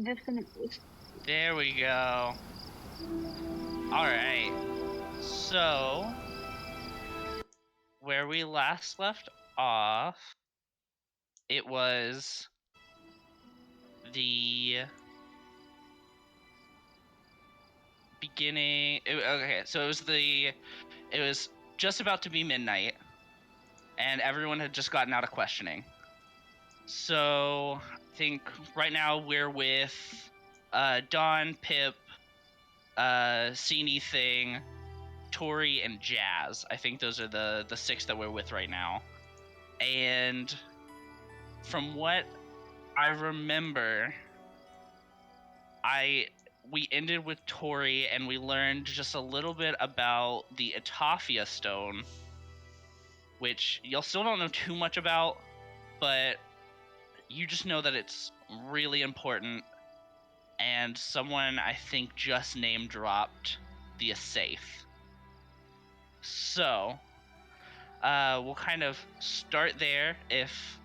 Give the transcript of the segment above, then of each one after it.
Definitely. There we go. Alright. So, where we last left off, it was the beginning. Okay, so it was just about to be midnight, and everyone had just gotten out of questioning. So I think right now we're with Dawn, Pip, Seenie Thing, Tori, and Jazz. I think those are the 6 that we're with right now. And from what I remember, we ended with Tori, and we learned just a little bit about the Atafia Stone, which y'all still don't know too much about, but you just know that it's really important, and someone I think just name dropped the Aesaith. So, we'll kind of start there. If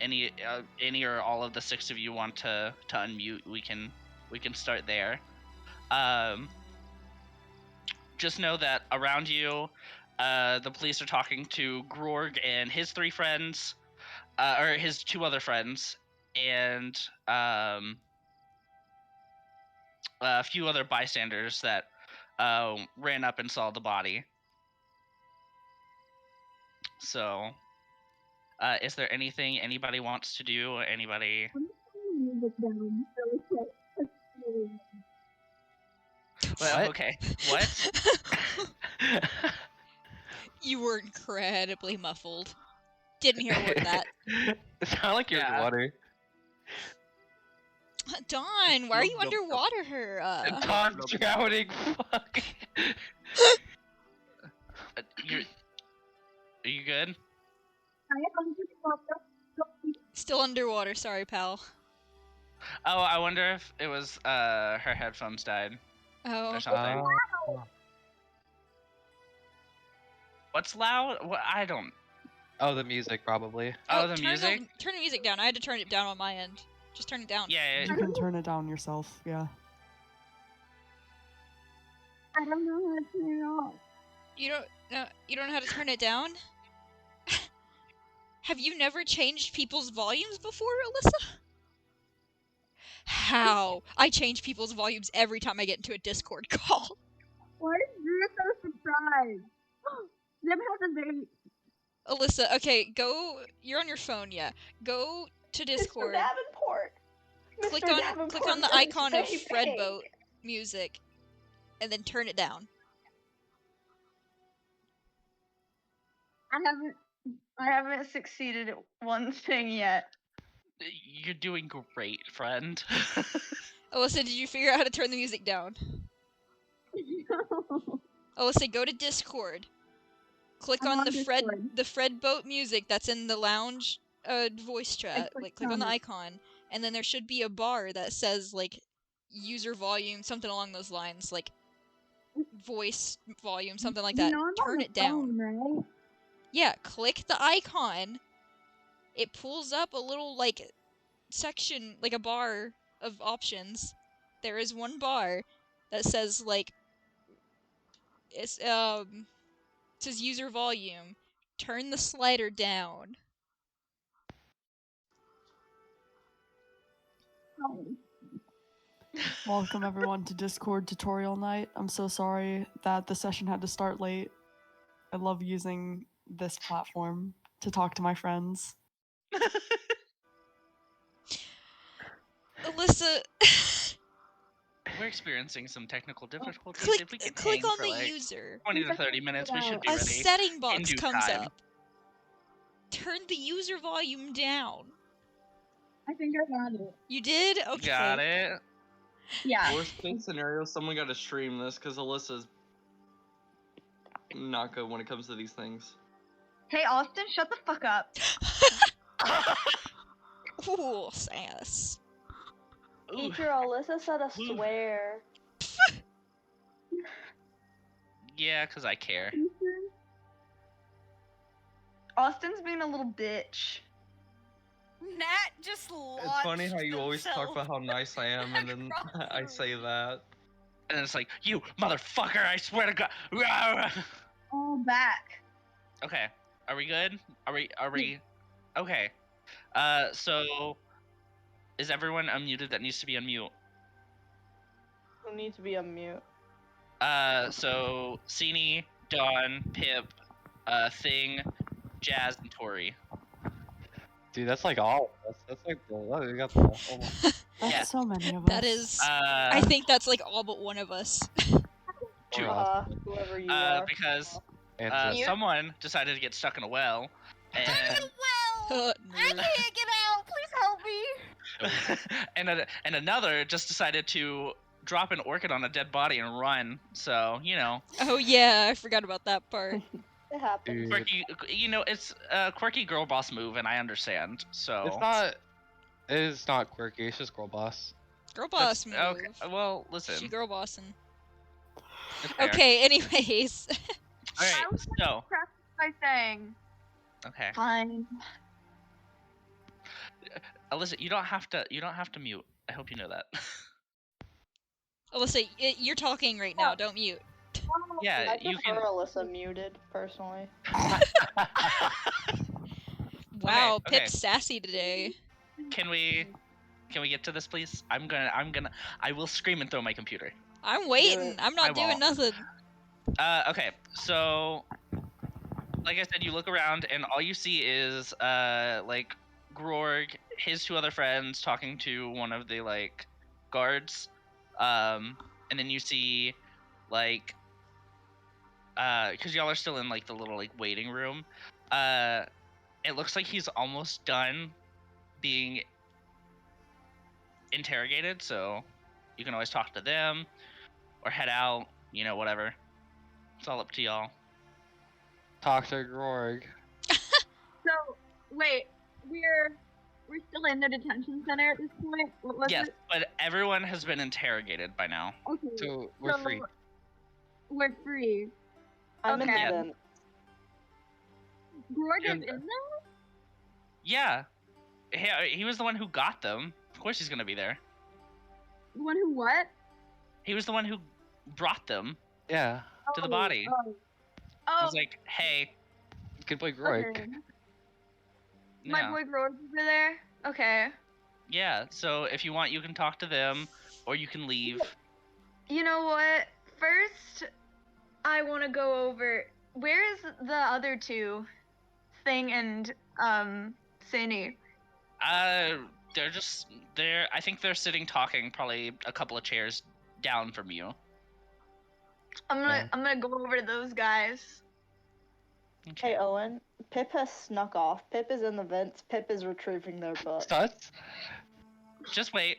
any or all of the 6 of you want to unmute, we can start there. Just know that around you, the police are talking to Grorg and his 3 friends, or his 2 other friends, and a few other bystanders that ran up and saw the body. So, is there anything anybody wants to do? Anybody? Well, What? okay. What? You were incredibly muffled. Didn't hear a word of that. It sounded like you're Yeah. underwater. Dawn, why are you underwater? Tom's drowning. Fuck. Are you good? Still underwater, sorry, pal. Oh, I wonder if it was her headphones died Oh. or something. What's loud? What? I don't. Oh, the music probably. Oh, the music? Turn the music down. I had to turn it down on my end. Just turn it down. Yeah. You can turn it down yourself, yeah. I don't know how to turn it off. You don't know how to turn it down? Have you never changed people's volumes before, Alyssa? How? I change people's volumes every time I get into a Discord call. Why is Drew so surprised? Zim has a date. Alyssa, okay, go. You're on your phone, yeah. Go to Discord. Mr. Davenport. Click on the icon of Fredboat music, and then turn it down. I haven't succeeded at one thing yet. You're doing great, friend. Alyssa, did you figure out how to turn the music down? Alyssa, go to Discord. Click on the Fredboat music that's in the lounge voice chat. Click on the icon, and then there should be a bar that says like user volume, something along those lines, like voice volume, something like that. Turn it down. Right? Yeah, click the icon. It pulls up a little like section, like a bar of options. There is one bar that says like it says user volume. Turn the slider down. Welcome everyone to Discord tutorial night. I'm so sorry that the session had to start late. I love using this platform to talk to my friends. Alyssa, We're experiencing some technical difficulties. click If we could on hang for the like user. 20 to 30 minutes, we should be A ready. setting box due comes time. up. Turn the user volume down. I think I got it. You did? Okay. Got it. Yeah. Worst case scenario, someone got to stream this because Alyssa's not good when it comes to these things. Hey, Austin, shut the fuck up. Ooh, sass. Ooh. Teacher Alyssa said a swear. Yeah, because I care. Austin's being a little bitch. Nat just launched It's funny how you always talk themselves about how nice I am, and then across I the say room. that. And it's like, you motherfucker! I swear to God. Oh, back. Okay, are we good? Are we? Okay. So is everyone unmuted that needs to be unmute? Who needs to be on mute? So Cini, Dawn, Pip, Thing, Jazz, and Tori. Dude, that's like all of us. That's like we got the oh my. That's Yeah. so many of That us. is. I think that's like all but one of us. True. Whoever you are. Because Answer. someone decided to get stuck in a well, and Well, I Nerd. can't get out. Please help me. and another just decided to drop an orchid on a dead body and run. So Oh yeah, I forgot about that part. It happens. Dude. quirky. It's a quirky girl boss move, and I understand. So It's not. It is not quirky. It's just girl boss. Girl boss move. Okay. Well, listen. She girl bossing. it's fair. Okay, anyways. All right. I was So pressed my thing. okay, Fine. Alyssa, you don't have to mute. I hope you know that. Alyssa, you're talking right now. Don't mute. Yeah, I you prefer can. Alyssa muted, personally. Wow, okay. Pip's sassy today. Can we get to this, please? I will scream and throw my computer. I'm waiting. I'm I not doing won't. nothing. Okay, so like I said, you look around and all you see is like Grorg, his two other friends talking to one of the like guards, and then you see like because y'all are still in like the little like waiting room. It looks like he's almost done being interrogated, so you can always talk to them or head out, whatever. It's all up to y'all. Talk to Grorg. So, wait, we're still in the detention center at this point? What was Yes, it? but everyone has been interrogated by now. Okay, So we're free. we're free. I'm in the Okay. vent. Grorg is And- in there? Yeah. He was the one who got them. Of course he's gonna be there. The one who what? He was the one who brought them Yeah. to the body. Oh, He was like, hey. Good boy, Grorg. okay. My Yeah. boy Grove over there. Okay. Yeah, so if you want, you can talk to them, or you can leave. You know what? First, I want to go over. Where is the other two? Thing and Cindy. They're I think they're sitting talking probably a couple of chairs down from you. I'm gonna go over to those guys. Okay. Hey, Owen. Pip has snuck off. Pip is in the vents. Pip is retrieving their book. Sus? Just wait.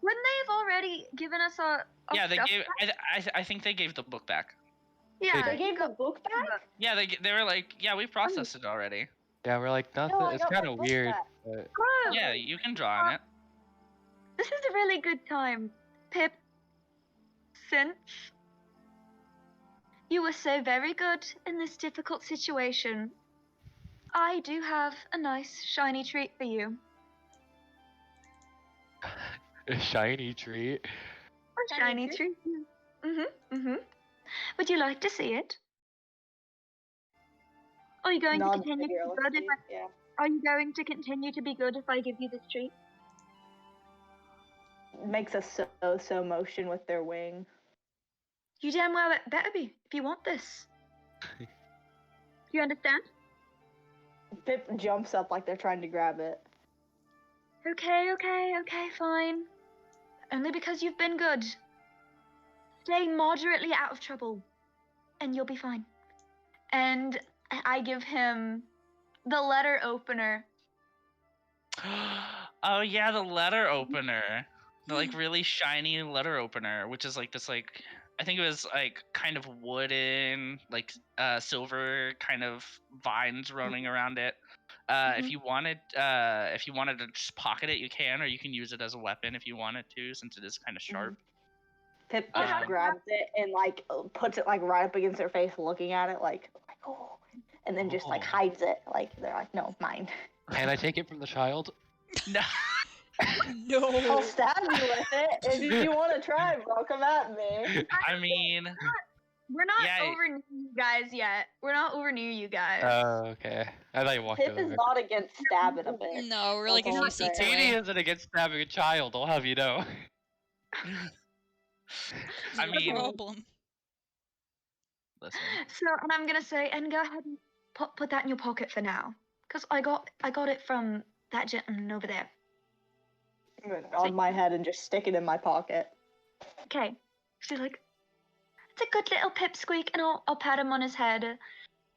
Wouldn't they have already given us a Yeah, they stuff gave back? I think they gave the book back. Yeah, They gave the book back? Yeah, they were like, yeah, we processed it already. Yeah, we're like nothing. No, I It's got my kind of book weird. back. But Oh, Yeah, you can draw on it. this is a really good time, Pip. Since you were so very good in this difficult situation, I do have a nice shiny treat for you. a shiny treat. A shiny treat? Would you like to see it? Are you going to Nod continue to be good if I, yeah. Are you going to continue to be good if I give you this treat? Makes a so motion with their wing. You damn well better be if you want this. You understand? Pip jumps up like they're trying to grab it. Okay, fine. Only because you've been good. Stay moderately out of trouble, and you'll be fine. And I give him the letter opener. Oh yeah, the letter opener. The like really shiny letter opener, which is like this like I think it was like kind of wooden, like silver kind of vines running around it. If you wanted to just pocket it, you can, or you can use it as a weapon if you wanted to, since it is kind of sharp. Pip just grabs it and like puts it like right up against their face, looking at it like oh, and then just like hides it. Like they're like, no, mine. Can I take it from the child? No. No. I'll stab you with it if you want to try, bro. Come at me. I mean, We're not Yeah. over near you guys yet. We're not over near you guys. Oh, okay. I thought you walked Pip is over. not against stabbing a bitch. No, we're like a That's all few I'm saying. seats Katie away. isn't against stabbing a child, I'll have you know. I No mean, problem. listen. So, and I'm gonna say, and go ahead and put that in your pocket for now, cause I got it from that gentleman over there. I'm gonna nod my head and just stick it in my pocket. Okay. She's like, it's a good little pipsqueak, and I'll pat him on his head.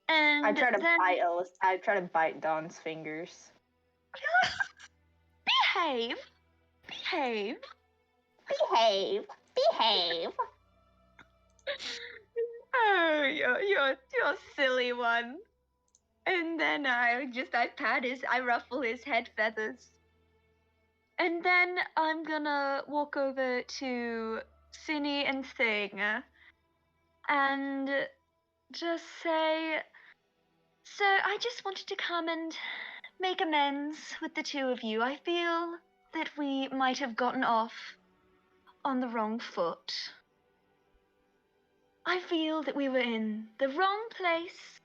And I try to then bite Don's fingers. behave. Behave. Behave. Oh, you're a silly one. And then I ruffle his head feathers. And then I'm gonna walk over to Cinny and Thing and just say, so I just wanted to come and make amends with the two of you. I feel that we might have gotten off on the wrong foot. I feel that we were in the wrong place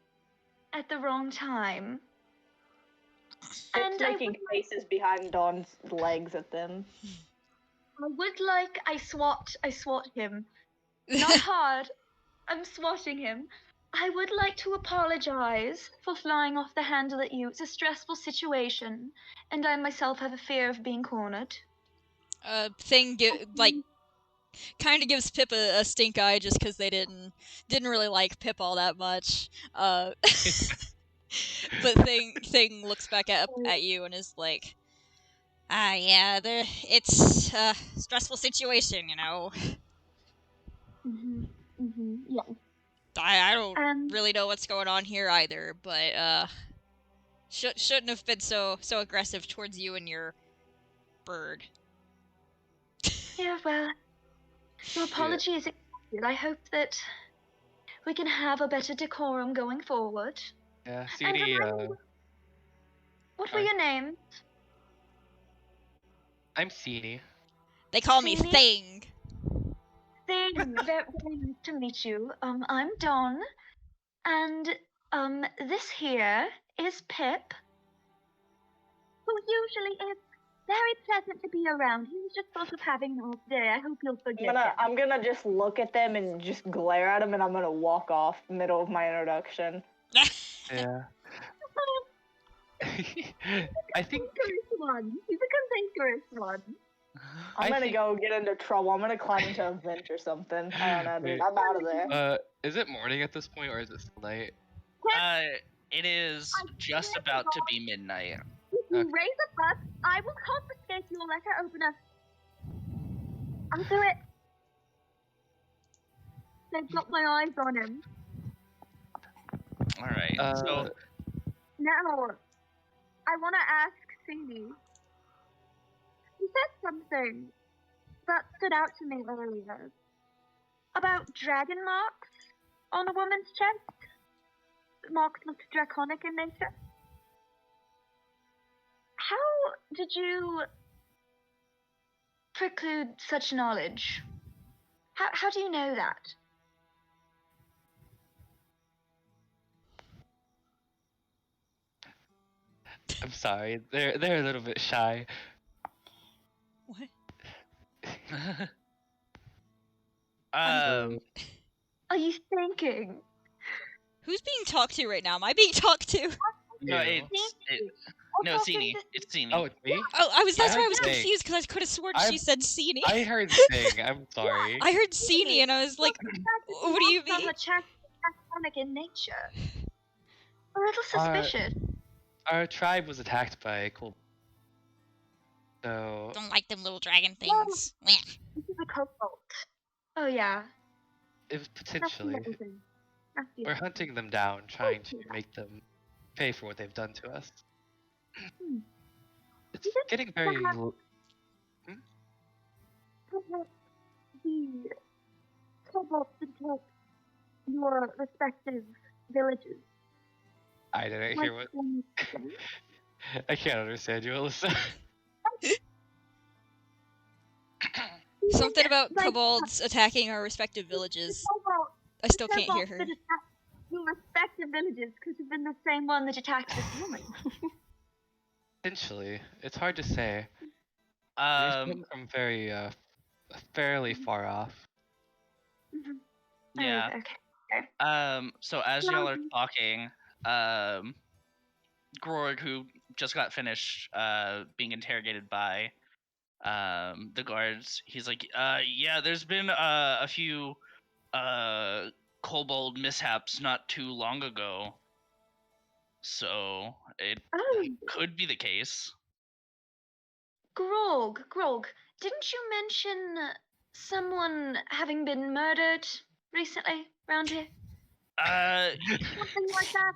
at the wrong time. Pip's making faces behind Don's legs at them. I would like I swat him. Not hard. I'm swatting him. I would like to apologize for flying off the handle at you. It's a stressful situation, and I myself have a fear of being cornered. Thing kind of gives Pip a stink eye just because they didn't really like Pip all that much. But Thing looks back at you and is like, yeah, it's a stressful situation, you know. Yeah. I don't really know what's going on here either, but shouldn't have been so aggressive towards you and your bird. Yeah, well, your apology is accepted. I hope that we can have a better decorum going forward. Yeah, And CD, what were your names? I'm CD. They call me Cindy? Thing. Thing, very nice to meet you. I'm Dawn, and this here is Pip, who usually is very pleasant to be around. He was just sort of having an off day. I hope you'll forgive him. I'm gonna just look at them and just glare at them, and I'm gonna walk off middle of my introduction. Yeah. I think One. He's a cantankerous one. I'm gonna go get into trouble. I'm gonna climb into a vent or something. I don't know, dude. I'm out of there. Is it morning at this point or is it still night? It is just about to be midnight. If you Okay. raise a fuss, I will confiscate your letter opener. I'll do it. They've got my eyes on him. Alright, so Now, I want to ask Cindy. You said something that stood out to me earlier about dragon marks on a woman's chest. Marks looked draconic in nature. How did you preclude such knowledge? How do you know that? I'm sorry, they're a little bit shy. What? Are you thinking? Who's being talked to right now? Am I being talked to? No, You. no, Cini. It's Cini. Oh, it's me? Oh, that's I why I was heard Thing. confused because I could have sworn she said Cini. I heard Thing, I'm sorry. I heard Cini and I was like, what do you Marks on mean? the chest are draconic in nature. A little suspicious. Our tribe was attacked by a cool. So Don't like them little dragon things. Meh. This is a cobalt. Oh yeah. it was potentially. That's the We're hunting them down, trying to make them pay for what they've done to us. It's getting very. the kobolds attack your respective villages. I didn't hear what. I can't understand you, Alyssa. Something about Like, kobolds attacking our respective villages. Kobold- I still the can't hear kobolds her. that attacked your respective villages could have been the same one that attacked this woman. Potentially, it's hard to say. These Um, come from very, fairly far off. Mhm. yeah. Oh, okay. So as y'all are talking, Grorg, who just got finished being interrogated by the guards, he's like, yeah, there's been a few kobold mishaps not too long ago, so it Oh, could be the case. Grog, didn't you mention someone having been murdered recently around here? Something like that.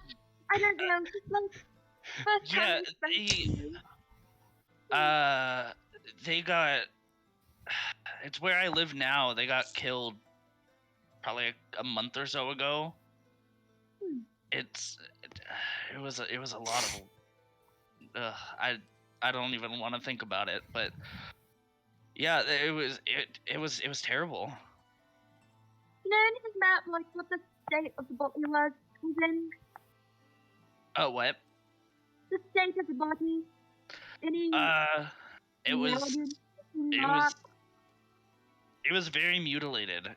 I don't know. Just like first time Yeah, we spoke to you. they got. It's where I live now. They got killed probably a month or so ago. It was a lot of. I don't even want to think about it, but yeah, it was terrible. You know anything about like what the state of the body was in? Oh, what? The state of the body. Any It was melody, it not? was it was very mutilated.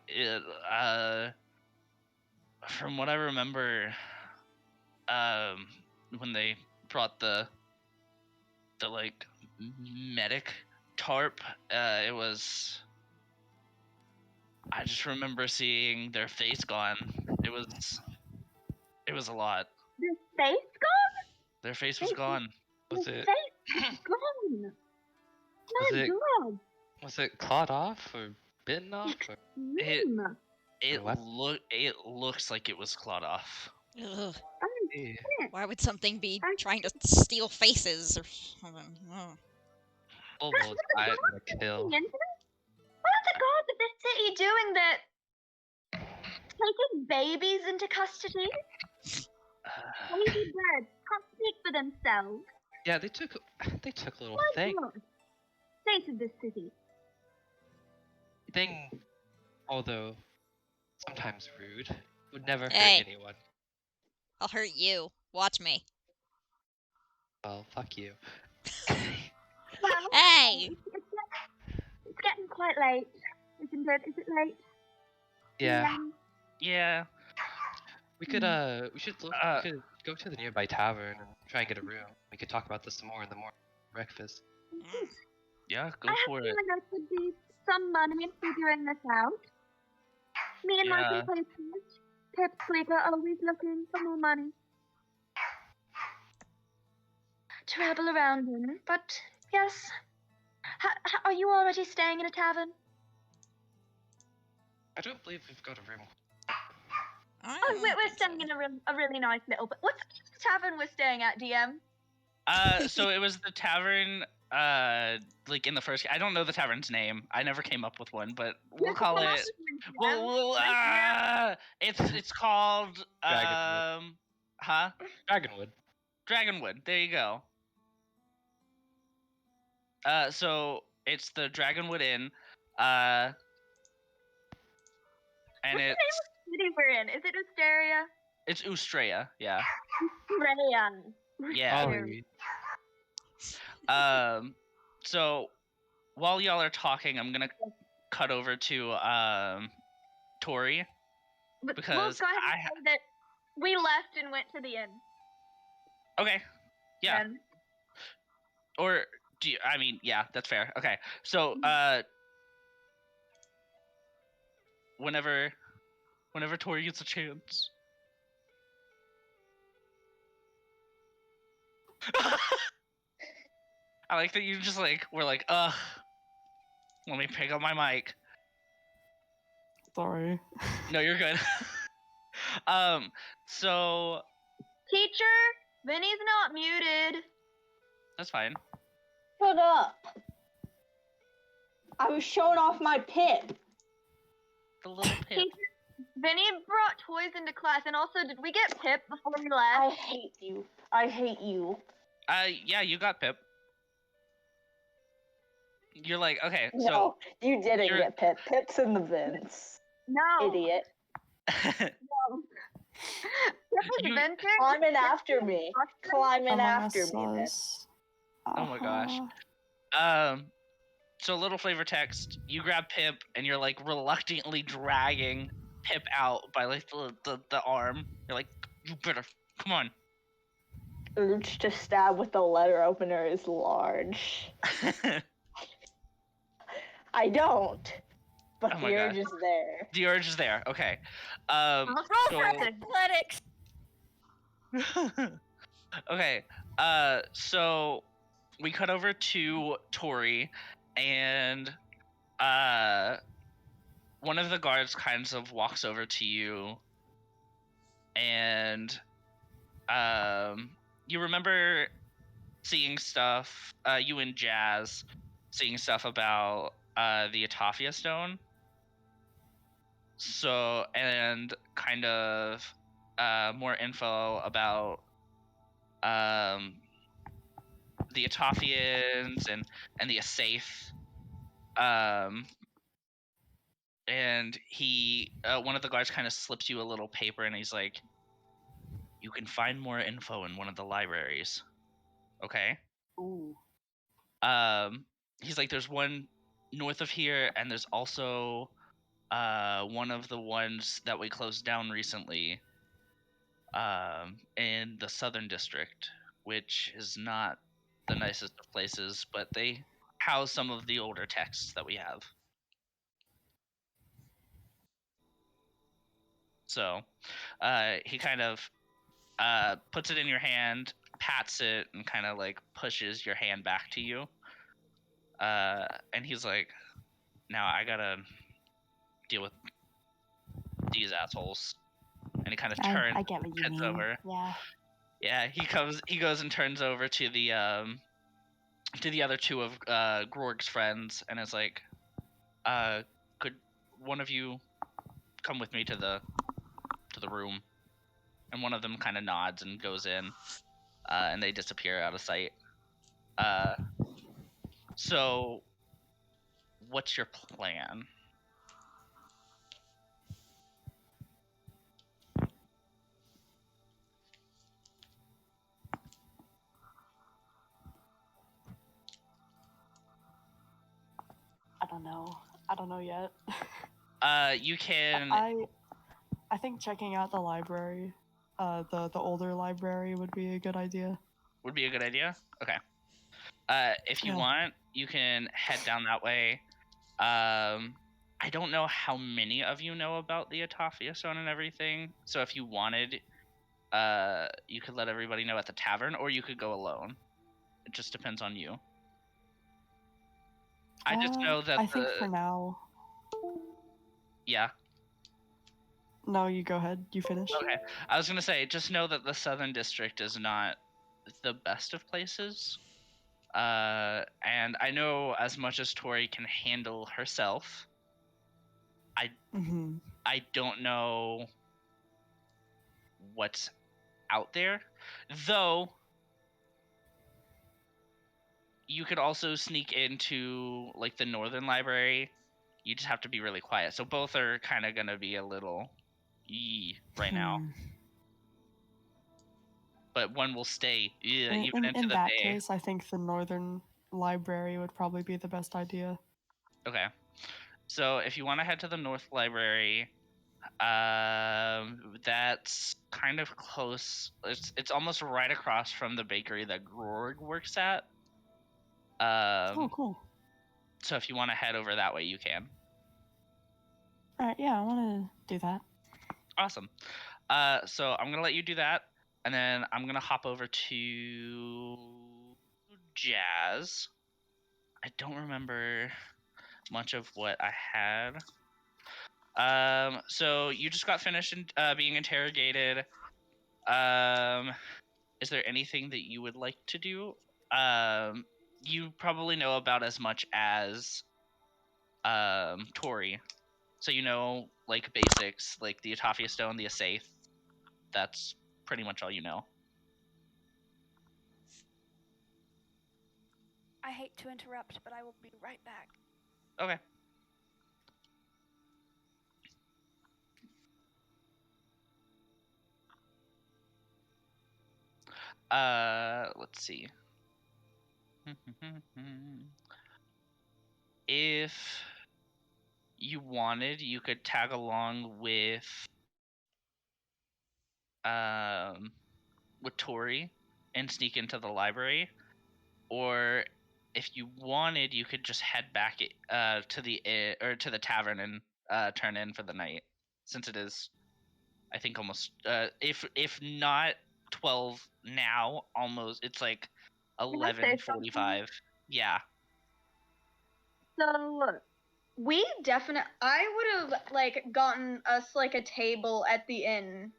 From what I remember, when they brought the like medic tarp, it was. I just remember seeing their face gone. It was a lot. The face gone? Their face was gone. Was The it face is gone. Was My it- God. was it clawed off or bitten off? Or... It What? it looks like it was clawed off. Ugh. Eh, Why would something be trying to steal faces or something? Oh. kobolds I- are gonna kill. What are the gods of this city doing that? Taking babies into custody? Baby birds can't speak for themselves. Yeah, they took a little My thing. God. State of this city. Thing, although sometimes rude, would never Hey. hurt anyone. I'll hurt you. Watch me. Well, fuck you. Well, Hey! it's getting quite late, isn't it? Is it late? Yeah, Yeah. we should look. Uh, We could go to the nearby tavern and try and get a room. We could talk about this some more in the morning breakfast. Yeah, go I have for a it. feeling there could be some money in figuring this out. Me and my Yeah. compatriots, Pip Squeaker, are always looking for more money. Travel around in, but yes. Are you already staying in a tavern? I don't believe we've got a room. Oh, we're staying in a really nice little. But what's the tavern we're staying at, DM? So it was the tavern, like in the first. I don't know the tavern's name. I never came up with one, but we'll call it. It's called Dragonwood. huh? Dragonwood. Dragonwood. There you go. So it's the Dragonwood Inn, and What's the name of the city we're in? Is it Asteria? it's Ustrea. Yeah. Rayan. Yeah. Ollie. So while y'all are talking, I'm gonna cut over to Tori But because we'll go ahead and say that we left and went to the inn. Okay. Yeah. Then. Or do you, I mean, yeah, that's fair. Okay. So whenever Tori gets a chance. I like that you just like were like, ugh. Let me pick up my mic. Sorry. No, you're good. So Teacher, Vinny's not muted. that's fine. Shut up. I was showing off my Pip. The little pip. Vinny brought toys into class, and also, did we get Pip before we left? I hate you. I hate you. Yeah, you got Pip. you're like, okay, No, you didn't you're- get Pip. Pip's in the vents. No. Idiot. No. Pip was You- venting. Climbing after me. Climbing Among after Us me, Pip. was- Oh my gosh. Uh-huh. So little flavor text, you grab Pip and you're like reluctantly dragging Pip out by like the arm. You're like, you better come on. Urge to stab with the letter opener is large. I don't, but Oh the my urge gosh. is there. The urge is there. Okay. Let's roll for so- athletics. Okay. So we cut over to Tori, and one of the guards kind of walks over to you, and you remember seeing stuff. You and Jazz seeing stuff about the Atafia stone. So, and kind of more info about the Atafians and the Aesaith. And he, one of the guards kind of slips you a little paper, and he's like, "You can find more info in one of the libraries." Okay. Ooh. He's like, "There's one north of here, and there's also one of the ones that we closed down recently in the southern district, which is not the nicest of places, but they house some of the older texts that we have." So he kind of puts it in your hand, pats it, and kind of like pushes your hand back to you. And he's like, "Now I gotta deal with these assholes." And he kind of turns, I get what you heads mean. over. Yeah. Yeah, he goes and turns over to the other two of Grorg's friends, and is like, "Could one of you come with me to the room?" And one of them kind of nods and goes in, and they disappear out of sight. So, what's your plan? I don't know. I don't know yet. You can. I think checking out the library, the older library would be a good idea. Would be a good idea. Okay. If you Yeah. want, you can head down that way. I don't know how many of you know about the Atafia stone and everything. So if you wanted, you could let everybody know at the tavern, or you could go alone. It just depends on you. I just know that I think for now. Yeah. No, you go ahead. You finish. Okay. I was gonna say, just know that the Southern District is not the best of places. And I know as much as Tori can handle herself, Mm-hmm. I don't know what's out there. Though, you could also sneak into, like, the Northern Library. You just have to be really quiet. So both are kind of gonna be a little right now. But one will stay even into in the that day. case, I think the Northern Library would probably be the best idea. Okay. So if you want to head to the North Library, that's kind of close. It's almost right across from the bakery that Grorg works at. Oh, cool. So if you want to head over that way, you can. Alright, yeah, I want to do that. Awesome. So I'm gonna let you do that, and then I'm gonna hop over to Jazz. I don't remember much of what I had. So you just got finished being interrogated. Is there anything that you would like to do? You probably know about as much as Tori. So you know, like, basics, like the Atafia stone, the Aesaith. That's pretty much all you know. I hate to interrupt, but I will be right back. Okay. Let's see. If you wanted, you could tag along with Tori and sneak into the library, or if you wanted, you could just head back to the tavern and turn in for the night, since it is, I think, almost if not 12 now, almost it's like Can I say 11:45. Yeah. So, I would have like gotten us like a table at the inn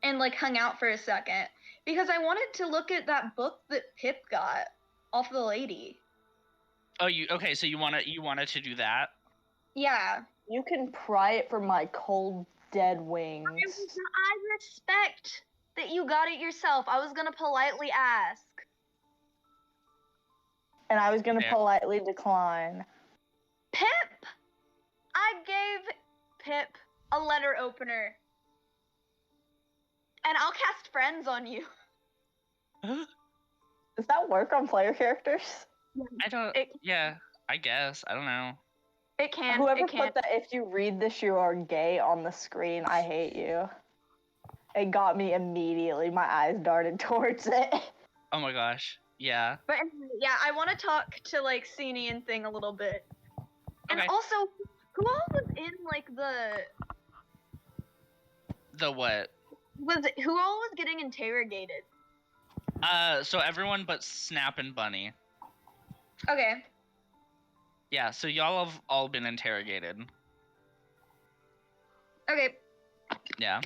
and like hung out for a second because I wanted to look at that book that Pip got off the lady. Oh, okay? So you wanted to do that? Yeah. You can pry it from my cold, dead wings. I respect that you got it yourself. I was gonna politely ask. And I was gonna Fair. politely decline. Pip! I gave Pip a letter opener. And I'll cast friends on you. Does that work on player characters? I don't. Yeah, I guess. I don't know. It can. Whoever it can. put that, if you read this, you are gay on the screen, I hate you. It got me immediately. My eyes darted towards it. Oh my gosh. Yeah. But yeah, I want to talk to like Sini and Thing a little bit. And Okay. also, who all was in like The what? who all was getting interrogated? So everyone but Snap and Bunny. Okay. Yeah, so y'all have all been interrogated. Okay. Yeah.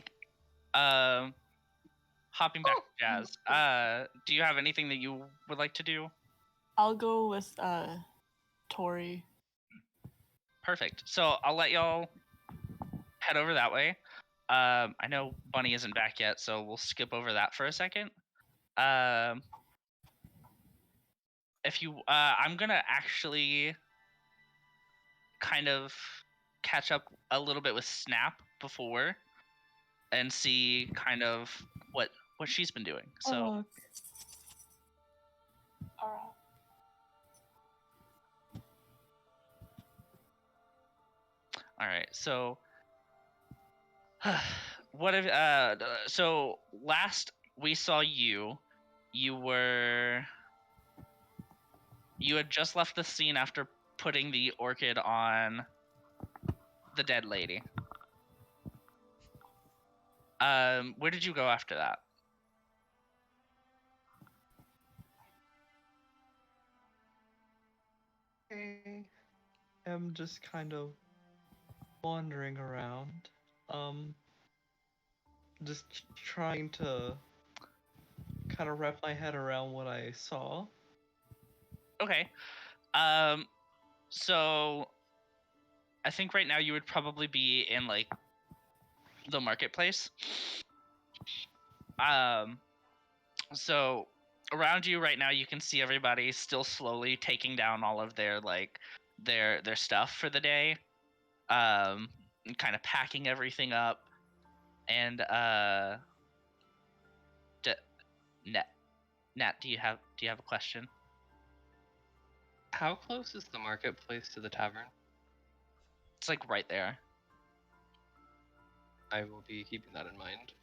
Hopping back to Jazz. Do you have anything that you would like to do? I'll go with Tori. Perfect. So I'll let y'all head over that way. I know Bunny isn't back yet, so we'll skip over that for a second. If you, I'm gonna actually kind of catch up a little bit with Snap before, and see kind of what she's been doing. So. All right. So. What if so last we saw you had just left the scene after putting the orchid on the dead lady. Where did you go after that? I am just kind of wandering around. Just trying to kind of wrap my head around what I saw. Okay. So I think right now you would probably be in like the marketplace. So around you right now you can see everybody still slowly taking down all of their like their stuff for the day. And kind of packing everything up. And Nat, do you have a question? How close is the marketplace to the tavern? It's like right there. I will be keeping that in mind.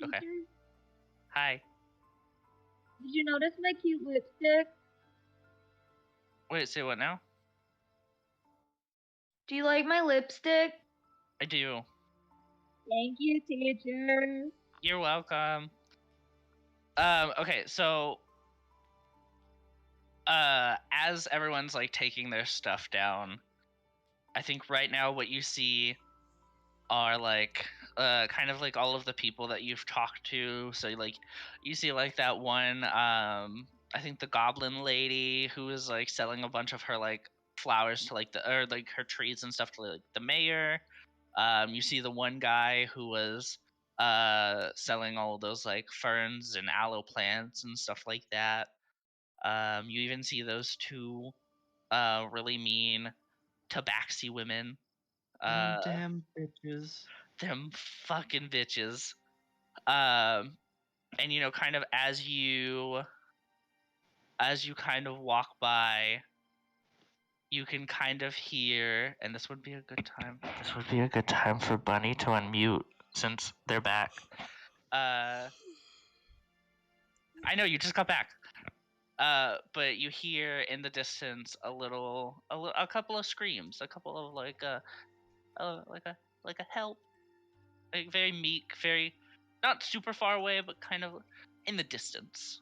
Okay. Hi. Did you notice my cute lipstick? Wait, say what now? Do you like my lipstick? I do. Thank you, teacher. You're welcome. Okay, so as everyone's like taking their stuff down, I think right now what you see are like kind of like all of the people that you've talked to. So like you see like that one I think the goblin lady who is like selling a bunch of her like flowers to like or like her trees and stuff to like the mayor. You see the one guy who was selling all of those like ferns and aloe plants and stuff like that. You even see those two really mean tabaxi women. Them damn bitches. Them fucking bitches. And you know, kind of as you kind of walk by, you can kind of hear, and this would be a good time. This would be a good time for Bunny to unmute since they're back. I know you just got back. But you hear in the distance a couple of screams, a couple of like a help, like very meek, very not super far away, but kind of in the distance.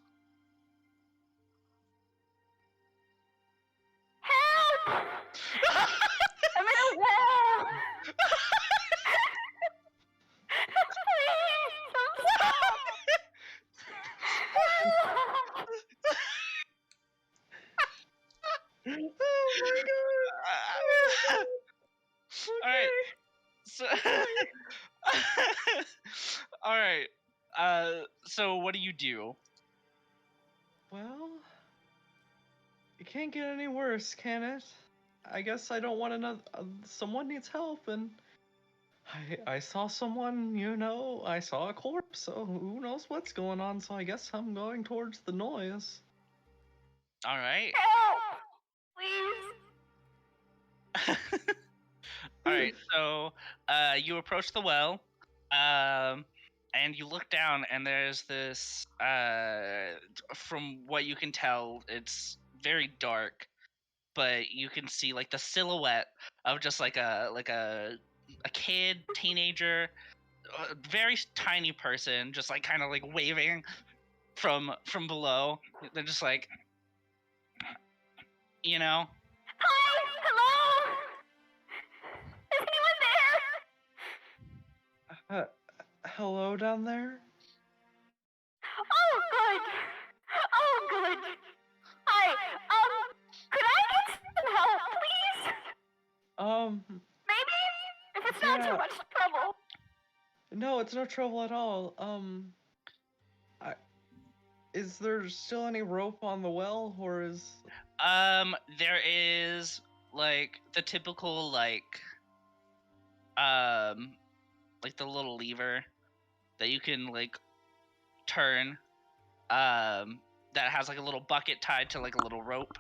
Help! I'm in a well! Please, stop! Oh my god! All right. So, all right. So what do you do? Well, it can't get any worse, can it? I guess I don't want another. Someone needs help, and I saw someone. You know, I saw a corpse. So who knows what's going on? So I guess I'm going towards the noise. All right. Help! Please! All right. So you approach the well, and you look down, and there's this. From what you can tell, it's very dark, but you can see like the silhouette of just like a kid, teenager, a very tiny person, just like kind of like waving from below. They're just like, you know. Hi! Hello! Is anyone there? Hello down there. Oh, good! Oh, good! Hi, could I get some help, please? Maybe? If it's not Yeah. too much trouble. No, it's no trouble at all. Is there still any rope on the well, or is? There is like the typical like the little lever that you can like turn, that has like a little bucket tied to like a little rope.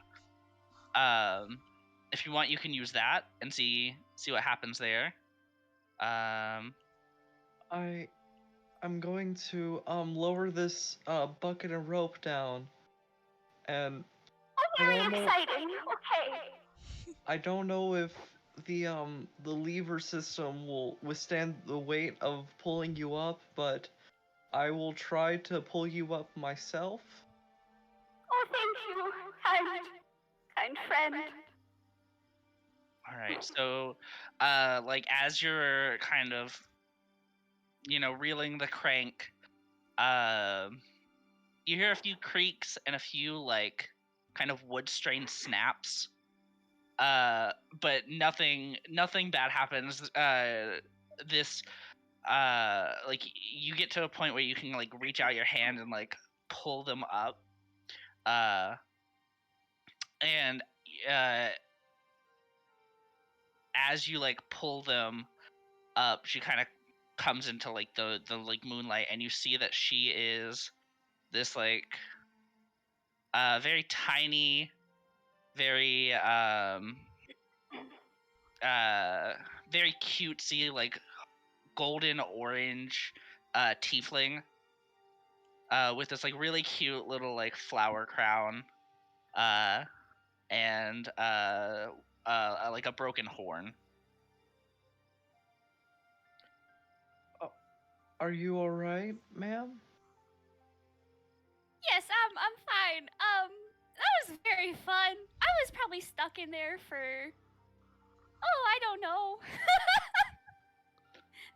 If you want, you can use that and see what happens there. I'm going to lower this bucket and rope down, and Oh, very exciting. Okay. I don't know if the lever system will withstand the weight of pulling you up, but I will try to pull you up myself. Oh, thank you, kind friend. All right. So, like as you're kind of, you know, reeling the crank, you hear a few creaks and a few like kind of wood strain snaps. But nothing bad happens. This like you get to a point where you can like reach out your hand and like pull them up. And as you like pull them up, she kind of comes into like the like moonlight, and you see that she is this like very tiny, very very cutesy, like golden orange tiefling, with this like really cute little like flower crown, and like a broken horn. Are you all right, ma'am? Yes, I'm fine. That was very fun. I was probably stuck in there for, I don't know.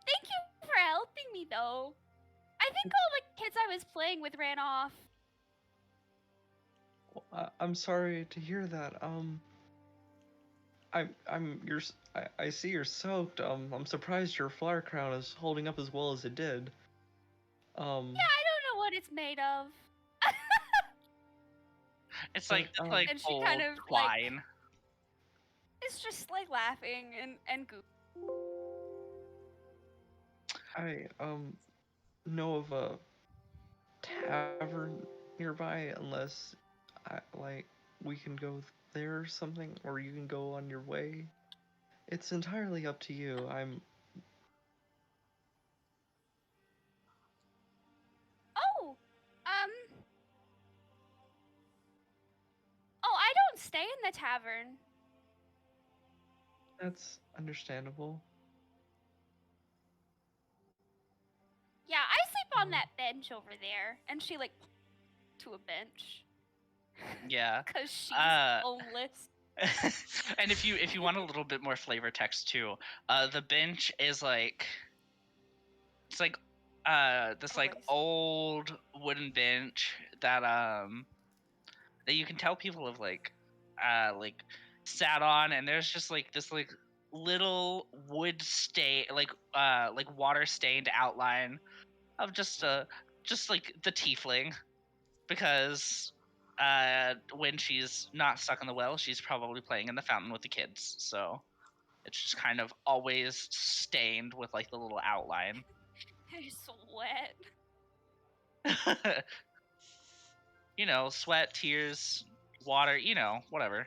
Thank you for helping me, though. I think all the kids I was playing with ran off. I'm sorry to hear that. I see you're soaked. I'm surprised your flower crown is holding up as well as it did. Yeah, I don't know what it's made of. It's But, like it's like And she old kind of, like- twine. It's just like laughing and goofy. I know of a tavern nearby, unless we can go there or something, or you can go on your way. It's entirely up to you. Oh, oh, I don't stay in the tavern. That's understandable. Yeah, I sleep on that bench over there, and she like to a bench. Yeah. Cause she's Uh, homeless. And if you want a little bit more flavor text too, the bench is like it's like this like Always. old wooden bench that you can tell people have like sat on, and there's just like this like little wood stain like water stained outline of just like the tiefling, because when she's not stuck in the well, she's probably playing in the fountain with the kids, so it's just kind of always stained with like the little outline. It's wet. You know, sweat, tears, water, you know, whatever.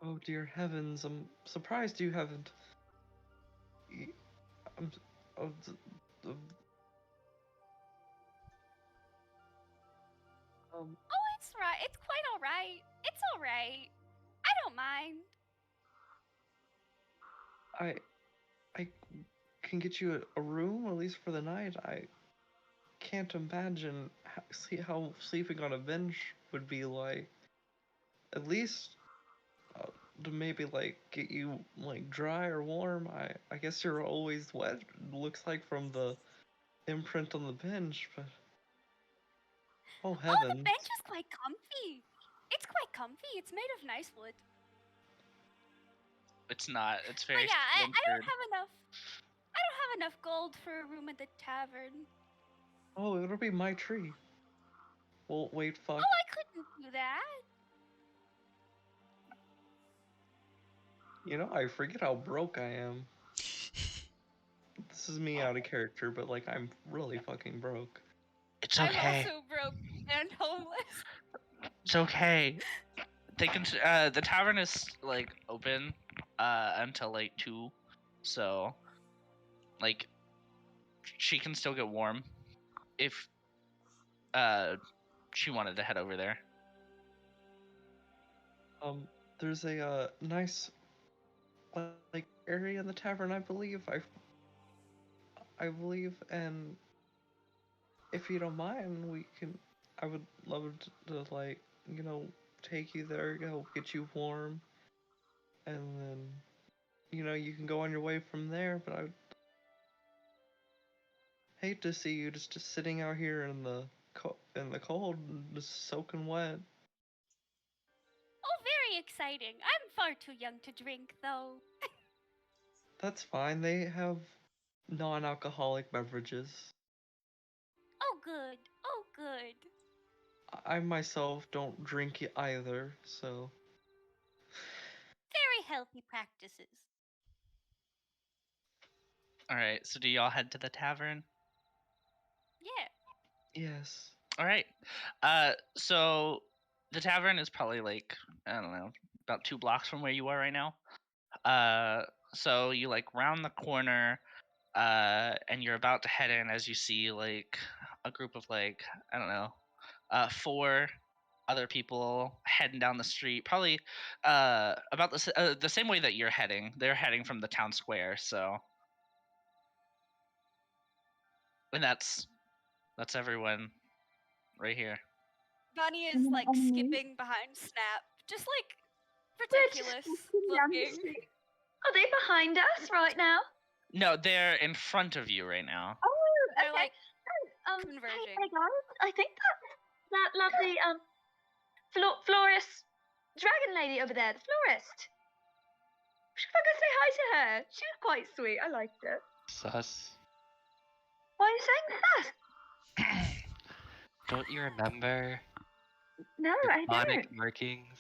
Oh dear heavens! I'm surprised you haven't. I'm. Oh, Oh, it's right. It's quite all right. It's all right. I don't mind. I can get you a room, at least for the night. I can't imagine how sleeping on a bench would be like. At least to maybe like get you like dry or warm. I guess you're always wet. Looks like from the imprint on the bench, but oh Oh, the heavens! bench is quite comfy. It's quite comfy. It's made of nice wood. It's not. It's But very yeah, I don't splintered. have enough. I don't have enough gold for a room at the tavern. Oh, it'll be my tree. Well, wait, fuck. Oh, I couldn't do that. You know, I forget how broke I am. This is me out of character, but like I'm really fucking broke. It's I'm okay. also broke and homeless. It's okay. They can. The tavern is like open until like 2, so like she can still get warm if she wanted to head over there. There's a nice like area in the tavern, I believe. I believe, and if you don't mind, we can. I would love to like take you there, get you warm, and then you can go on your way from there. But I would hate to see you just sitting out here in the cold, just soaking wet. Oh, very exciting. I'm far too young to drink, though. That's fine. They have non-alcoholic beverages. Oh, good. Oh, good. I myself don't drink it either, so Very healthy practices. All right. So do y'all head to the tavern? Yeah. yes. All right. So the tavern is probably like, I don't know, about 2 blocks from where you are right now. So you like round the corner, and you're about to head in as you see like a group of like, I don't know, 4 other people heading down the street. Probably about the same way that you're heading. They're heading from the town square. So, and that's everyone right here. Bunny is like skipping behind Snap, just like ridiculous looking. Are they behind us right now? No, they're in front of you right now. Oh, They're okay. like Hey, converging. hey guys, I think that lovely florist dragon lady over there, the florist. Should I go say hi to her? She was quite sweet. I liked her. Sus. Why are you saying that? Don't you remember No, I Iconic don't. markings.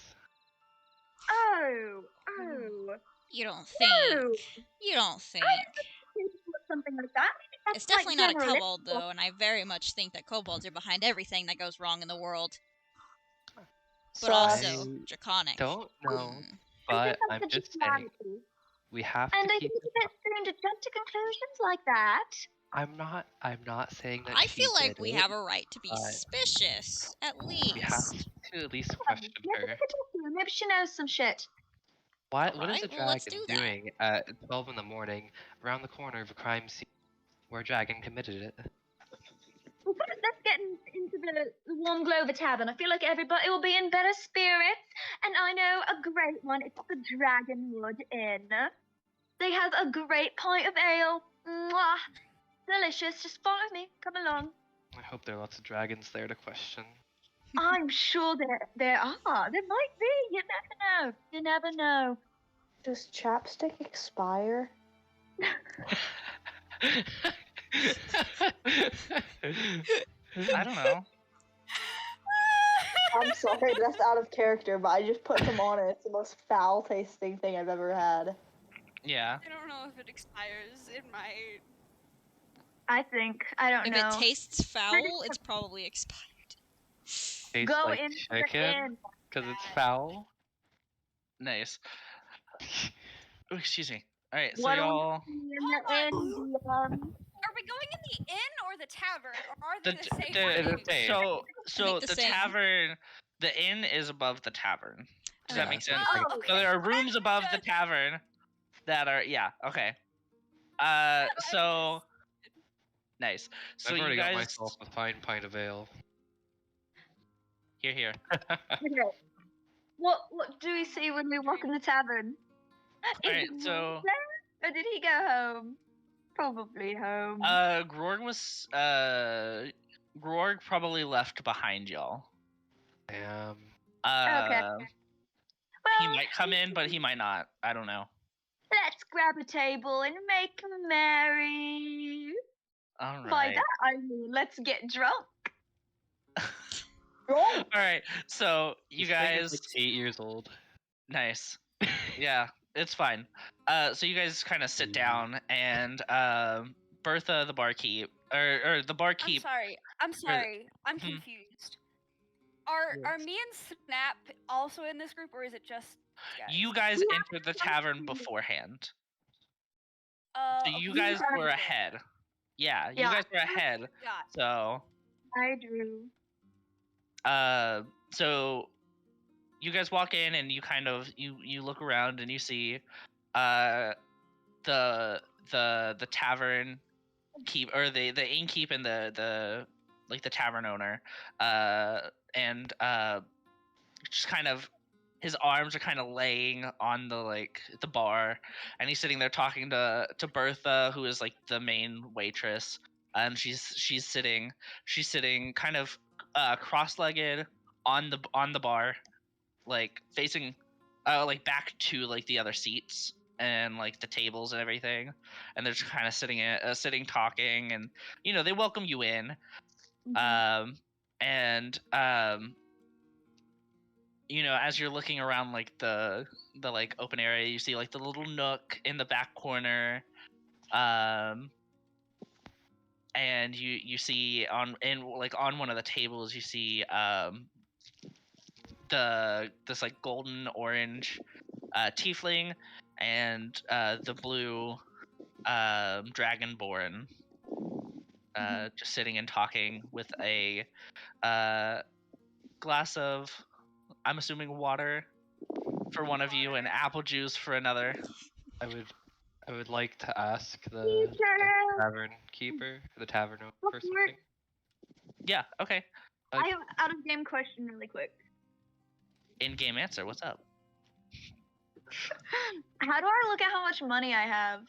Oh. You don't No. think. You don't think. Something like that. That's It's definitely not a general kobold, though, and I very much think that kobolds are behind everything that goes wrong in the world. But also, I draconic. don't know, Mm. but I I'm think that's just the saying humanity. we have And to I keep think it. it's soon to jump to conclusions like that. I'm not saying that I she feel like did we it, have a right to be but suspicious, at we have least. to at least question her. Maybe she knows some shit. What is Alright, a well, let's dragon do that. doing at 12 in the morning around the corner of a crime scene where a dragon committed it? Well, let's get into the warm Glover Tavern. I feel like everybody will be in better spirits. And I know a great one. It's the Dragonwood Inn. They have a great pint of ale. Mwah. Delicious. Just follow me. Come along. I hope there are lots of dragons there to question. I'm sure there are. There might be. You never know. You never know. Does chapstick expire? I don't know. I'm sorry, that's out of character, but I just put some on it. It's the most foul tasting thing I've ever had. Yeah. I don't know if it expires in my. I think. I don't If know. it tastes foul, it's probably expired. Tastes Go like into the chicken inn. because it's foul. Nice. Oh, excuse me. All right, so Why don't y'all. we be in the inn, Are we going in the inn or the tavern, or are they the same the thing? same. So the the same. tavern, the inn is above the tavern. Does that Yeah. make sense? Oh, okay. So there are rooms above the tavern that are okay. So nice. So I've you already got guys myself a fine pint of ale. here. Okay. What do we see when we walk in the tavern? Alright, Is so- Grog there? Or did he go home? Probably home. Grorg probably left behind y'all. Damn. Okay. He Well, might come in, but he might not. I don't know. let's grab a table and make merry. All By right. that I mean let's get drunk. All right. So you This thing is guys, like 8 years old. nice. Yeah, it's fine. So you guys kind of sit down, and Bertha, the barkeep, or the barkeep. I'm sorry. I'm Hmm. confused. Are me and Snap also in this group, or is it just guys? You guys entered the tavern beforehand. So you okay, guys sorry. were ahead. Yeah, you Yeah. guys were ahead. Got it. So, I drew. so you guys walk in and you kind of you look around and you see, the tavern keep or the innkeep and the like the tavern owner, and just kind of his arms are kind of laying on the bar, and he's sitting there talking to Bertha, who is like the main waitress, and she's sitting kind of cross-legged on the bar, like facing like back to like the other seats and like the tables and everything, and they're just kind of sitting talking, and they welcome you in. And as you're looking around like the like open area, you see like the little nook in the back corner, and you see on one of the tables you see this like golden orange tiefling and the blue dragonborn just sitting and talking with a glass of, I'm assuming, water for one of you and apple juice for another. I would like to ask the tavern keeper, the tavern owner for something. Yeah, okay. I have out of game question really quick. In-game answer, what's up? How do I look at how much money I have?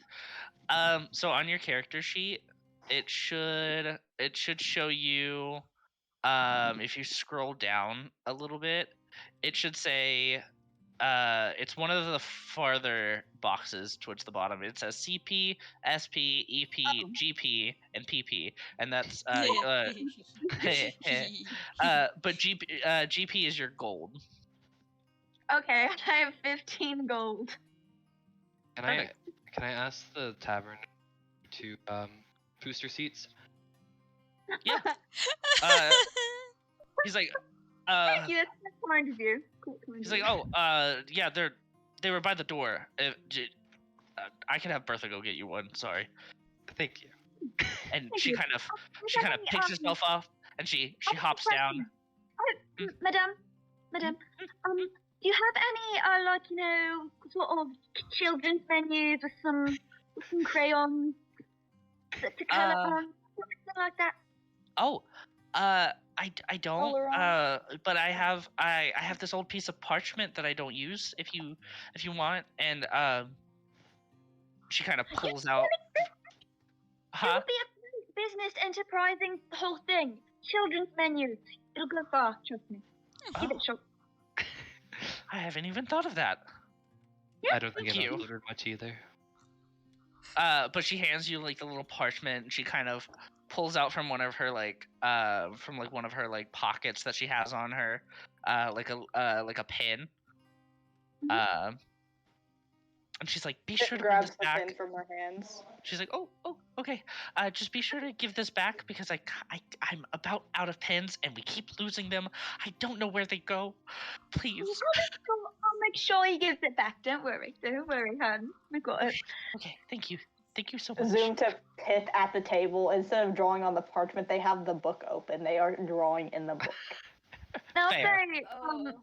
So on your character sheet, it should show you, if you scroll down a little bit, it should say it's one of the farther boxes towards the bottom. It says CP, SP, EP, GP, and PP, and that's but GP is your gold. Okay, I have 15 gold. Can I ask the tavern to booster seats? Yeah. He's like, Thank you, that's kind of you. Cool, kind he's of like, you. oh, yeah, they were by the door. I can have Bertha go get you one. Sorry. Thank you. And Thank she you. kind of Is there any, picks herself off, and she hops down. Madam, do you have any like sort of children's menus with some crayons to color on, something like that? Oh, I don't. All around. But I have this old piece of parchment that I don't use. If you want, and she kind of pulls out. It Huh? would be a great business enterprising the whole thing. Children's menus. It'll go far, trust me. Give it a shot. I haven't even thought of that. I don't think Thank I've you. ordered much either. But she hands you like the little parchment, and she kind of pulls out from one of her one of her pockets that she has on her, like a pin. And she's like, be sure to bring grabs this the back. pin from her hands. She's like, oh, okay. Just be sure to give this back because I'm about out of pins and we keep losing them. I don't know where they go. Please. I'll make sure he gives it back. Don't worry, hon. We got it. Okay, thank you so much. Zoom to Pith at the table. Instead of drawing on the parchment, they have the book open. They are drawing in the book. Now Fair. say, about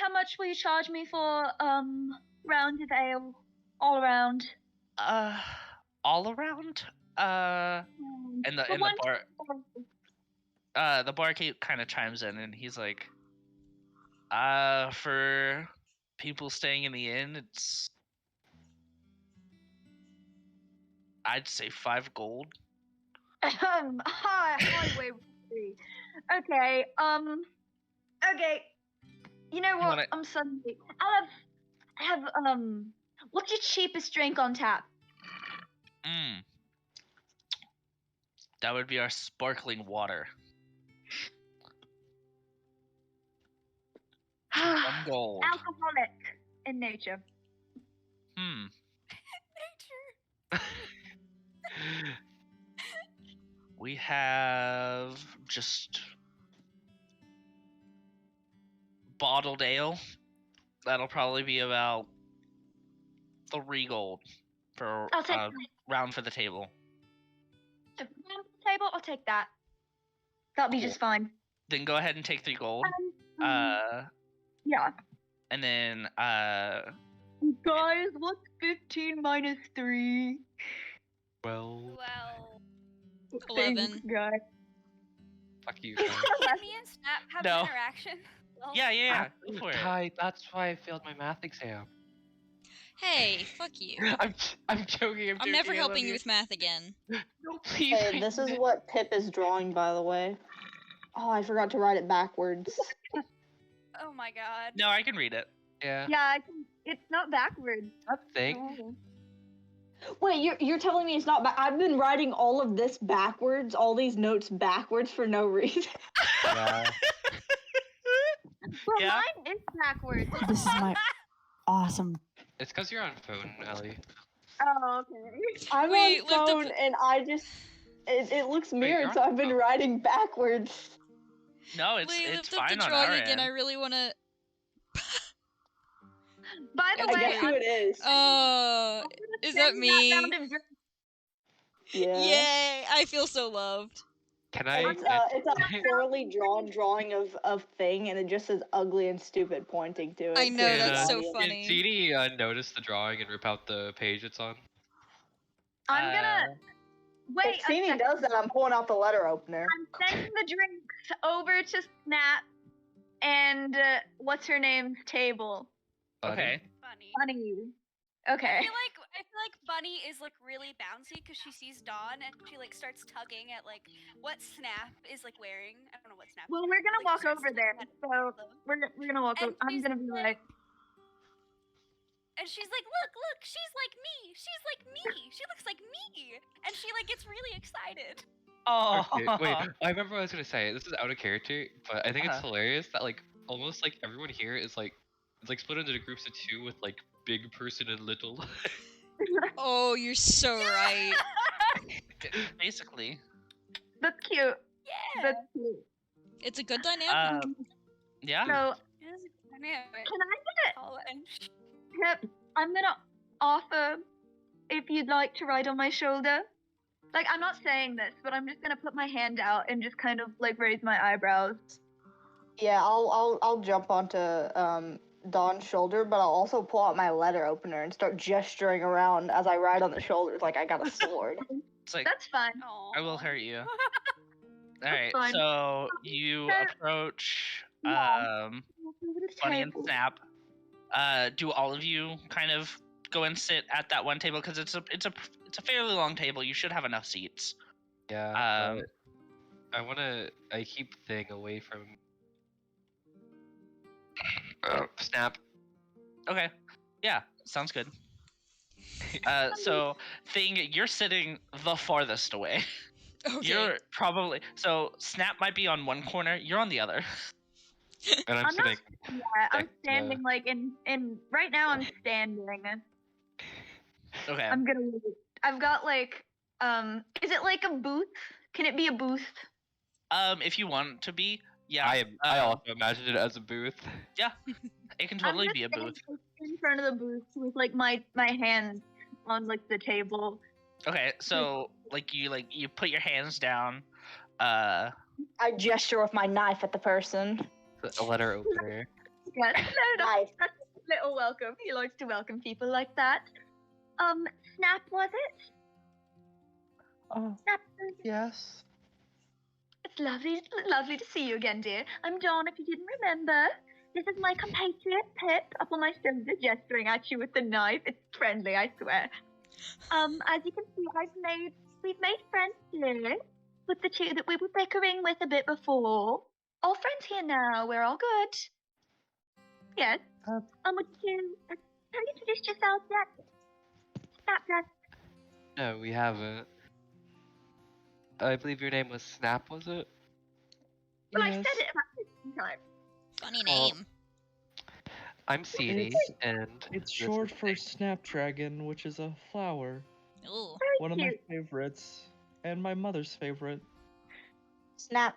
how much will you charge me for round of ale, all around? All around. And the barkeep kind of chimes in and he's like, for people staying in the inn, I'd say 5 gold. Highway 3. Okay, okay. You know what? I'm suddenly. I'll have what's your cheapest drink on tap? That would be our sparkling water. 1 gold. Alcoholic in nature. Nature. We have just bottled ale. That'll probably be about 3 gold for I'll take round for the table. the round table. I'll take that. That'll be just fine. Then go ahead and take 3 gold. Yeah. And then Guys, what's 15 minus 3? Well, 11. Thanks, guys. fuck you. Can me and Snap have No. an interaction? Well, yeah. Go for it. Ty, that's why I failed my math exam. Hey, fuck you. I'm joking. I'm never helping you with math again. No, please. Hey, this is what Pip is drawing, by the way. Oh, I forgot to write it backwards. Oh my god. No, I can read it. Yeah. Yeah, it's not backwards. Thing. Wait, you're telling me it's not back? I've been writing all of this backwards, all these notes backwards for no reason. Yeah. Well, Yeah. mine is backwards. This is my awesome. It's because you're on phone, Ellie. Oh, okay. I'm Wait, on lift up phone the- and I just it looks Wait, mirrored, you're so on I've been phone? writing backwards. No, it's Wait, it's lift up fine the on drawing our again. end. I really wanna. By the It's way, I guess who it is. Oh, is that me? round of drinks. Yeah. Yay! I feel so loved. Can And I? it's a poorly drawn drawing of thing, and it just says ugly and stupid pointing to it. I know, to the that's so audience. funny. Did CD notice the drawing and rip out the page it's on? I'm gonna wait. If Sini does that, I'm pulling out the letter opener. I'm sending the drinks over to Snap and what's her name's table. Okay. Funny. Funny. Okay. I feel like Bunny is like really bouncy because she sees Dawn and she like starts tugging at like what Snap is like wearing. I don't know what Snap. Well, we're gonna like, walk starts over there, tugging at so them. we're gonna walk And over. I'm she's gonna be like, and she's like, look, she's like me. She's like me. She looks like me. And she like gets really excited. Oh, Okay, wait, I remember what I was gonna say. This is out of character, but I think it's hilarious that like almost like everyone here is like it's like split into groups of two with like big person and little. Oh, you're so right. basically. That's cute. Yeah. That's cute. It's a good dynamic. Yeah. So, Can can I I get Pip, I'm gonna offer if you'd like to ride on my shoulder. Like, I'm not saying this, but I'm just gonna put my hand out and just kind of like raise my eyebrows. Yeah, I'll jump onto Dawn's shoulder, but I'll also pull out my letter opener and start gesturing around as I ride on the shoulders like I got a sword. It's like, That's fine. I will hurt you. Alright, fine. so you approach Bunny and Snap. Do all of you kind of go and sit at that one table because it's a fairly long table. You should have enough seats. Yeah. I keep the thing away from Snap. Okay. Yeah, sounds good. So Thing, you're sitting the farthest away. Okay. You're probably Snap might be on one corner, you're on the other. And I'm I'm sitting. I'm standing like in right now I'm standing. Okay. I'm gonna I've got like is it like a booth? Can it be a booth? If you want to be, yeah. I also imagined it as a booth. Yeah. It can totally be a booth. In front of the booth with like my hands on like the table. Okay, so you put your hands down. I gesture with my knife at the person. A letter opener. Yes, no, Nice. that's a little welcome. He likes to welcome people like that. Snap, was it? Oh, Snap. yes. It's lovely to see you again, dear. I'm Dawn, if you didn't remember. This is my compatriot, Pip, up on my shoulder, gesturing at you with the knife. It's friendly, I swear. As you can see, we've made friends here with the two that we were bickering with a bit before. All friends here now. We're all good. Yes. Would you have you introduced yourself yet? Snap. No, we haven't. I believe your name was Snap, was it? Well, I Yes. said it about 15 times. Funny name. I'm CD, and It's this short is for Snapdragon, which is a flower. Ooh. One of my cute. favorites. And my mother's favorite. Snap.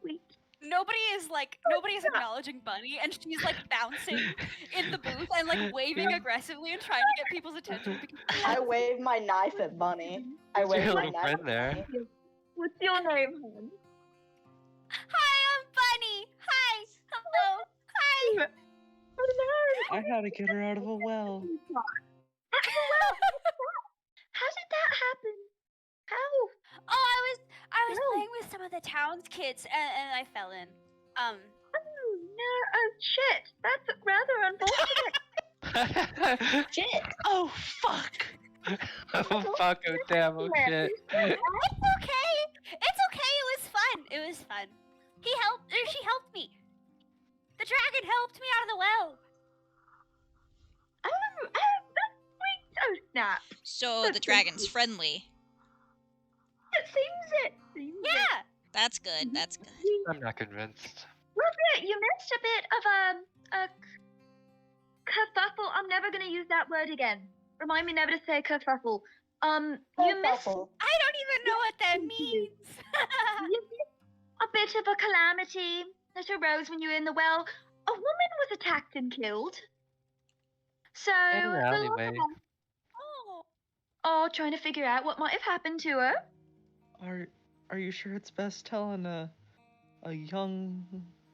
Sweet. Nobody is acknowledging Bunny, and she's like bouncing in the booth and like waving aggressively and trying to get people's attention. I wave my knife at Bunny. I wave your my little knife friend at there. Bunny. What's your name, hon? Hi, I'm Bunny. Hi, hello, hi. Hello. I had to get her out of a well. How did that happen? How? Oh, I was No. playing with some of the town's kids, and I fell in. Oh, no. Oh, shit. That's rather unfortunate. Shit. Oh fuck! Oh fuck, oh damn, oh shit. It's okay. It's okay. It was fun. It was fun. She helped me. The dragon helped me out of the well. That's sweet. Oh, snap. So the dragon's friendly. It seems it. Yeah. That's good. That's good. I'm not convinced. Robert, you missed a bit of a kerfuffle. I'm never gonna use that word again. Remind me never to say kerfuffle. You missed I don't even know what that means. you missed a bit of a calamity that arose when you were in the well. A woman was attacked and killed. So Yeah, the anyway. lot of us are trying to figure out what might have happened to her. Are you sure it's best telling a young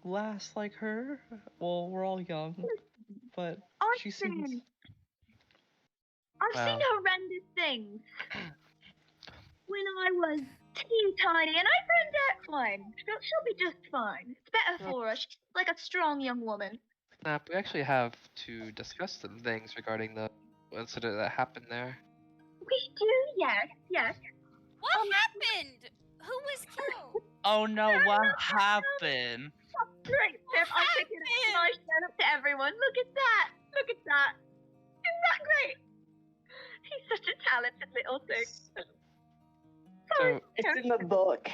lass like her? Well, we're all young, but she seems. I've seen horrendous things when I was teeny tiny, and I turned out fine. She'll be just fine. It's better for her. She's like a strong young woman. Snap, we actually have to discuss some things regarding the incident that happened there. We do, yes. What happened? Who was killed? Oh no, what happened? Great, Pip. I pick it up and I shout it to everyone. Look at that. that great? He's such a talented little thing. So It's in the book.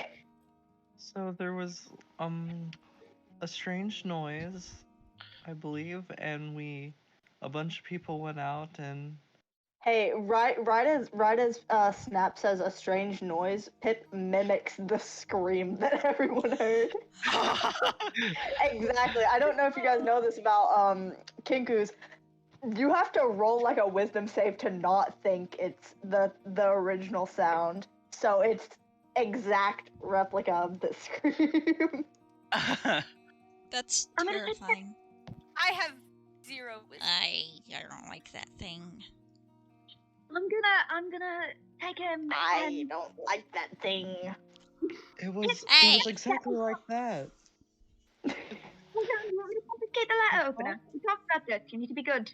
So there was a strange noise, I believe, and a bunch of people went out and Hey, right as Snap says a strange noise, Pip mimics the scream that everyone heard. Exactly. I don't know if you guys know this about Kinkus. You have to roll like a wisdom save to not think it's the original sound. So it's exact replica of the scream. That's I'm gonna take terrifying. I have 0 wisdom. I don't like that thing. I'm gonna take him. I and don't like that thing. it was Hey! exactly like that. Hold on, you want me to confiscate the letter opener? We talked about this. You need to be good.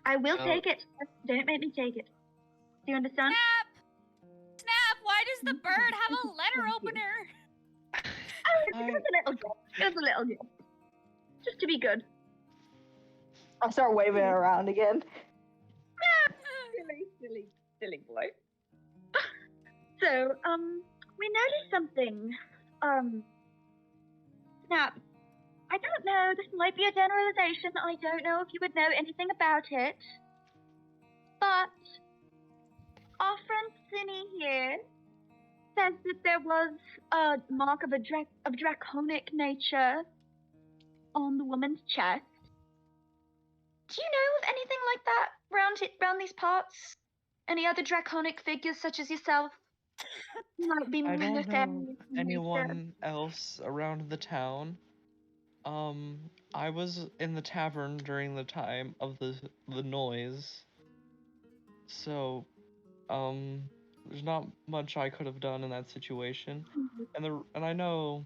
I will No. take it. Don't make me take it. Do you understand? Snap! Why does the bird have a letter Thank you. opener? Oh, it was a little gift. It was a little gift. Just to be good. I start waving it around again. Silly boy. So, we noticed something. Snap. I don't know, this might be a generalization. I don't know if you would know anything about it. But our friend Cinny here says that there was a mark of of draconic nature on the woman's chest. Do you know of anything like that round these parts? Any other draconic figures such as yourself? Might be I don't know nefarious in nature. anyone else around the town. I was in the tavern during the time of the noise. So, there's not much I could have done in that situation. And I know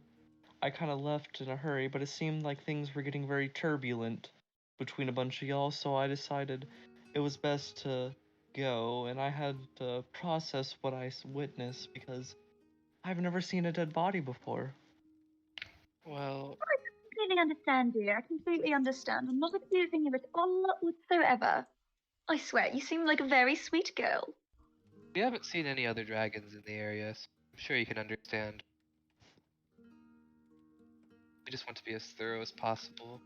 I kind of left in a hurry, but it seemed like things were getting very turbulent between a bunch of y'all, so I decided it was best to go, and I had to process what I witnessed because I've never seen a dead body before. well, I completely understand, dear. I completely understand. I'm not accusing you at all whatsoever. I swear, you seem like a very sweet girl. we haven't seen any other dragons in the area, so I'm sure you can understand. We just want to be as thorough as possible.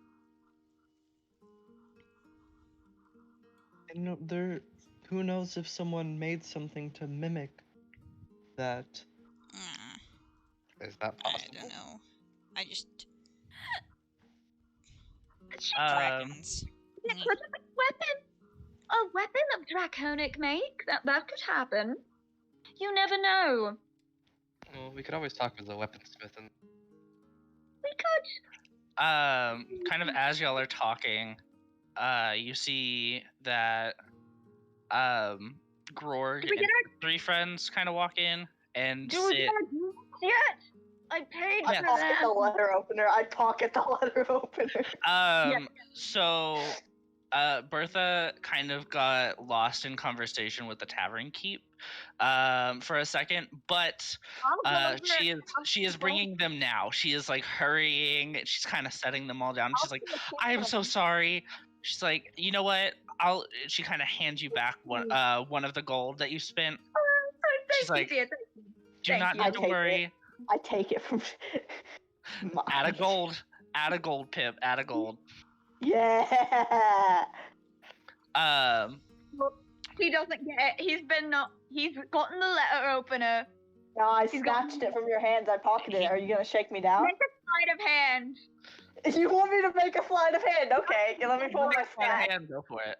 And who knows if someone made something to mimic that. Mm, Is that I possible? don't know. I just Um, dragons. It could have been a weapon of draconic make. That could happen. You never know. Well, we could always talk with the weaponsmith and We could. kind of as y'all are talking, you see that Grorg Did we and get our 3 friends kind of walk in and Do we sit. get our gifts yet? I paid I for pocket the that. letter opener. I pocket the letter opener. So Bertha kind of got lost in conversation with the tavern keep for a second, but she is bringing them now. She is like hurrying. She's kind of setting them all down. She's like, "I am so sorry." She's like, "You know what? She kind of hands you back one of the gold that you spent. She's like, "Do not need to worry." I take it from. Add a gold. Add a gold, Pip. Add a gold. Yeah. He doesn't get it. He's gotten the letter opener. No, I snatched it from your hands. I pocketed it. Are you gonna shake me down? Make a sleight of hand. You want me to make a sleight of hand? Okay, let me pull my stat. Go for it.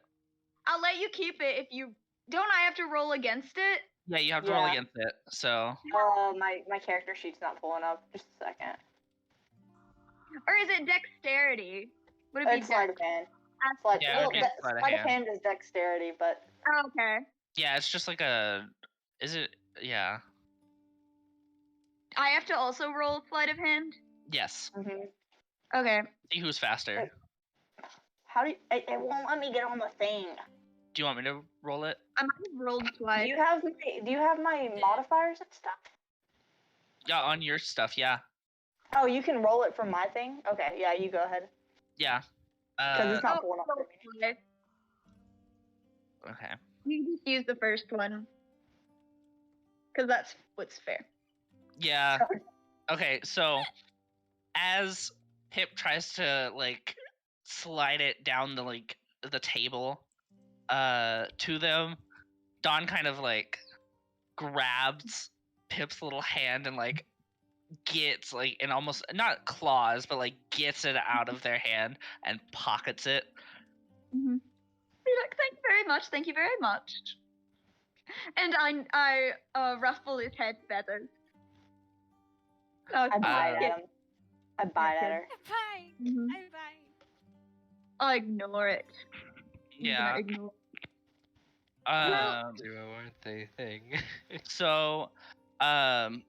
I'll let you keep it if you don't. I have to roll against it. Yeah, you have to roll against it. So. My character sheet's not pulling up. Just a second. Or is it dexterity? Would it be It's sleight of hand. sleight of hand is dexterity, but. Oh, okay. Yeah, it's just like a. Is it? Yeah. I have to also roll sleight of hand. Yes. Okay. See who's faster. How do you, it won't let me get on the thing. Do you want me to roll it? I might have rolled sleight. Do you have my modifiers and stuff? Yeah, on your stuff, yeah. Oh, you can roll it from my thing? Okay, yeah, you go ahead. Yeah. Because it's not pulling up for me. Okay. You can just use the first one. Because that's what's fair. Yeah. Okay, so as Pip tries to like slide it down the table to them, Dawn kind of like grabs Pip's little hand and like gets like and almost not claws but like gets it out of their hand and pockets it. Mm-hmm. You're like, thank you very much, thank you very much. And I ruffle his head feathers. I bite at him. I bite at her. Bye. Mhm. Bye. I ignore it. Yeah. Ignore. Duo, aren't they thing? So, Grorg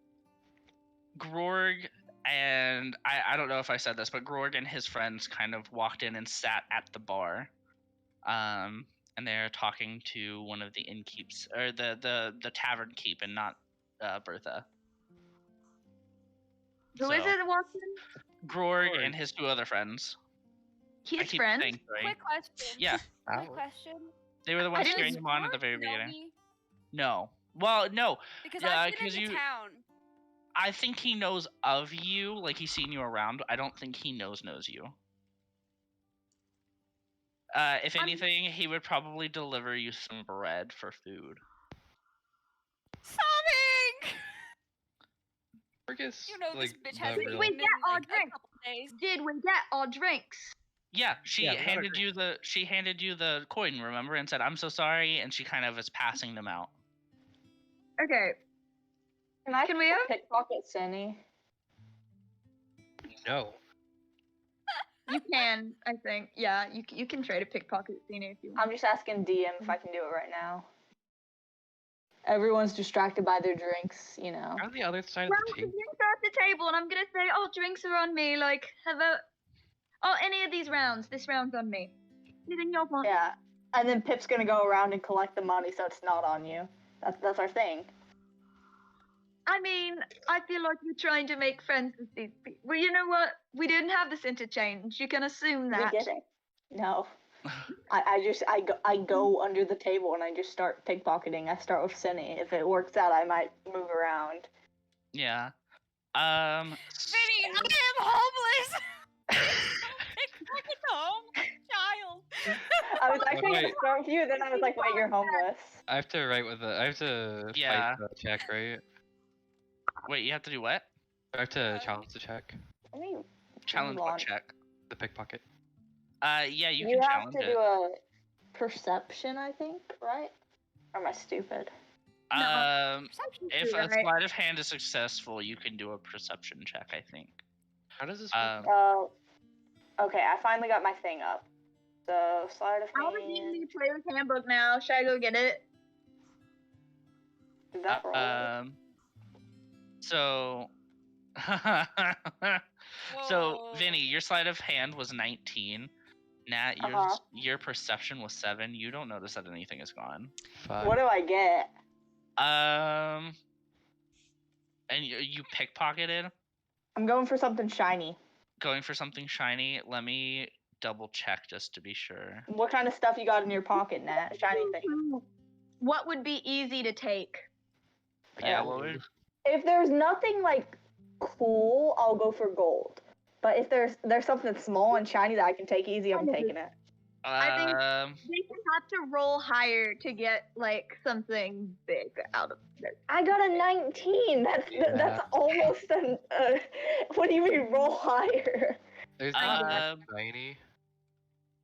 and I don't know if I said this, but Grorg and his friends kind of walked in and sat at the bar. And they're talking to one of the innkeeps or the tavern keep and not Bertha. Who is it walking? Grorg and his two other friends. His friends? Saying, right? Quick question. Yeah. Quick question. They were the ones cheering him on at the very beginning. No. Well, no. Because I've been in the town. I think he knows of you, like he's seen you around. I don't think he knows you. If anything, he would probably deliver you some bread for food. Sobbing! You know this bitch has Did we get our drinks? Did we get our drinks? Yeah, she handed you the coin, remember, and said, "I'm so sorry," and she kind of is passing them out. Okay. Can we have pickpocket Cindy? No. You can, I think. Yeah, you can trade a pickpocket Cena if you want. I'm just asking DM if I can do it right now. Everyone's distracted by their drinks, you know. On the other side Well, of the table. drinks are at the table, and I'm gonna say, oh, drinks are on me. Like, any of these rounds. This round's on me. Anything y'all want? Yeah, and then Pip's gonna go around and collect the money, so it's not on you. That's our thing. I mean, I feel like you're trying to make friends with these people. Well, you know what? We didn't have this interchange. You can assume that. We didn't. No. I go under the table and I just start pickpocketing. I start with Cindy. If it works out, I might move around. Yeah. Vinny, I am homeless! Pickpocket home, child. I was actually gonna start with you, then I was like, wait, you're homeless. I have to fight the check, right? Wait, you have to do what? I have to challenge the check. I mean, challenge what check? The pickpocket. Yeah, you can challenge it. You have to do a perception, I think, right? Or am I stupid? If a sleight of hand is successful, you can do a perception check, I think. How does this work? Okay, I finally got my thing up. So, sleight of hand. I'll read the player's handbook now. Should I go get it? Is that wrong? So, so Vinny, your sleight of hand was 19. Nat, your perception was 7. You don't notice that anything is gone. 5. What do I get? And you pickpocketed? I'm going for something shiny. Going for something shiny? Let me double check just to be sure. What kind of stuff you got in your pocket, Nat? Shiny thing. What would be easy to take? Yeah, what would... If there's nothing like cool, I'll go for gold. But if there's something small and shiny that I can take easy, I'm taking it. I think they can have to roll higher to get like something big out of it. I got a 19. That's almost an. What do you mean roll higher? There's not shiny.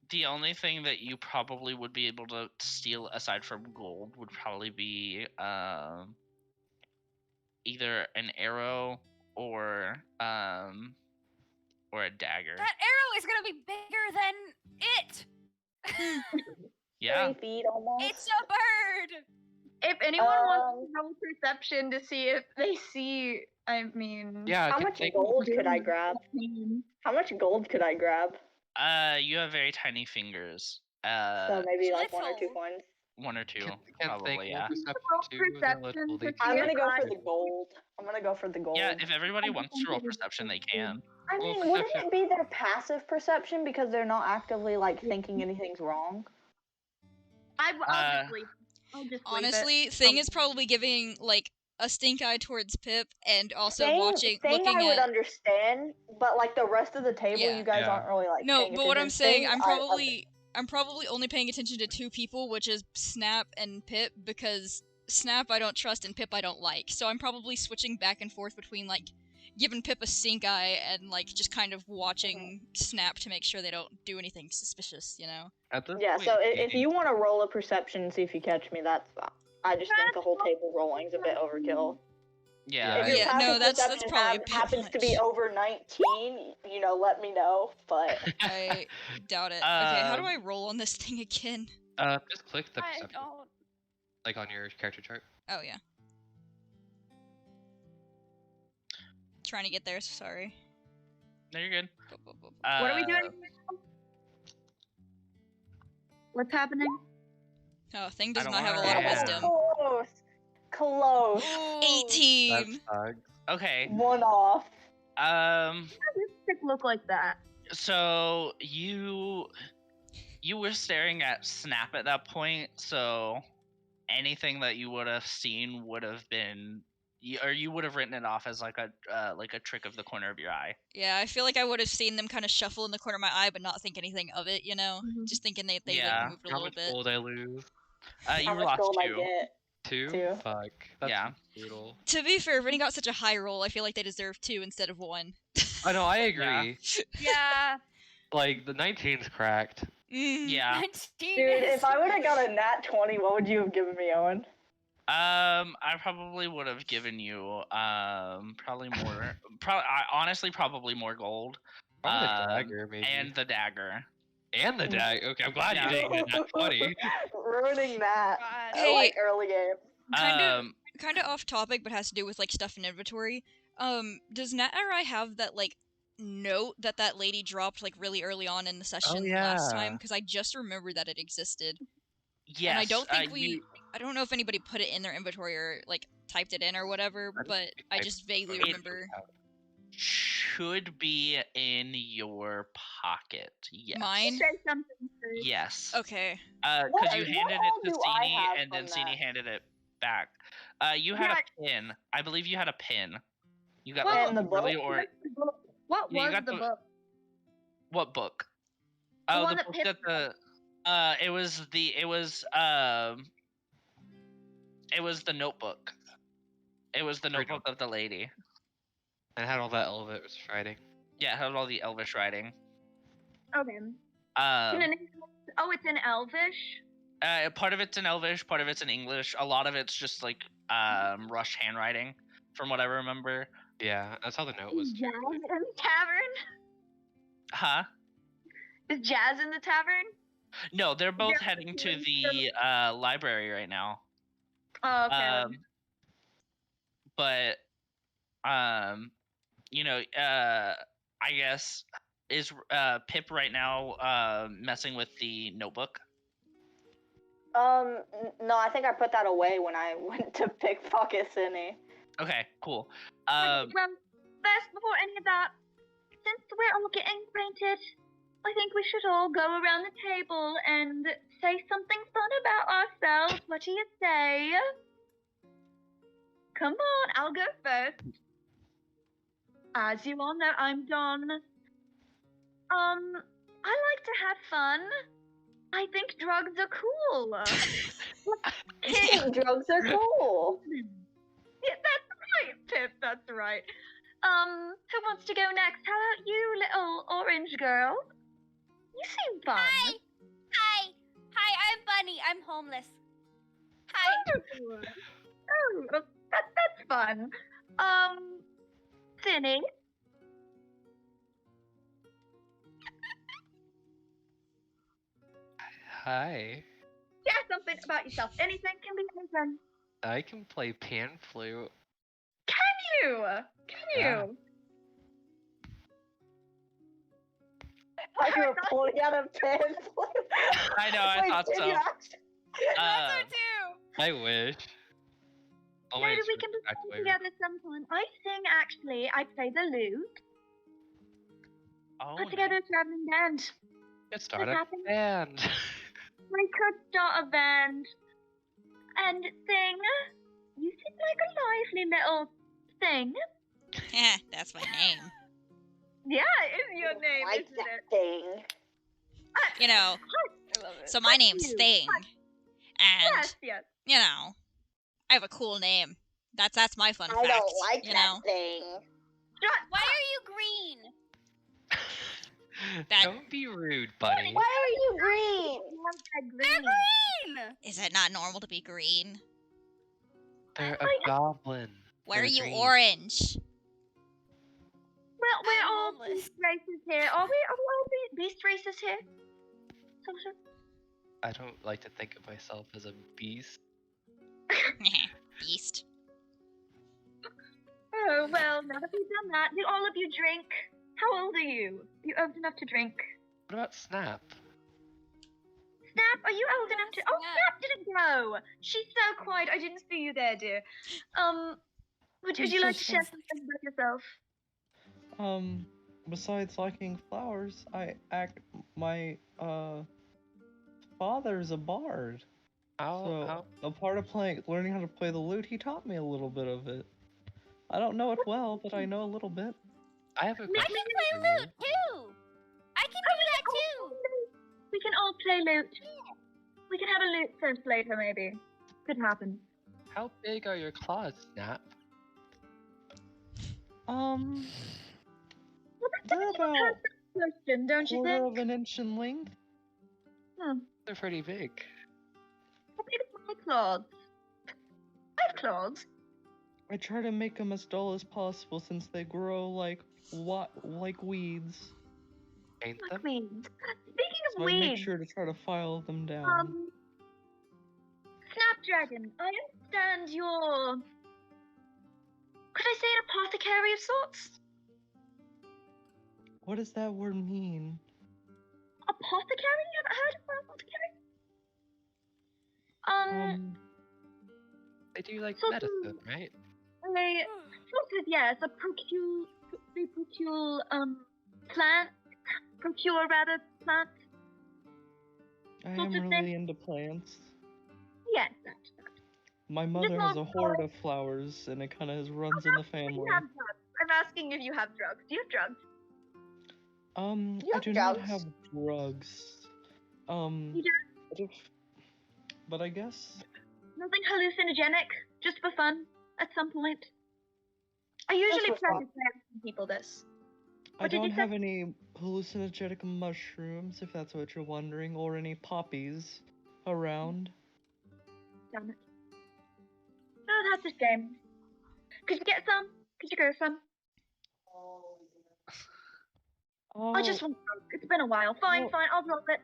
The only thing that you probably would be able to steal aside from gold would probably be either an arrow or a dagger. That arrow is gonna be bigger than it. Yeah. 3 feet almost. It's a bird. If anyone wants to roll perception to see if they see, I mean, how much gold could I grab? How much gold could I grab? You have very tiny fingers. So maybe like 1 or 2 coins. 1 or 2, probably, yeah. I'm gonna go for the gold. Yeah, if everybody wants to roll perception, they can. I mean, wouldn't it be their passive perception because they're not actively like thinking anything's wrong? I'll just leave. I'll just leave it. Honestly, Thing is probably giving like a stink eye towards Pip, and also Thing looking I would at. understand, but like the rest of the table, Yeah. you guys Yeah. aren't really like. No, paying but what I'm attention. saying, Thing, I'm probably only paying attention to two people, which is Snap and Pip, because Snap I don't trust and Pip I don't like. So I'm probably switching back and forth between like giving Pip a stink eye and like just kind of watching Snap to make sure they don't do anything suspicious, you know? At this Yeah. point, So if you want to roll a perception and see if you catch me, that's fine. I just think the whole table rolling's a bit overkill. Yeah. If your Yeah, passive no, that's perception probably a bit happens to be much. over 19, let me know. But I doubt it. Okay, how do I roll on this thing again? just click the I perception, don't. like on your character chart. Oh yeah. Trying to get there, sorry. No, you're good. What are we doing? What's happening? Oh, Thing does I don't not have a wanna- lot of Yeah. wisdom. close. Ooh. 18! That's Okay. One off. Um. How does this look like that? So you were staring at Snap at that point. So anything that you would have seen would have been, or you would have written it off as like a trick of the corner of your eye. Yeah, I feel like I would have seen them kind of shuffle in the corner of my eye, but not think anything of it, you know? Mhm. Just thinking they Yeah. like moved a How little much bit. gold I lose? You How much lost gold I 2. get? 2? Two. Fuck. That's Yeah. brutal. To be fair, Vinny got such a high roll, I feel like they deserve 2 instead of 1. I know, I agree. Yeah. Like, the 19's cracked. Yeah. Dude, if I would have got a nat 20, what would you have given me, Owen? I probably would have given you probably more. Honestly, probably more gold. Probably the dagger, maybe. And the dagger. And the dagger. Okay, I'm glad Yeah. you didn't get a nat 20. Ruining that. God. Hey. Like early game. Kind of off topic, but has to do with like stuff in inventory. Does Nat or I have that like note that lady dropped like really early on in the session last time? yeah. Because I just remembered that it existed. Yes. And I don't think I don't know if anybody put it in their inventory or like typed it in or whatever, but I just vaguely remember. Should be in your pocket. Yes. Mine? Say something, please. Yes. Okay. Because you What handed all it to do I Sini, have and then from Sini that? handed it back. You had a pin. I believe you had a pin. You got Well, And the book? really or What Yeah, you was got the the- book? what book? The Oh, one the that book Pip that it was the notebook. It was the notebook of the lady. And had all that Elvis writing. Yeah, it had all the Elvish writing. Okay. Um, It's in Elvish? part of it's in Elvish, part of it's in English. A lot of it's just like rush handwriting, from what I remember. Yeah, that's how the note was. Jazz in the tavern? Huh? Is Jazz in the tavern? No, they're both Yeah, heading to yeah. the library right now. Oh, okay. But I guess is Pip right now messing with the notebook? No, I think I put that away when I went to pickpocket Sydney. Okay, cool. Well, first, before any of that, since we're all getting acquainted, I think we should all go around the table and say something fun about ourselves. What do you say? Come on, I'll go first. As you all know, I'm Dawn. I like to have fun. I think drugs are cool. Drugs are cool. Yeah, that's right, Pip, that's right. Who wants to go next? How about you, little orange girl? You seem fun. Hi, I'm Bunny. I'm homeless. Hi. Oh, that's fun. Finny. Hi. Yeah, something about yourself. Anything can be anything. I can play pan flute. Can you? Yeah. I you were pulling out a pen. I know, I Wait, thought did so. you actually- I thought so too. I wish. Oh, Maybe wait, we can just sing together sometime. I sing, actually. I play the lute. Oh, Put together a traveling band. Let's start a happened? band. we could start a band and sing. You seem like a lively little thing. That's my name. Yeah, it is your name, Like isn't that it? thing. You know, I love it. so my name's you. Thing. And, Yes. you know, I have a cool name. That's my fun I fact. don't like you that know? thing. Why are you green? That- Don't be rude, buddy. Why are you green? They're green! Is it not normal to be green? They're a goblin. Why They're are you green. orange? Well, we're I'm all homeless. beast races here. Are we all beast races here? Sort of. I don't like to think of myself as a beast. Beast. Oh, well, now that we've done that, do all of you drink? How old are you? You old enough to drink? What about Snap? Snap, are you old enough to... Oh, Snap didn't go! She's so quiet, I didn't see you there, dear. Would you like to share something about yourself? Besides liking flowers, my father's a bard. So, a part of learning how to play the lute, he taught me a little bit of it. I don't know it well, but I know a little bit. I have a I question can play for you. lute too! I can do that too! We can all play lute. We can have a lute fest later, maybe. Could happen. How big are your claws, Snap? They're about Question, don't you quarter think? of an inch in length. They're pretty big. How big are my claws? I have claws. I try to make them as dull as possible since they grow like weeds. Paint them? Like weeds. Speaking of So I make weeds, sure to try to file them down. Snapdragon, I understand you're... Could I say an apothecary of sorts? What does that word mean? Apothecary? You haven't heard of an apothecary? They do like sort medicine, of- right? Sort of, yes. They procure, plant. Procure, rather, plant. I Sort am of really thing. into plants. Yes, that. My mother has a not hoard of flowers, and it kind of runs in the family. You have drugs. I'm asking if you have drugs. Do you have drugs? You I have do not drugs. have drugs. You don't? But I guess Nothing hallucinogenic, just for fun, at some point. I usually for fun. practice by asking people this. I What did you don't say? have any hallucinogenic mushrooms, if that's what you're wondering, or any poppies around. Damn it. Oh, that's a shame. Could you get some? Could you go some? Oh, I just want some. It's been a while. Fine, well- fine.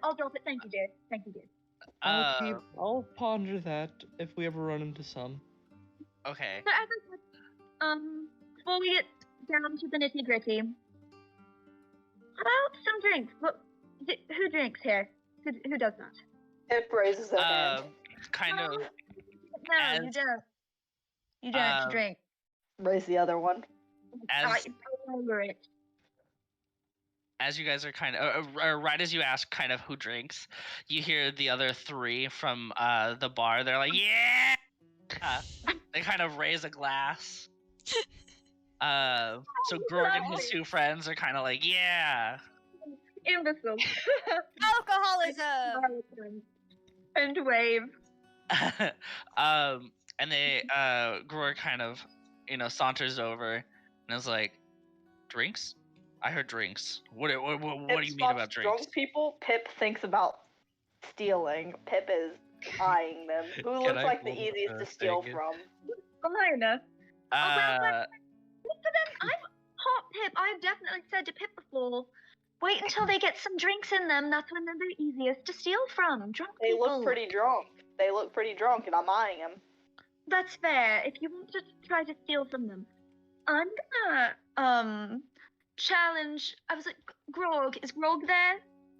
I'll drop it. Thank you, dear. Thank you, dear. I'll ponder that if we ever run into some. Okay. So as I said, before we get down to the nitty gritty, about some drinks. Who drinks here? Who does that? It raises their hand. Kind of. No, you as- don't. You don't drink. Raise the other one. As Over it. as you guys are kind of, or right as you ask kind of who drinks, you hear the other three from the bar. They're like, yeah! They kind of raise a glass. So Grog and his two friends are kind of like, yeah. Imbeciles. Alcoholism! And wave. And they, Grog kind of, saunters over and is like, drinks? I heard drinks. What do you mean about drinks? Drunk people, Pip thinks about stealing. Pip is eyeing them. Who Can looks I like the roll easiest the to steal thing? from? Fine. Uh, For them, I'm hot, Pip. I've definitely said to Pip before. Wait until they get some drinks in them. That's when they're the easiest to steal from. Drunk They people. look pretty drunk. They look pretty drunk, and I'm eyeing them. That's fair. If you want to try to steal from them, I'm gonna challenge. I was like, Grog. Is Grog there?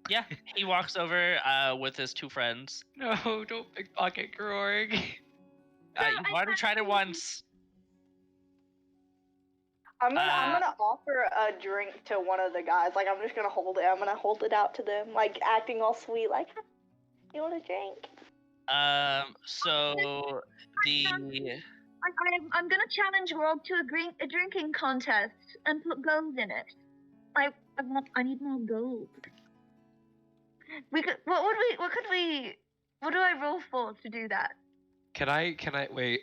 yeah, he walks over with his two friends. No, don't pickpocket Grog. You've already tried it once. I'm gonna offer a drink to one of the guys. Like, I'm just gonna hold it. I'm gonna hold it out to them, like acting all sweet, like, You want a drink? So the I'm gonna challenge World to a drinking contest and put gold in it. I need more gold. What do I roll for to do that? Can I wait?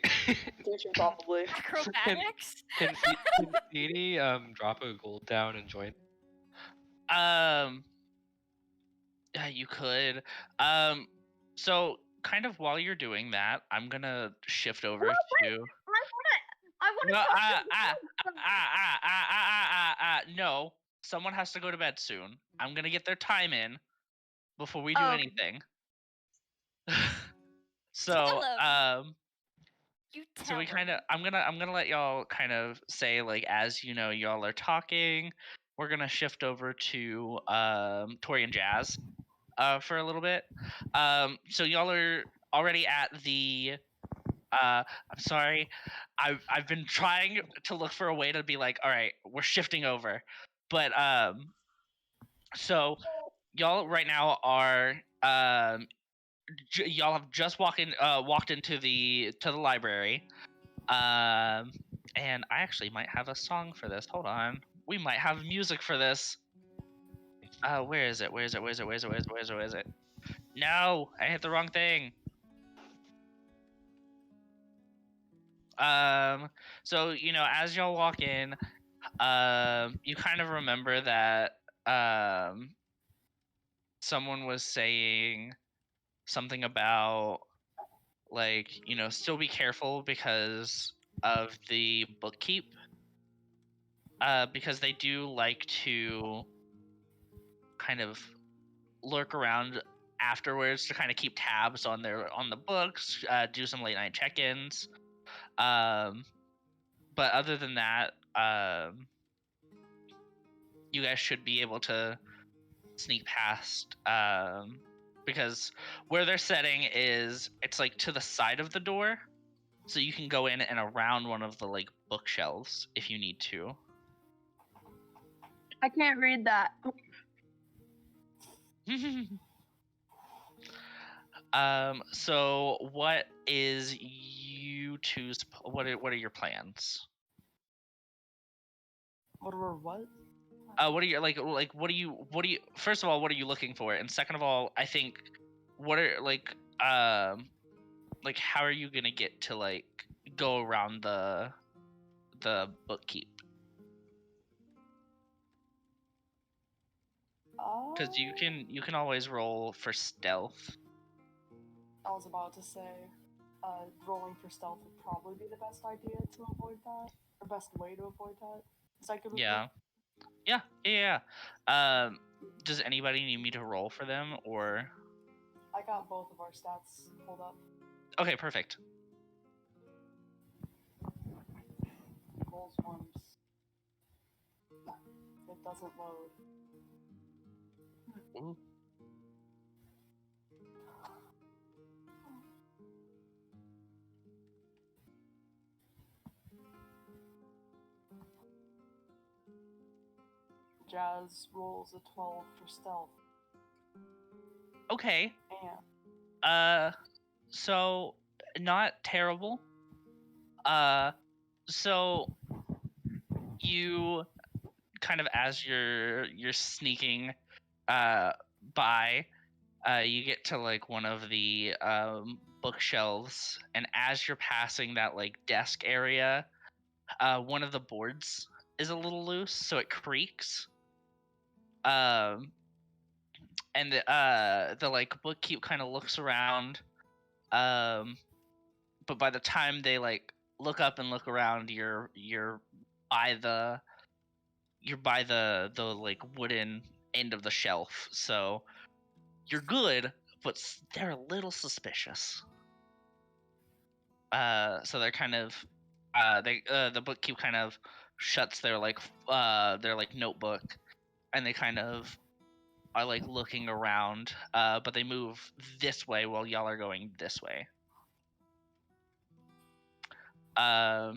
Teaching probably. Acrobatics? Can Feeny drop a gold down and join? yeah, you could. So kind of while you're doing that, I'm gonna shift over to. I wanna No, talk to no. Someone has to go to bed soon. I'm gonna get their time in before we do Oh. anything. So, Tell 'em. You so tell we 'em. kind of, I'm gonna let y'all kind of say like as you know y'all are talking, we're gonna shift over to Tori and Jazz, for a little bit. So y'all are already at the. I'm sorry, I've been trying to look for a way to be like, all right, we're shifting over, but so y'all right now are y'all have just walked into the library, and I actually might have a song for this. Hold on, we might have music for this. Where is it? No, I hit the wrong thing. So you know, as y'all walk in, you kind of remember that someone was saying something about like, you know, still be careful because of the bookkeep, because they do like to kind of lurk around afterwards to kind of keep tabs on the books, do some late night check-ins, but other than that, you guys should be able to sneak past, because where they're setting is it's like to the side of the door, so you can go in and around one of the like bookshelves if you need to. I can't read that. So what is you two's what are your plans? What? What are your like what do you first of all, what are you looking for? And second of all, I think what are like how are you gonna get to like go around the bookkeep? Because you can always roll for stealth. I was about to say, rolling for stealth would probably be the best idea to avoid that, or best way to avoid that. Is that good with Yeah. Does anybody need me to roll for them, or? I got both of our stats pulled up. Okay, perfect. Goals once. It doesn't load. Ooh. Jazz rolls a 12 for stealth. Okay. And So not terrible. So you kind of as you're sneaking by, you get to like one of the bookshelves, and as you're passing that like desk area, one of the boards is a little loose, so it creaks. And the like bookkeep kind of looks around, but by the time they like look up and look around, you're by the like wooden end of the shelf, so you're good, but they're a little suspicious. So they're kind of the bookkeep kind of shuts their like notebook, and they kind of are like looking around, but they move this way while y'all are going this way. I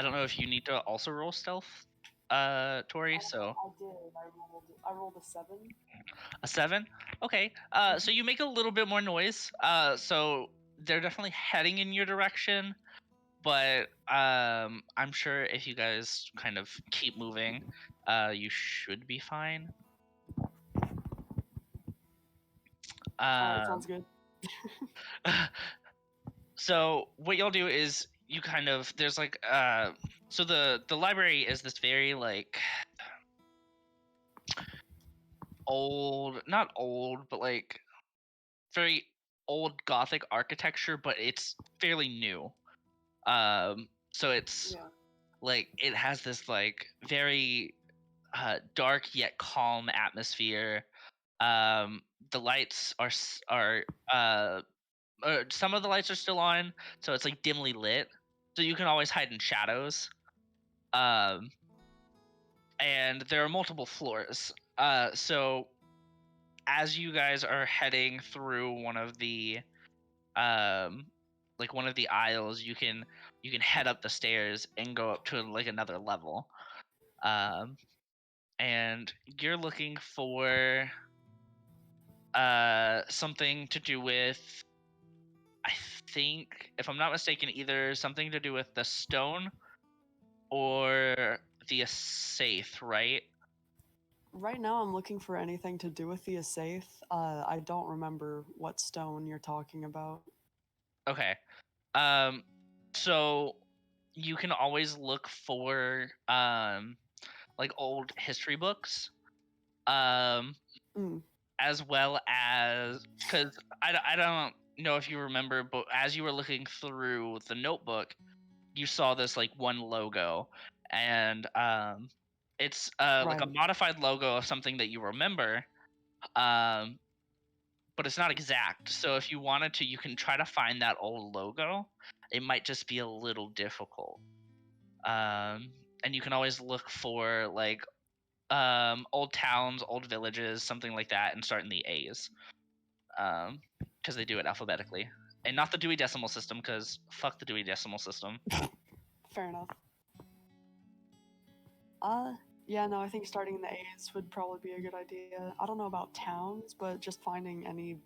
don't know if you need to also roll stealth, Tori. So I did. I rolled a 7. a 7. Okay. So you make a little bit more noise. So they're definitely heading in your direction, but I'm sure if you guys kind of keep moving, you should be fine. Alright, sounds good. So what y'all do is you kind of there's like so the library is this very like old, not old, but like very old Gothic architecture, but it's fairly new. So it's Yeah. like it has this like very dark yet calm atmosphere. The lights are some of the lights are still on, so it's like dimly lit, so you can always hide in shadows. Um, and there are multiple floors. So as you guys are heading through one of the like one of the aisles, you can head up the stairs and go up to like another level. And you're looking for something to do with, I think, if I'm not mistaken, either something to do with the stone or the Aesaith, right? Right now, I'm looking for anything to do with the Aesaith. I don't remember what stone you're talking about. Okay. So you can always look for like old history books, as well as because I don't know if you remember, but as you were looking through the notebook, you saw this like one logo, and it's like a Right. modified logo of something that you remember, um, but it's not exact. So if you wanted to, you can try to find that old logo. It might just be a little difficult. And you can always look for like old towns, old villages, something like that, and start in the A's, because they do it alphabetically, and not the Dewey Decimal System, because fuck the Dewey Decimal System. Fair enough. Yeah, no, I think starting in the A's would probably be a good idea. I don't know about towns, but just finding any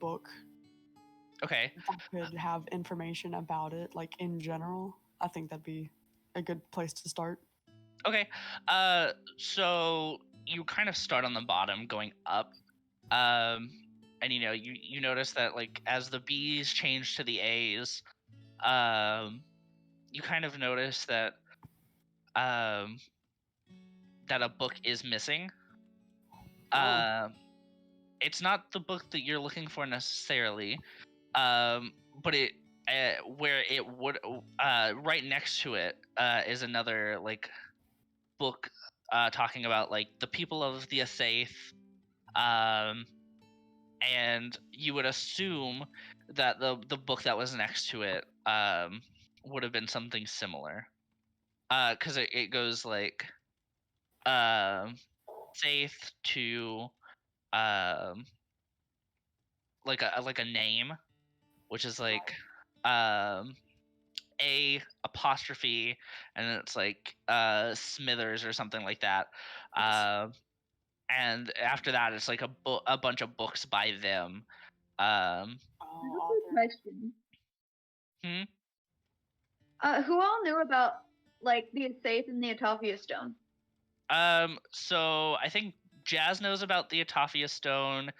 book Okay. that could have information about it, like in general, I think that'd be a good place to start. Okay. So you kind of start on the bottom, going up, and you notice that like as the B's change to the A's, you kind of notice that that a book is missing. It's not the book that you're looking for necessarily, but it where it would right next to it is another like book talking about like the people of the Aesaith, and you would assume that the book that was next to it would have been something similar, because it goes like Aesaith to like a name, which is like a apostrophe, and then it's like Smithers or something like that. And after that, it's like a bunch of books by them. Question. Hmm. Who all knew about like the Aesaith and the Atafia Stone? So I think Jazz knows about the Atafia Stone.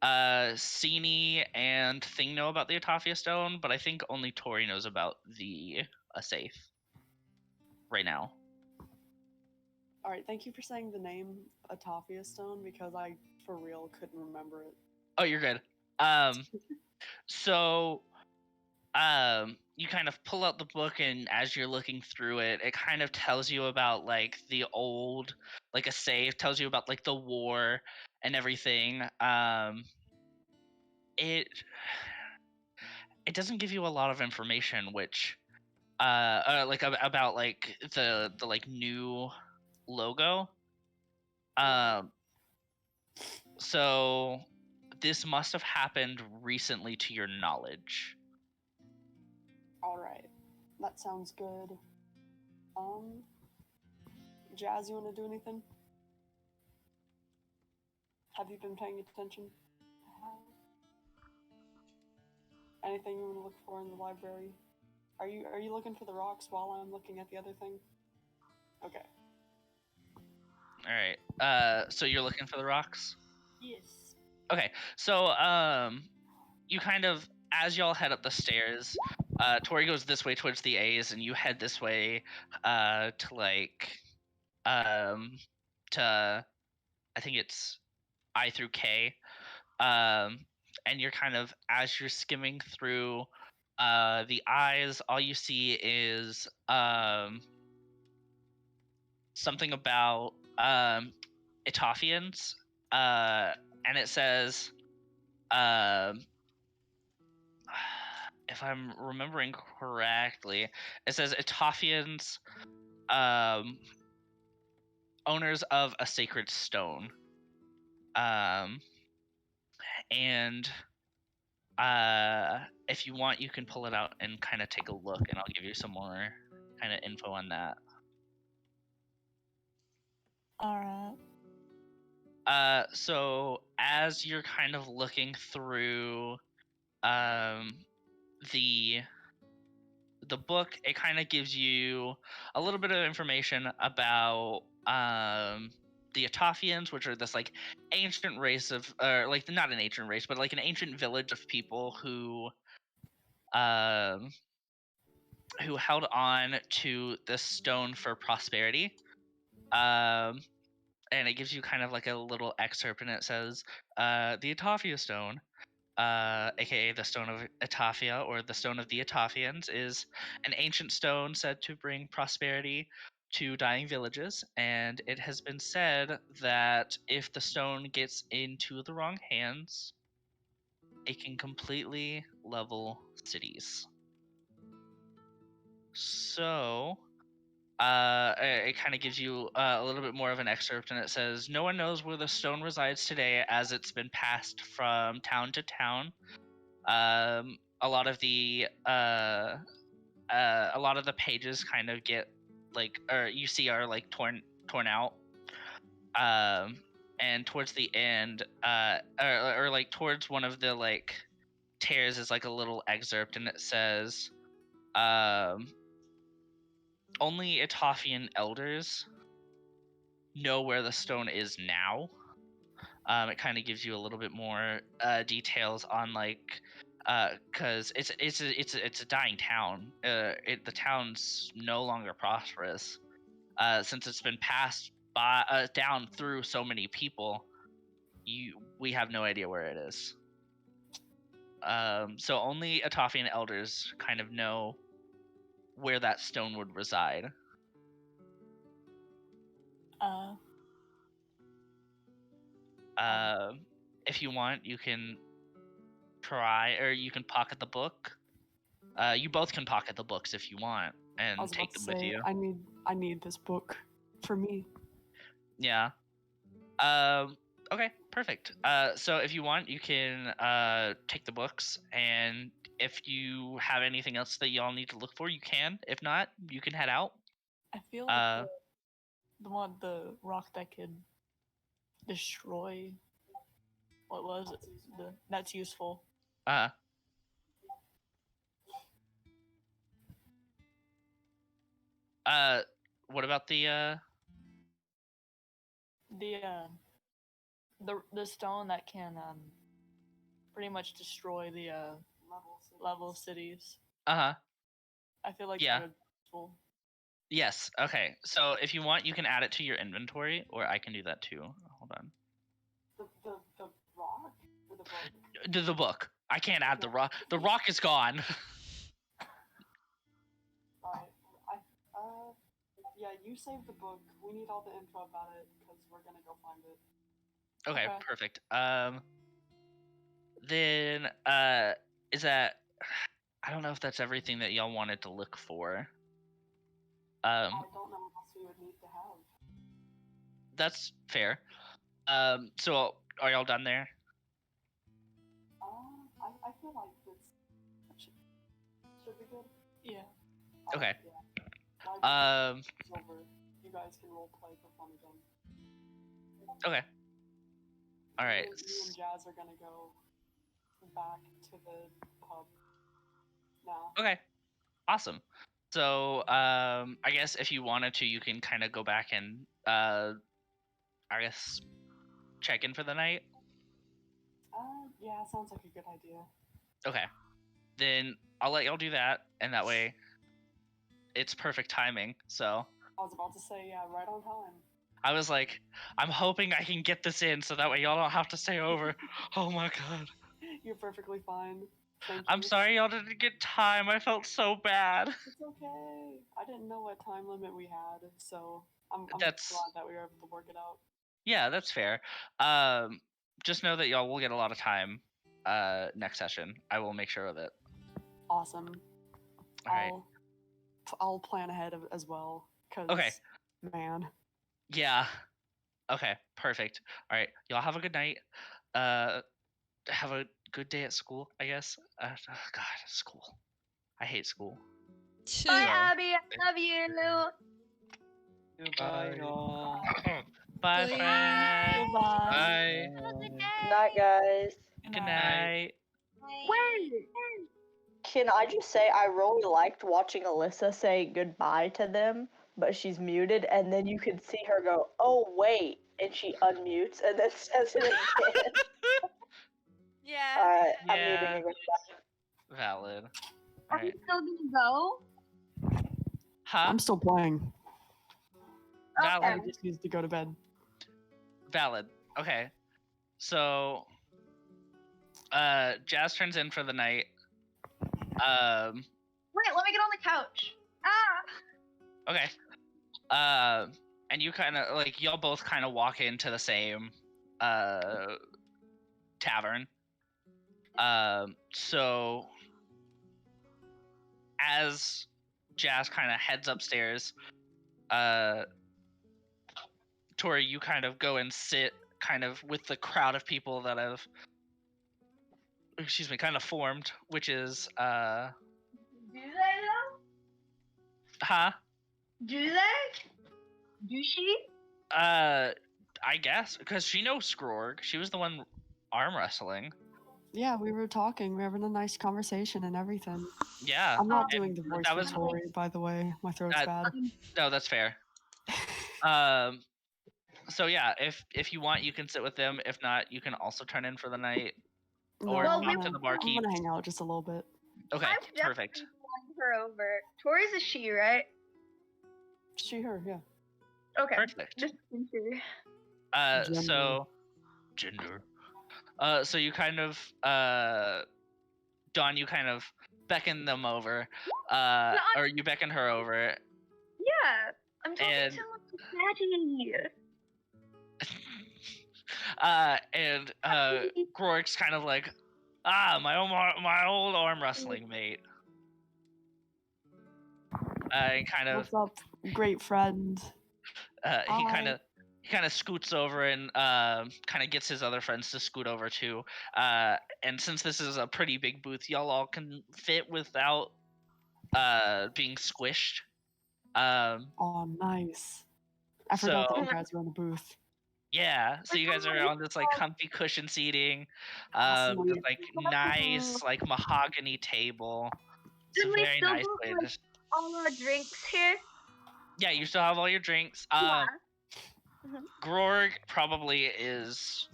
Sini and Thing know about the Atafia Stone, but I think only Tori knows about the Aesaith right now. Alright, thank you for saying the name Atafia Stone, because I, for real, couldn't remember it. Oh, you're good. So, you kind of pull out the book, and as you're looking through it, it kind of tells you about like the old, like Aesaith, tells you about like the war and everything. It doesn't give you a lot of information, which like about like the like new logo. So this must have happened recently to your knowledge. Alright, that sounds good. Jazz, you want to do anything? Have you been paying attention? Anything you want to look for in the library? Are you looking for the rocks while I'm looking at the other thing? Okay. All right. So you're looking for the rocks? Yes. Okay. So you kind of, as y'all head up the stairs, Tori goes this way towards the A's, and you head this way to like to I think it's I through K. And you're kind of, as you're skimming through the I's, all you see is something about Etophians, and it says, if I'm remembering correctly, it says Etophians, owners of a sacred stone, and if you want, you can pull it out and kind of take a look, and I'll give you some more kind of info on that. All right. So as you're kind of looking through the book, it kind of gives you a little bit of information about the Etophians, which are this like ancient race of, or like not an ancient race, but like an ancient village of people who held on to this stone for prosperity. And it gives you kind of like a little excerpt, and it says, the Etofia stone, aka the Stone of Etofia, or the Stone of the Etophians, is an ancient stone said to bring prosperity to dying villages, and it has been said that if the stone gets into the wrong hands, it can completely level cities. So it kind of gives you a little bit more of an excerpt, and it says, no one knows where the stone resides today, as it's been passed from town to town. A lot of the pages kind of get like, or you see, are like torn out, and towards the end, or like towards one of the like tears is like a little excerpt, and it says, only Etophian elders know where the stone is now. It kind of gives you a little bit more details on like, because it's a dying town. The town's no longer prosperous since it's been passed by down through so many people. We have no idea where it is. So only Etophian elders kind of know where that stone would reside. If you want, you can try, or you can pocket the book. You both can pocket the books if you want, and take them with you. I need this book for me. Yeah. Okay, perfect. So if you want, you can take the books, and if you have anything else that y'all need to look for, you can. If not, you can head out. I feel like the rock that could destroy, what was it? That's useful. What about the stone that can pretty much destroy the level cities? I feel like yeah. that would be useful. Yes. Okay. So if you want, you can add it to your inventory, or I can do that too. Hold on. The rock or the book? The book. I can't add the rock. The rock is gone. Alright. Yeah, you save the book. We need all the info about it because we're gonna go find it. Okay, perfect. Then is that, I don't know if that's everything that y'all wanted to look for. I don't know what else we would need to have. That's fair. So are y'all done there? I feel like this should be good. Yeah. Okay. Yeah. Over you guys can role play for fun again. Okay. All right. Me and Jazz are gonna go back to the pub now. Okay. Awesome. So, I guess if you wanted to, you can kind of go back and, I guess, check in for the night. Yeah, sounds like a good idea. Okay. Then I'll let y'all do that, and that way, it's perfect timing. So. I was about to say, yeah, right on time. I was like, I'm hoping I can get this in, so that way y'all don't have to stay over. Oh my god. You're perfectly fine. Thank you. I'm sorry y'all didn't get time. I felt so bad. It's okay. I didn't know what time limit we had, so I'm glad that we were able to work it out. Yeah, that's fair. Just know that y'all will get a lot of time next session. I will make sure of it. Awesome. All right. I'll plan ahead as well. Okay. Man. Yeah. Okay, perfect. All right, y'all have a good night. Have a good day at school, I guess. God, school. I hate school. Bye, Abby. I love you. Goodbye, y'all. Bye, friends. Bye. Have a good day. Night, guys. Good night. Wait. Can I just say I really liked watching Alyssa say goodbye to them, but she's muted, and then you can see her go, "Oh wait," and she unmutes and then says it again. Yeah. Alright, I'm Yeah. muting again. Valid. Are we still gonna go? Huh? I'm still playing. Valid. I just needs to go to bed. Valid. Okay. So, Jazz turns in for the night. Wait, let me get on the couch. Ah! Okay. And you kind of like y'all both kind of walk into the same tavern. So as Jazz kind of heads upstairs, Tori, you kind of go and sit kind of with the crowd of people that have kind of formed, which is Do they though? huh? Do they? Do she? I guess because she knows Skrorg. She was the one arm wrestling. Yeah, we were talking. We were having a nice conversation and everything. Yeah. I'm not doing the voice that for was- Tori, by the way. My throat's bad. No, that's fair. So yeah, if you want, you can sit with them. If not, you can also turn in for the night or No, talk to the I'm barkeep. gonna hang out just a little bit. Okay, I'm perfect. definitely calling her over. Tori's a she, right? She, her, yeah. Okay. Perfect. Just sure. So gender. So you kind of Dawn, you kind of beckon them over, or you beckon her over. Yeah, I'm talking And- to my daddy. And Grork's kind of like, my old arm wrestling mate. And kind of, What's up, great friend? he kind of scoots over and kind of gets his other friends to scoot over too. And since this is a pretty big booth, y'all all can fit without being squished. Oh, nice. I forgot that you guys were in the booth. Yeah, so you guys are on this like comfy cushion seating, Awesome. with like nice like mahogany table. It's Did a we very still nice do, way. like, all our drinks here? Yeah, you still have all your drinks. Grorg probably is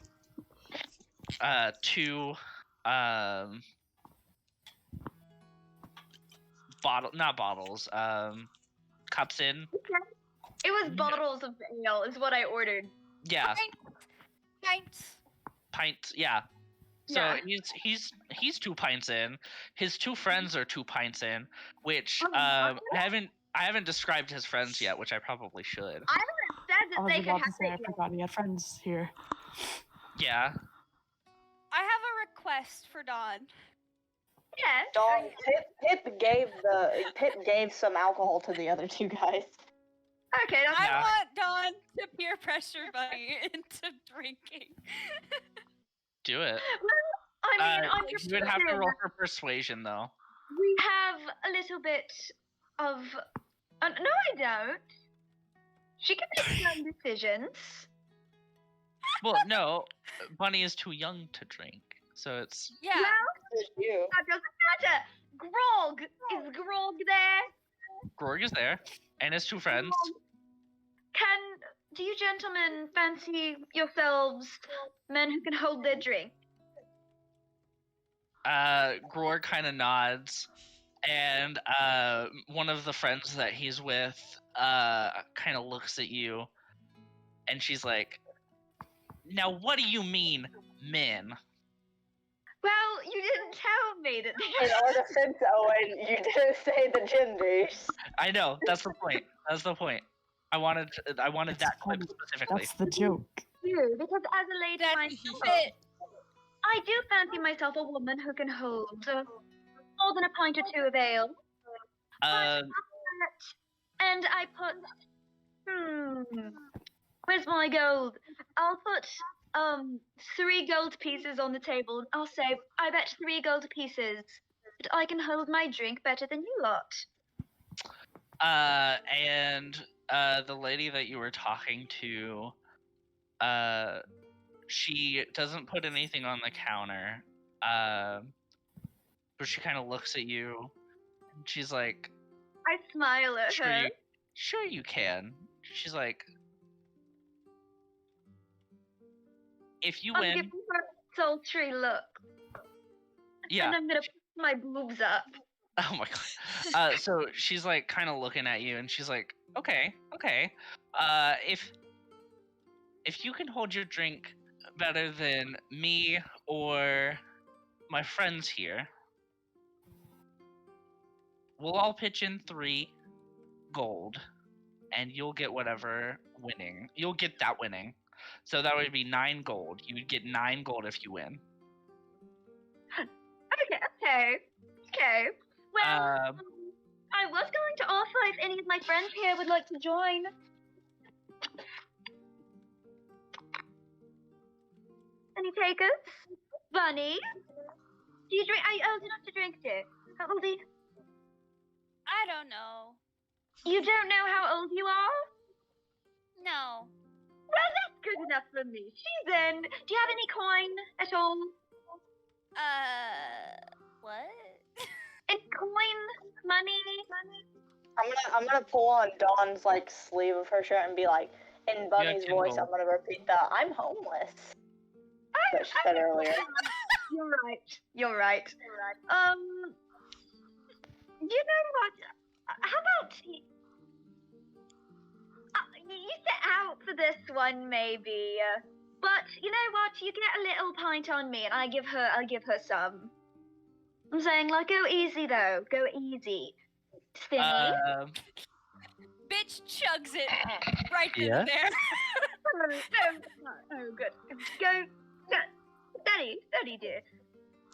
two cups in. It was bottles of ale, is what I ordered. Yeah, Pints. yeah. So Yeah. he's 2 pints in. His 2 friends are 2 pints in, which Oh, I haven't described his friends yet, which I probably should. I haven't said I that was they could about have to say, I it yet. forgot he had friends here. Yeah. I have a request for Dawn. Yes. Dawn, Pip gave some alcohol to the other 2 guys. Okay, that's Yeah. I want Dawn to peer pressure Buddy into drinking. Do it. I mean, I'm You would have to roll for persuasion, though. We have a little bit of. No, I don't. She can make her own decisions. Well, no, Bunny is too young to drink, so it's. Yeah. Well, You. that doesn't matter. Grog. Is Grog there? Grog is there, and his two friends. Do you gentlemen fancy yourselves men who can hold their drink? Grog kind of nods, and one of the friends that he's with kind of looks at you, and she's like, "Now, what do you mean, men?" Well, you didn't tell me that. In our defense, Owen, you didn't say the genders. I know, that's the point. That's the point. I wanted It's that clip funny. specifically. That's the joke. You, because as a lady That myself, fit. I do fancy myself a woman who can hold more than a pint or two of ale. And I put, where's my gold? I'll put 3 gold pieces on the table. And I'll say, I bet 3 gold pieces that I can hold my drink better than you lot. And the lady that you were talking to, she doesn't put anything on the counter, but she kind of looks at you, and she's like, I smile at her. Sure you can. She's like, if you I'm win, giving her a sultry look. yeah. And I'm gonna put my boobs up. Oh my god. So she's like kind of looking at you, and she's like, okay. If you can hold your drink better than me or my friends here, we'll all pitch in 3 gold, and you'll get whatever winning. You'll get that winning. So that would be 9 gold. You would get 9 gold if you win. Okay. Well, I was going to offer if any of my friends here would like to join. Any takers? Bunny? Do you drink? Are you old enough to drink too? How old are you? I don't know. You don't know how old you are? No. Well, that's good enough for me. She's in. Do you have any coin at all? What? Any coin? Money? I'm gonna pull on Dawn's like sleeve of her shirt and be like, in Bunny's voice, I'm gonna repeat the "I'm homeless" that she said earlier. You're right. You know what? How about you sit out for this one, maybe? But you know what? You get a little pint on me, and I'll give her some. I'm saying, like, go easy though. Go easy. Stingy. Bitch chugs it right then Yeah? and there. Oh, good. Go. Steady, dear.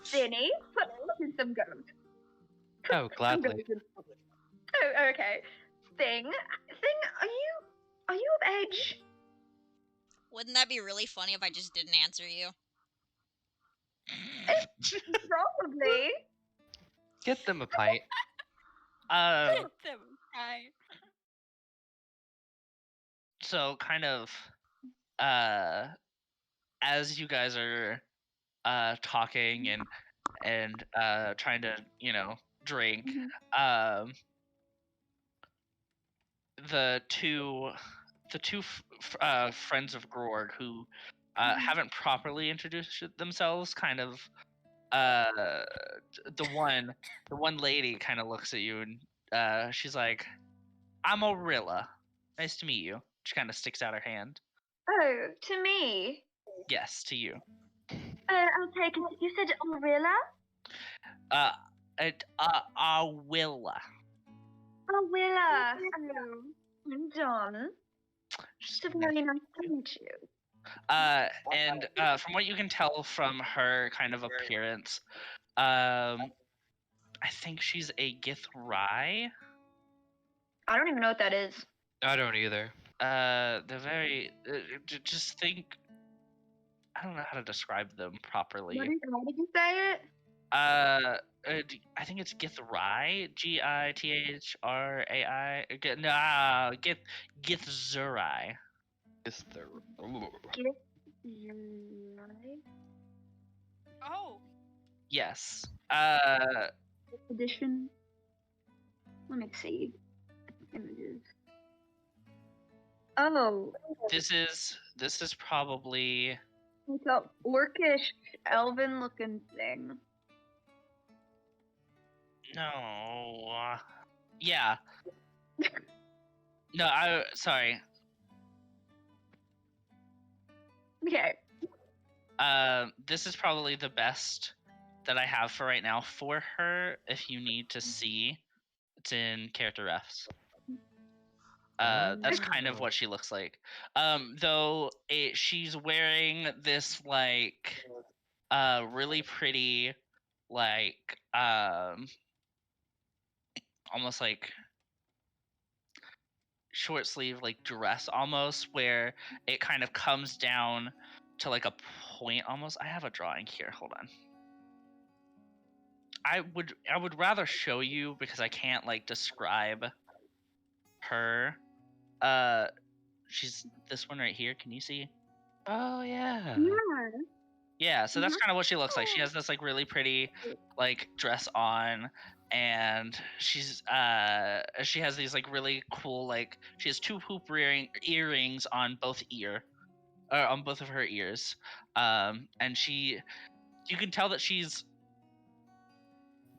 Stingy, put in some gold. Oh, gladly. Oh, okay. Thing, are you of age? Wouldn't that be really funny if I just didn't answer you? Probably. Get them a pint. So kind of, as you guys are talking and trying to drink, the two friends of Grog who haven't properly introduced themselves, kind of the one lady kind of looks at you, and she's like, I'm Orilla. Nice to meet you. She kind of sticks out her hand. Oh, to me? Yes, to you. I'll take it. You said Orilla? Orilla. Orilla. Hello. I'm Dawn. It's very nice to meet you. And from what you can tell from her kind of appearance, I think she's a Githrai. I don't even know what that is. I don't either. They're very. Just think. I don't know how to describe them properly. How did you say it? I think it's Githrai, Githrai. Nah, Githzerai. Is the Oh. Yes. Edition. Let me see. Images. Oh, This is probably it's a orcish, elven-looking thing. no. Yeah. No, sorry. Okay. This is probably the best that I have for right now for her. If you need to see, it's in character refs. That's kind of what she looks like. Though she's wearing this like really pretty like almost like short sleeve like dress almost, where it kind of comes down to like a point almost. I have a drawing here. Hold on. I would rather show you because I can't like describe her. She's this one right here. Can you see? Oh yeah. Yeah. Yeah, so that's kind of what she looks like. She has this like really pretty like dress on, and she has these like really cool like she has two hoop earrings on both on both of her ears. And you can tell that she's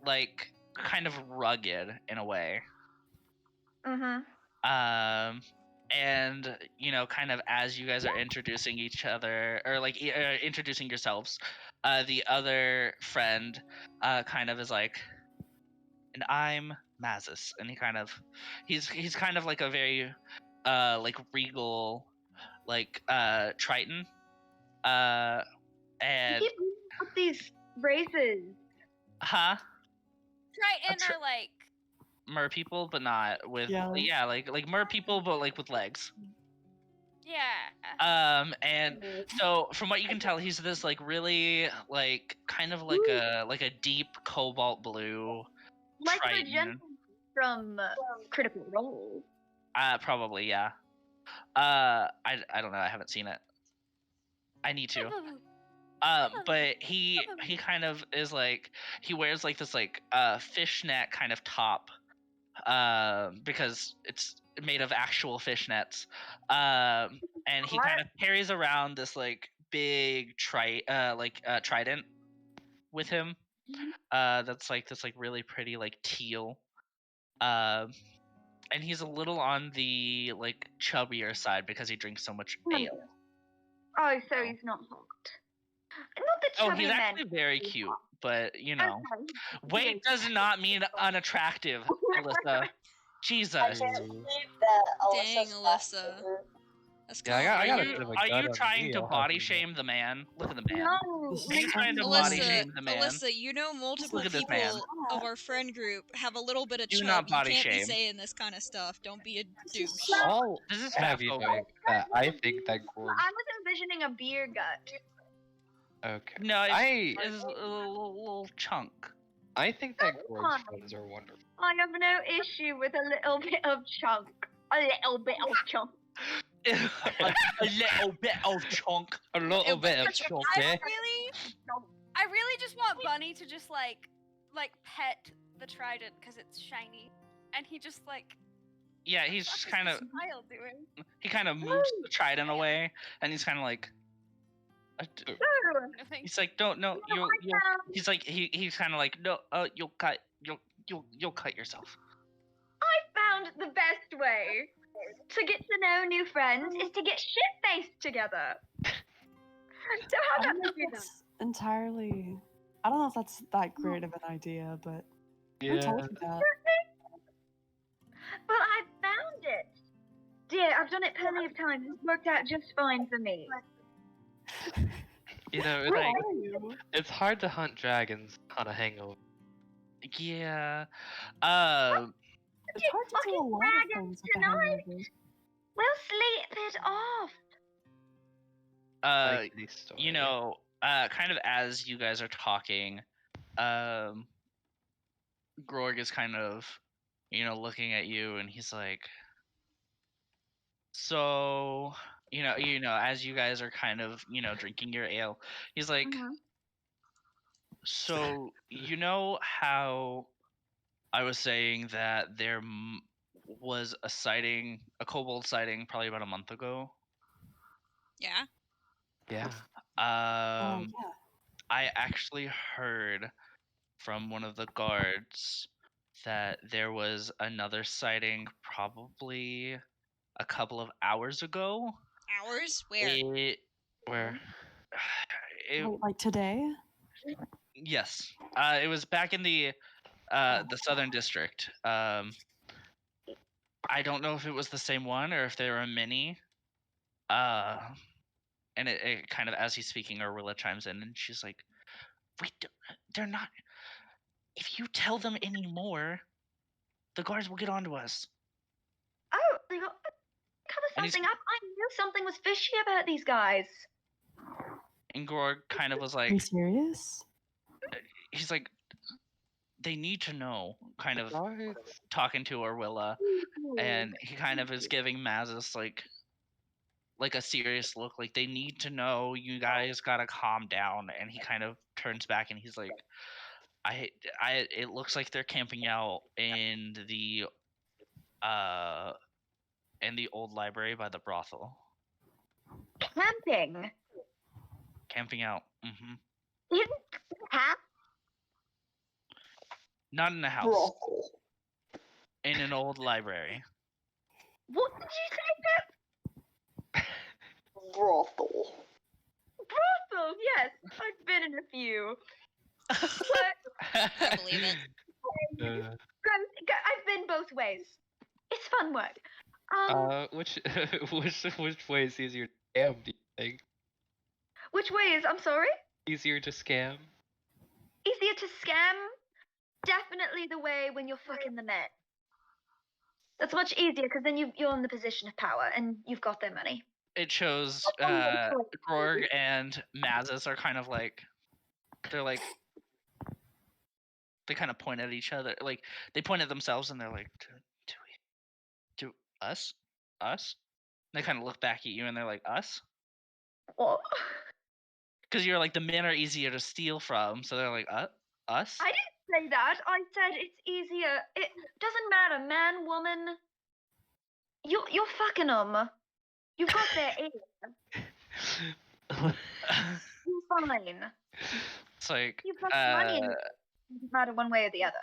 like kind of rugged in a way. And kind of as you guys are introducing each other or like introducing yourselves, the other friend kind of is like, and I'm Mazus, and he's kind of like a very like regal like Triton, and You keep bringing up these races. Triton are like mer people, but not with like mer people, but like with legs. Yeah. And so from what you can tell, he's this like really like kind of like a deep cobalt blue Like Triton. the gentleman from Critical Role. Probably, yeah. I don't know. I haven't seen it. I need to. But he kind of is like he wears like this like fishnet kind of top, because it's made of actual fishnets, and he kind of carries around this like big trident with him, that's like this like really pretty like teal, and he's a little on the like chubbier side because he drinks so much ale. Oh, so he's not hot. Not the chubby he's men. actually very cute, but Okay. weight does not mean unattractive, Alyssa. Jesus. Dang, Alyssa. That's I got a bit Are of a gut you on trying me, to I'll have body you know. shame the man? Look at the man. No. Are you trying to body shame the man? Alyssa, you know multiple Look at this people man. of our friend group have a little bit of Do chub. not body you can't shame. be saying this kind of stuff. Don't be a douche. I'll This is have you know that I think that Gorg. I was envisioning a beer gut. Okay. No, it's a little chunk. I think that Gorg's friends are wonderful. I have no issue with a little bit of chunk. A little bit of chunk. a little bit of chunk. A little bit of chunk, eh? I really just want Bunny to just like pet the trident because it's shiny, and he just like. Yeah, he's just kind of. Smile doing. He kind of moves the trident away, and he's kind of like. He's like, don't no, you'll. He's like he's kind of like no, you'll cut yourself. I found the best way to get to know new friends is to get shit-faced together. So how about you do that? Entirely. I don't know if that's that great of an idea, but Yeah. who told you that? But I found it. Dear, I've done it plenty of times. It's worked out just fine for me. You know, it's hard to hunt dragons on a hangover. Yeah. It's hard to do a lot of things with a hangover. We'll sleep it off. Kind of as you guys are talking, Grorg is kind of, looking at you, and he's like, so, as you guys are kind of, drinking your ale, he's like, so, how I was saying that there was a kobold sighting, probably about a month ago? Yeah. Yeah. Yeah. I actually heard from one of the guards that there was another sighting probably a couple of hours ago. Hours? Where? Where? Wait, like today? Yes. It was back in the Southern District. I don't know if it was the same one or if there were many. And it kind of, as he's speaking, Arwilla chimes in, and she's like, they're not. If you tell them any more, the guards will get onto us. Oh, cover something up. I knew something was fishy about these guys. And Gorg kind of was Are like, you serious? he's like, they need to know, kind of talking to Arwilla, and he kind of is giving Mazis like a serious look, like they need to know, you guys gotta calm down. And he kind of turns back and he's like, it looks like they're camping out in the old library by the brothel. Camping out. In half? Not in a house. Brothel. In an old library. What did you say? Brothel. Brothel, yes. I've been in a few. I believe it. I've been both ways. It's fun work. Which way is easier to scam, do you think? Which way is, I'm sorry? Easier to scam? Easier to scam? Definitely the way when you're fucking the men. That's much easier because then you're in the position of power and you've got their money. It shows Grorg and Mazis are kind of like, they kind of point at each other, like they point at themselves and they're like, do us? Us? And they kind of look back at you and they're like, us? What? Because you're like, the men are easier to steal from, so they're like, us? I didn't say that. I said it's easier. It doesn't matter, man, woman. You're fucking them. You've got their ear. You're fine. It's like, You've got money in it. Doesn't matter one way or the other.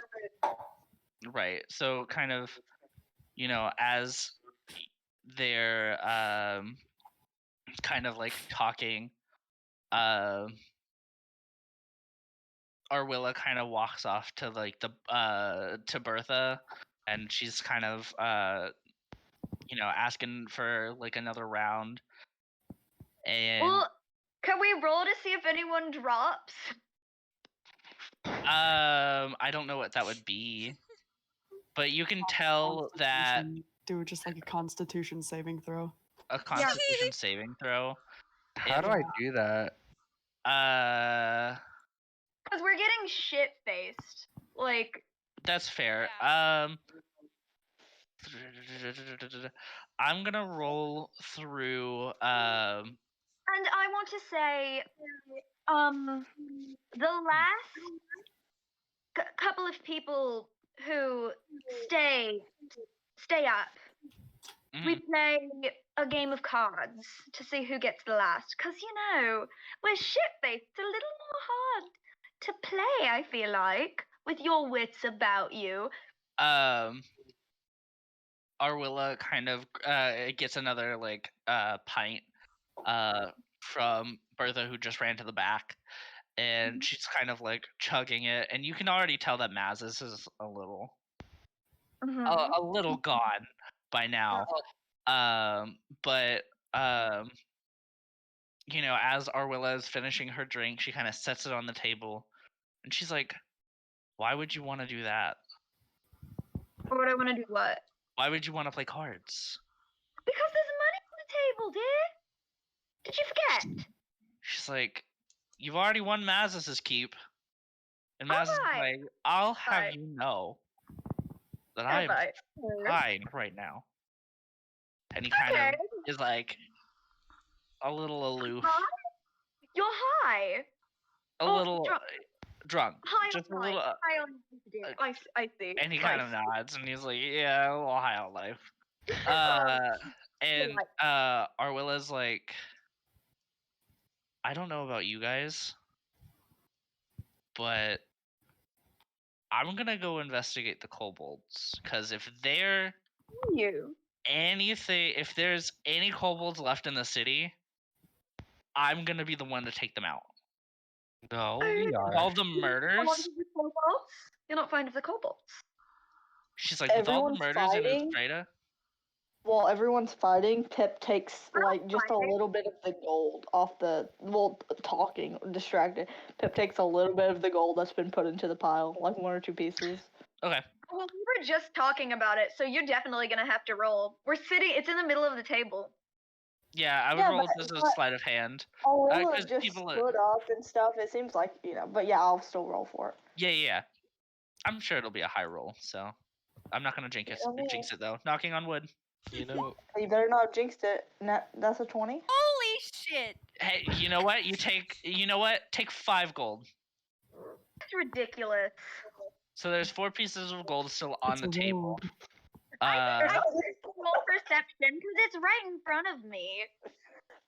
right. So kind of, as they're kind of like talking, Arwilla kind of walks off to like to Bertha, and she's kind of asking for like another round. And well, can we roll to see if anyone drops? I don't know what that would be, but you can tell that do just like a Constitution saving throw. A Constitution saving throw. How do I do that? Because we're getting shit faced. Like. That's fair. Yeah. I'm gonna roll through. And I want to say, the last couple of people who stay up. Mm-hmm. We play a game of cards to see who gets the last. Because, we're shit-faced. It's a little more hard to play, I feel like, with your wits about you. Arwilla kind of gets another, like, pint from Bertha, who just ran to the back. And she's kind of, like, chugging it. And you can already tell that Mazis is a little gone by now. But as Arwilla is finishing her drink, she kind of sets it on the table, and she's like, "Why would you want to do that? Or would I want to do what? Why would you want to play cards?" Because there's money on the table, dear. Did you forget? She's like, "You've already won Mazis's keep." And Maz is Alright. like, I'll have Alright. you know that I'm Alright. fine right now. And he kind Okay. of is like a little aloof, You're high. a little drunk, High just on a little. life. High on I see. And he I kind of see. nods, and he's like, "Yeah, a little high on life." And Arwilla's like, "I don't know about you guys, but I'm gonna go investigate the kobolds, because if there's any kobolds left in the city, I'm gonna be the one to take them out. No, we With are. all the murders." You're not fond of the kobolds. She's like, with all the Everyone's murders in fighting. Estrada. While everyone's fighting, Pip takes like just a fighting. little bit of the gold off the talking, distracted. Pip takes a little bit of the gold that's been put into the pile, like 1 or 2 pieces. Okay. Well, we were just talking about it, so you're definitely gonna have to roll. We're sitting. It's in the middle of the table. Yeah, I would Yeah, roll but- this as a but- sleight of hand. Aurilla 'cause just people- split up and stuff. It seems like, but yeah, I'll still roll for it. Yeah. I'm sure it'll be a high roll, so I'm not gonna jinx it though. Knocking on wood. You know, You better not have jinxed it. That's a 20. Holy shit! Hey, you know what? Take 5 gold. It's ridiculous. So there's 4 pieces of gold still on It's the a table. roll. I roll perception because it's right in front of me.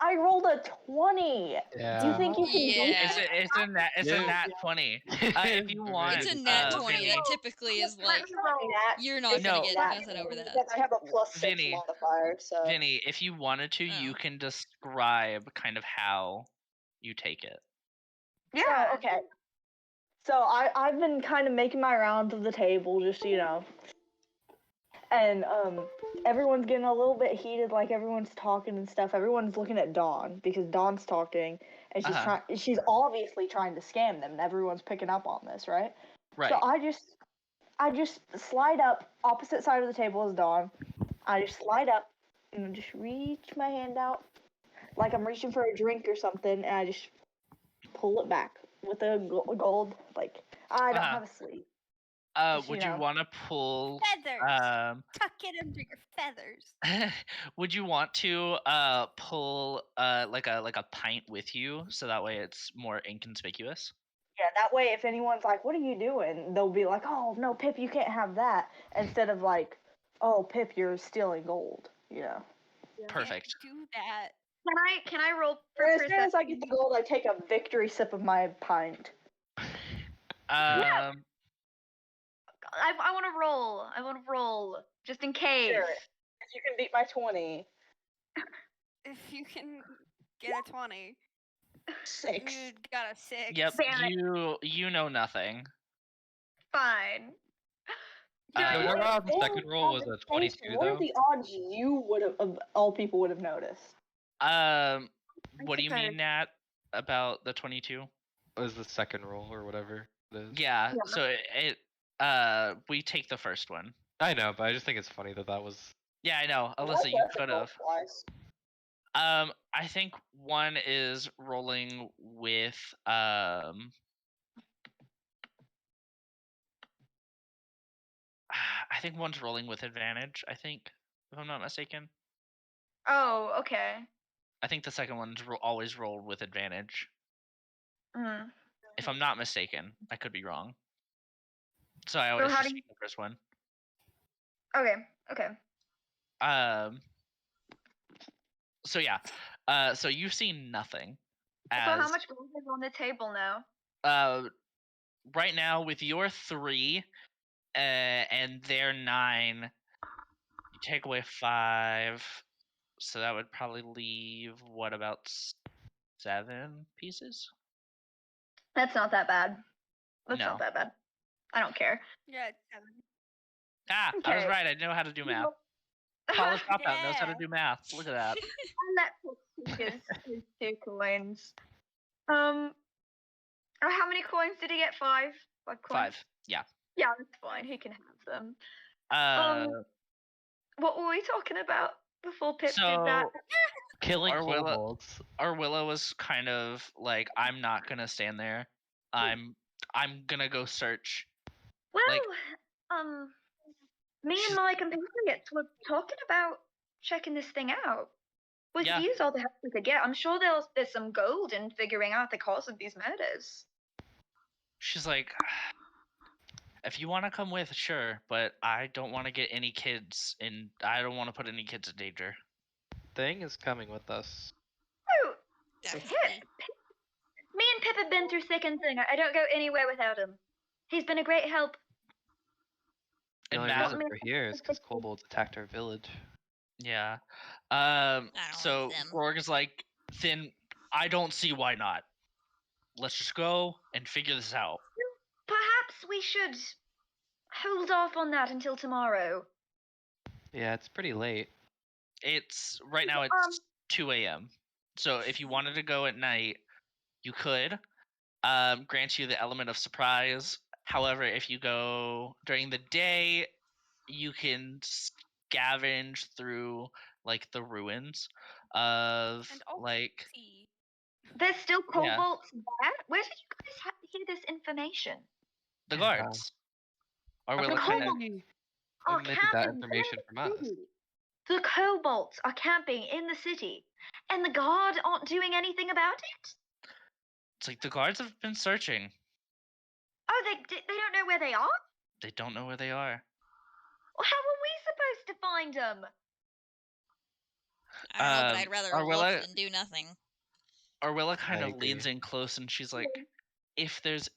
I rolled a 20. yeah. Do you think you can beat Yeah. It's a nat 20. If you want, It's a nat 20. Vinny, That typically is like, you're not No. gonna get nothing over that. Because I have a +6 Vinny. modifier, so. Vinny, if you wanted to, you can describe kind of how you take it. Yeah. So, okay. So I've been kind of making my rounds of the table, just and everyone's getting a little bit heated, like everyone's talking and stuff. Everyone's looking at Dawn because Dawn's talking, and she's obviously trying to scam them, and everyone's picking up on this, right? Right. So I just slide up opposite side of the table as Dawn. I just slide up and just reach my hand out like I'm reaching for a drink or something, and I just pull it back with a gold. Like I don't have a sleeve. Would you want to pull Feathers. Tuck it under your feathers. would you want to pull like a pint with you, so that way it's more inconspicuous? Yeah, that way if anyone's like, "What are you doing?" they'll be like, "Oh no, Pip, you can't have that," instead of like, "Oh, Pip, you're stealing gold." Perfect. Do that. Can I roll for As perception? soon as I get the gold, I take a victory sip of my pint. I want to roll. I want to roll just in case. Sure. If you can beat my 20. If you can get a 20. 6. You got a 6. Yep. You know nothing. Fine. The second roll was a 22, what though. are the odds you would have, all people would have noticed? What do you mean, Nat, about the 22? It was the second roll or whatever it is. Yeah. So we take the first one. I know, but I just think it's funny that was. Yeah, I know. Alyssa, you could have. I think one is rolling with I think one's rolling with advantage, I think, if I'm not mistaken. Oh, okay. I think the second one's always rolled with advantage. Mm. If I'm not mistaken. I could be wrong. So I always just take the first one. Okay. So yeah. So you've seen nothing. So how much gold is on the table now? Right now with your 3 and their 9, you take away 5, so that would probably leave what, about 7 pieces? That's not that bad. That's No. not that bad. I don't care. Yeah, it's 7. I was Okay. right. I know how to do math. College dropout knows how to do math. Look at that. And that is 2 coins. How many coins did he get? 5? 5 coins? 5. Yeah. Yeah, that's fine. He can have them. What were we talking about before Pip did that? Killing Arwilla- kobolds. Arwilla was kind of like, I'm not gonna stand there. I'm I'm gonna go search. Well, Like- me and my compatriots were talking about checking this thing out. We could Yeah. use all the help we could get. I'm sure there's some gold in figuring out the cause of these murders. She's like, if you want to come with, sure, but I don't want to get any kids in. I don't want to put any kids in danger. Thing is coming with us. Oh, Definitely. me and Pip have been through thick and thin. I don't go anywhere without him. He's been a great help. The And only Matt, reason we're here is because kobolds attacked our village. yeah. don't So like them. Gorg is like, Finn, I don't see why not. Let's just go and figure this out. Perhaps we should hold off on that until tomorrow. Yeah, it's pretty late. It's right now. It's 2 a.m. So if you wanted to go at night, you could. Grant you the element of surprise. However, if you go during the day, you can scavenge through like the ruins of And also like see. There's still Yeah. kobolds there? Where did you guys hear this information? the Yeah. guards. Or How will it come kind of nobody Are omitted that camping information in from the us? city. The kobolds are camping in the city, and the guard aren't doing anything about it? it's like the guards have been searching. Oh, they don't know where they are? They don't know where they are. Well, how are we supposed to find them? I don't know, but I'd rather Arwilla- look than do nothing. Arwilla kind I of leans agree. in close and she's like, if there's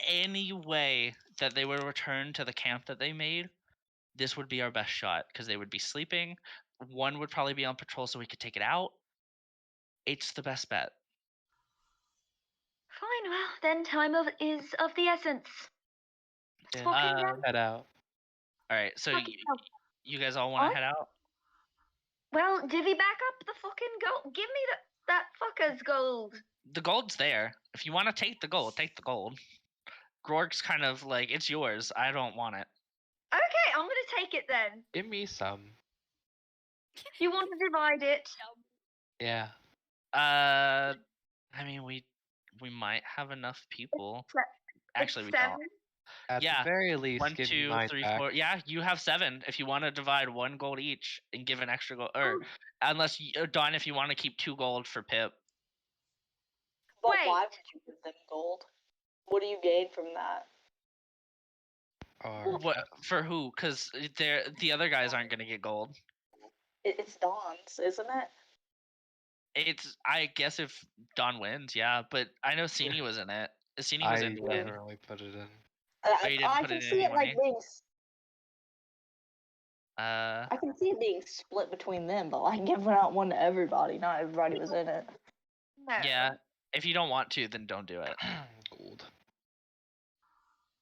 any way that they would return to the camp that they made, this would be our best shot because they would be sleeping. One would probably be on patrol so we could take it out. It's the best bet. Fine, well, then time is of the essence. Yeah. Fucking hell. Head out. All right, so Fucking hell. you guys all want to What? head out? Well, divvy back up the fucking gold. Give me that fucker's gold. The gold's there. If you want to take the gold, take the gold. Gorg's kind of like, it's yours. I don't want it. Okay, I'm gonna take it then. Give me some. You want to divide it? Yeah. I mean, we might have enough people. Actually, we It's don't. 7. At Yeah, the very least, 1, give me 2, mine 3, back. 4. Yeah, you have 7. If you want to divide 1 gold each and give an extra gold, or unless Dawn, if you want to keep 2 gold for Pip. But Wait. why would you give them gold? What do you gain from that? Or What for who? Because the other guys aren't gonna get gold. It's Dawn's, isn't it? It's I guess if Dawn wins, yeah. But I know Sini was in it. Sini was I in Win. never really put it in. Oh, you didn't I put can it in see it like anyway? being. Uh, I can see it being split between them, but like giving out one to everybody. Not everybody was in it. No. yeah. If you don't want to, then don't do it. Gold.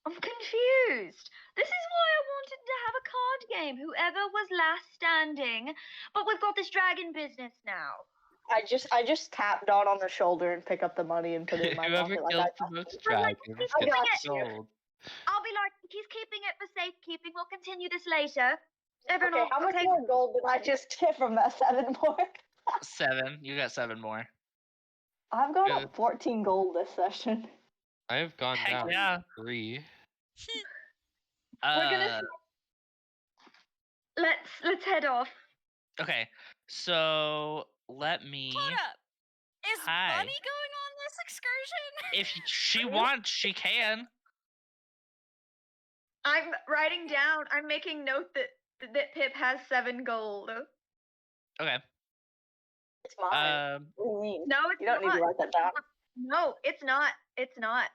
I'm confused. This is why I wanted to have a card game. Whoever was last standing. But we've got this dragon business now. I just tap Dawn on the shoulder and pick up the money and put it in my Whoever pocket. kills Like the most I'm like, dragons I gets got the you. gold. I'll be like, he's keeping it for safekeeping. We'll continue this later. Everyone, okay, how much okay. more gold did I just get from that 7 more? 7. You got 7 more. I've got Good. up 14 gold this session. I've gone Heck down yeah. 3. We're gonna. Let's head off. Okay. So let me. Hold up. Is Hi. Bunny going on this excursion? If she wants, she can. I'm writing down. I'm making note that Pip has 7 gold. Okay. It's mine. What do you mean? No, it's You don't not. need to write that down. No, it's not. It's not.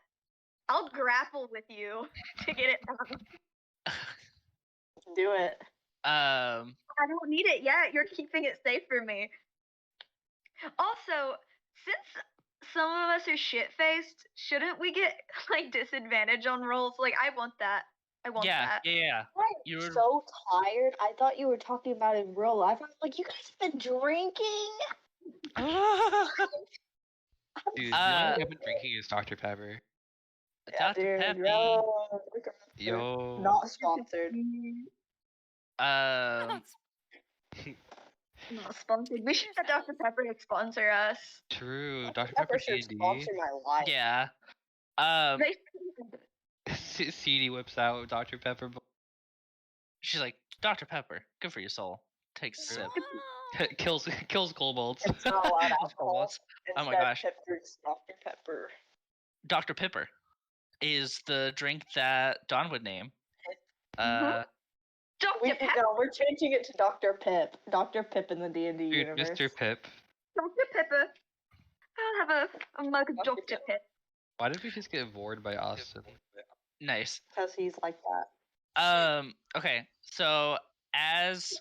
I'll grapple with you to get it done. Do it. I don't need it yet. You're keeping it safe for me. Also, since some of us are shit-faced, shouldn't we get like disadvantage on rolls? Like, I want that. I want yeah, that. yeah. I'm You're- so tired. I thought you were talking about in real life. I was like, you guys have been drinking? Dude, the only thing I've been drinking is Dr. Pepper. Dr. Peppy. Yo. Not sponsored. Not sponsored. We should get Dr. Pepper to sponsor us. True. Dr. Pepper Pepper should D&D. sponsor my life. Yeah. They CD whips out Dr. Pepper. She's like, Dr. Pepper, good for your soul. Takes a sip. kills kobolds. It's not allowed Kills alcohol. kobolds. Oh my Instead, gosh. Pepper's Dr. Pepper. Dr. Pepper is the drink that Dawn would name. Dr. Pepper. No, we're changing it to Dr. Pip. Dr. Pip in the D&D Dude, universe. Mr. Pip. Dr. Pepper. I'll have a mug of Dr. Dr. Pip. Why did we just get vored by Austin? Nice. Because he's like that. Okay, so as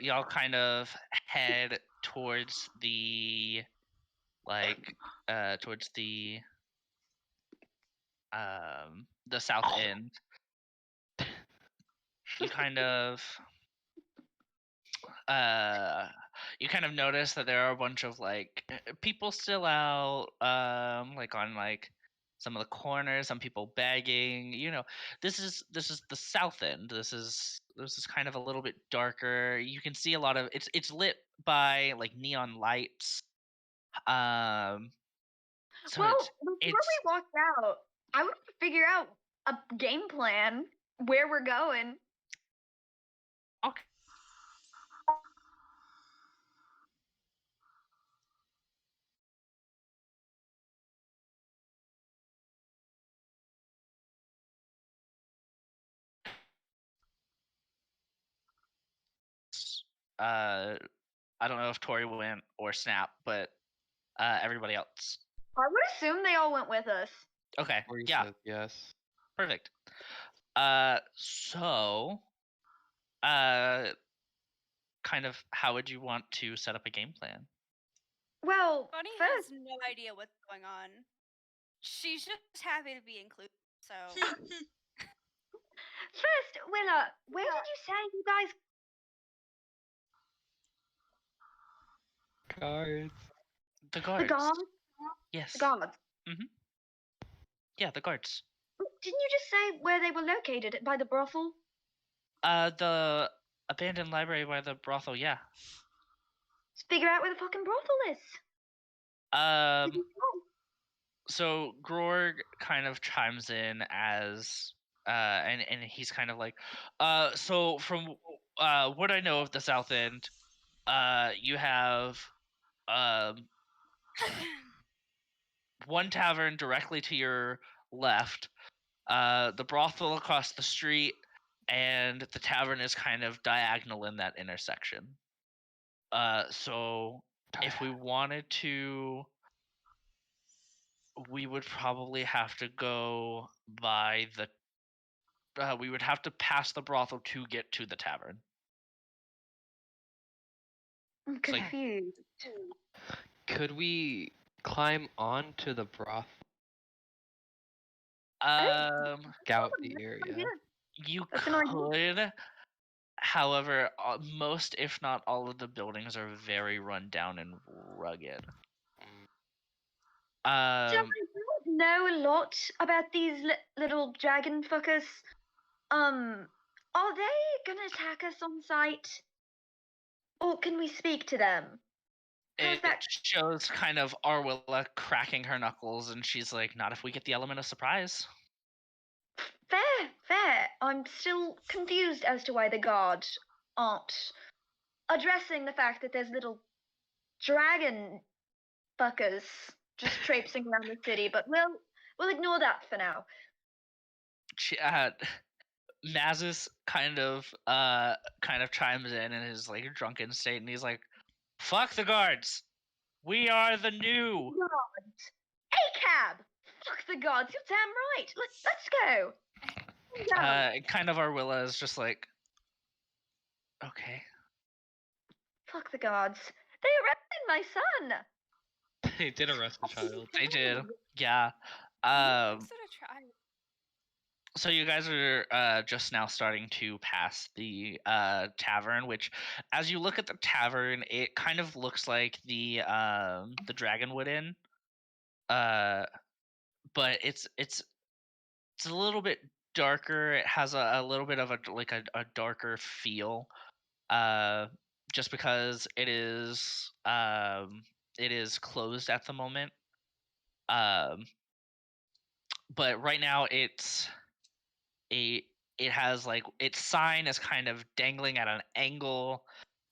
y'all kind of head towards the south end, you kind of notice that there are a bunch of people still out, like on some of the corners, some people begging. This is the south end. This is kind of a little bit darker. You can see a lot of it's lit by neon lights. So Well, before we walked out, I want to figure out a game plan where we're going. Okay. I don't know if Tori went or Snap, but everybody else. I would assume they all went with us. Okay. Tori Yeah. said yes. Perfect. So, kind of, how would you want to set up a game plan? Well, Bunny first, has no idea what's going on. She's just happy to be included. So first, Willa, where did you say you guys? Guards. The guards. The guards? Yes. The guards. Yeah, the guards. Didn't you just say where they were located? By the brothel? The abandoned library by the brothel. Yeah. Let's figure out where the fucking brothel is. So Grorg kind of chimes in as and he's kind of like, so from what I know of the South End, you have one tavern directly to your left, the brothel across the street, and the tavern is kind of diagonal in that intersection. So if we wanted to, we would probably have to go by the we would have to pass the brothel to get to the tavern. I'm confused. Could we climb onto the brothel? Scout the area. You could. However, most, if not all, of the buildings are very run down and rugged. So I don't know a lot about these little dragon fuckers. Are they gonna attack us on sight? Or can we speak to them? It shows kind of Arwilla cracking her knuckles, and she's like, not if we get the element of surprise. Fair. I'm still confused as to why the guards aren't addressing the fact that there's little dragon fuckers just traipsing around the city, but we'll ignore that for now. Mazis kind of chimes in his drunken state, and he's like, "Fuck the guards! We are the new guards. ACAB! Fuck the guards! You're damn right. Let's go." Kind of Arwilla is just like, okay. Fuck the guards. They arrested my son. They did arrest the child. They did. Yeah. So you guys are just now starting to pass the tavern, which, as you look at the tavern, it kind of looks like the Dragonwood Inn, but it's a little bit darker. It has a little bit of a darker feel, just because it is closed at the moment. but right now it has like its sign is kind of dangling at an angle.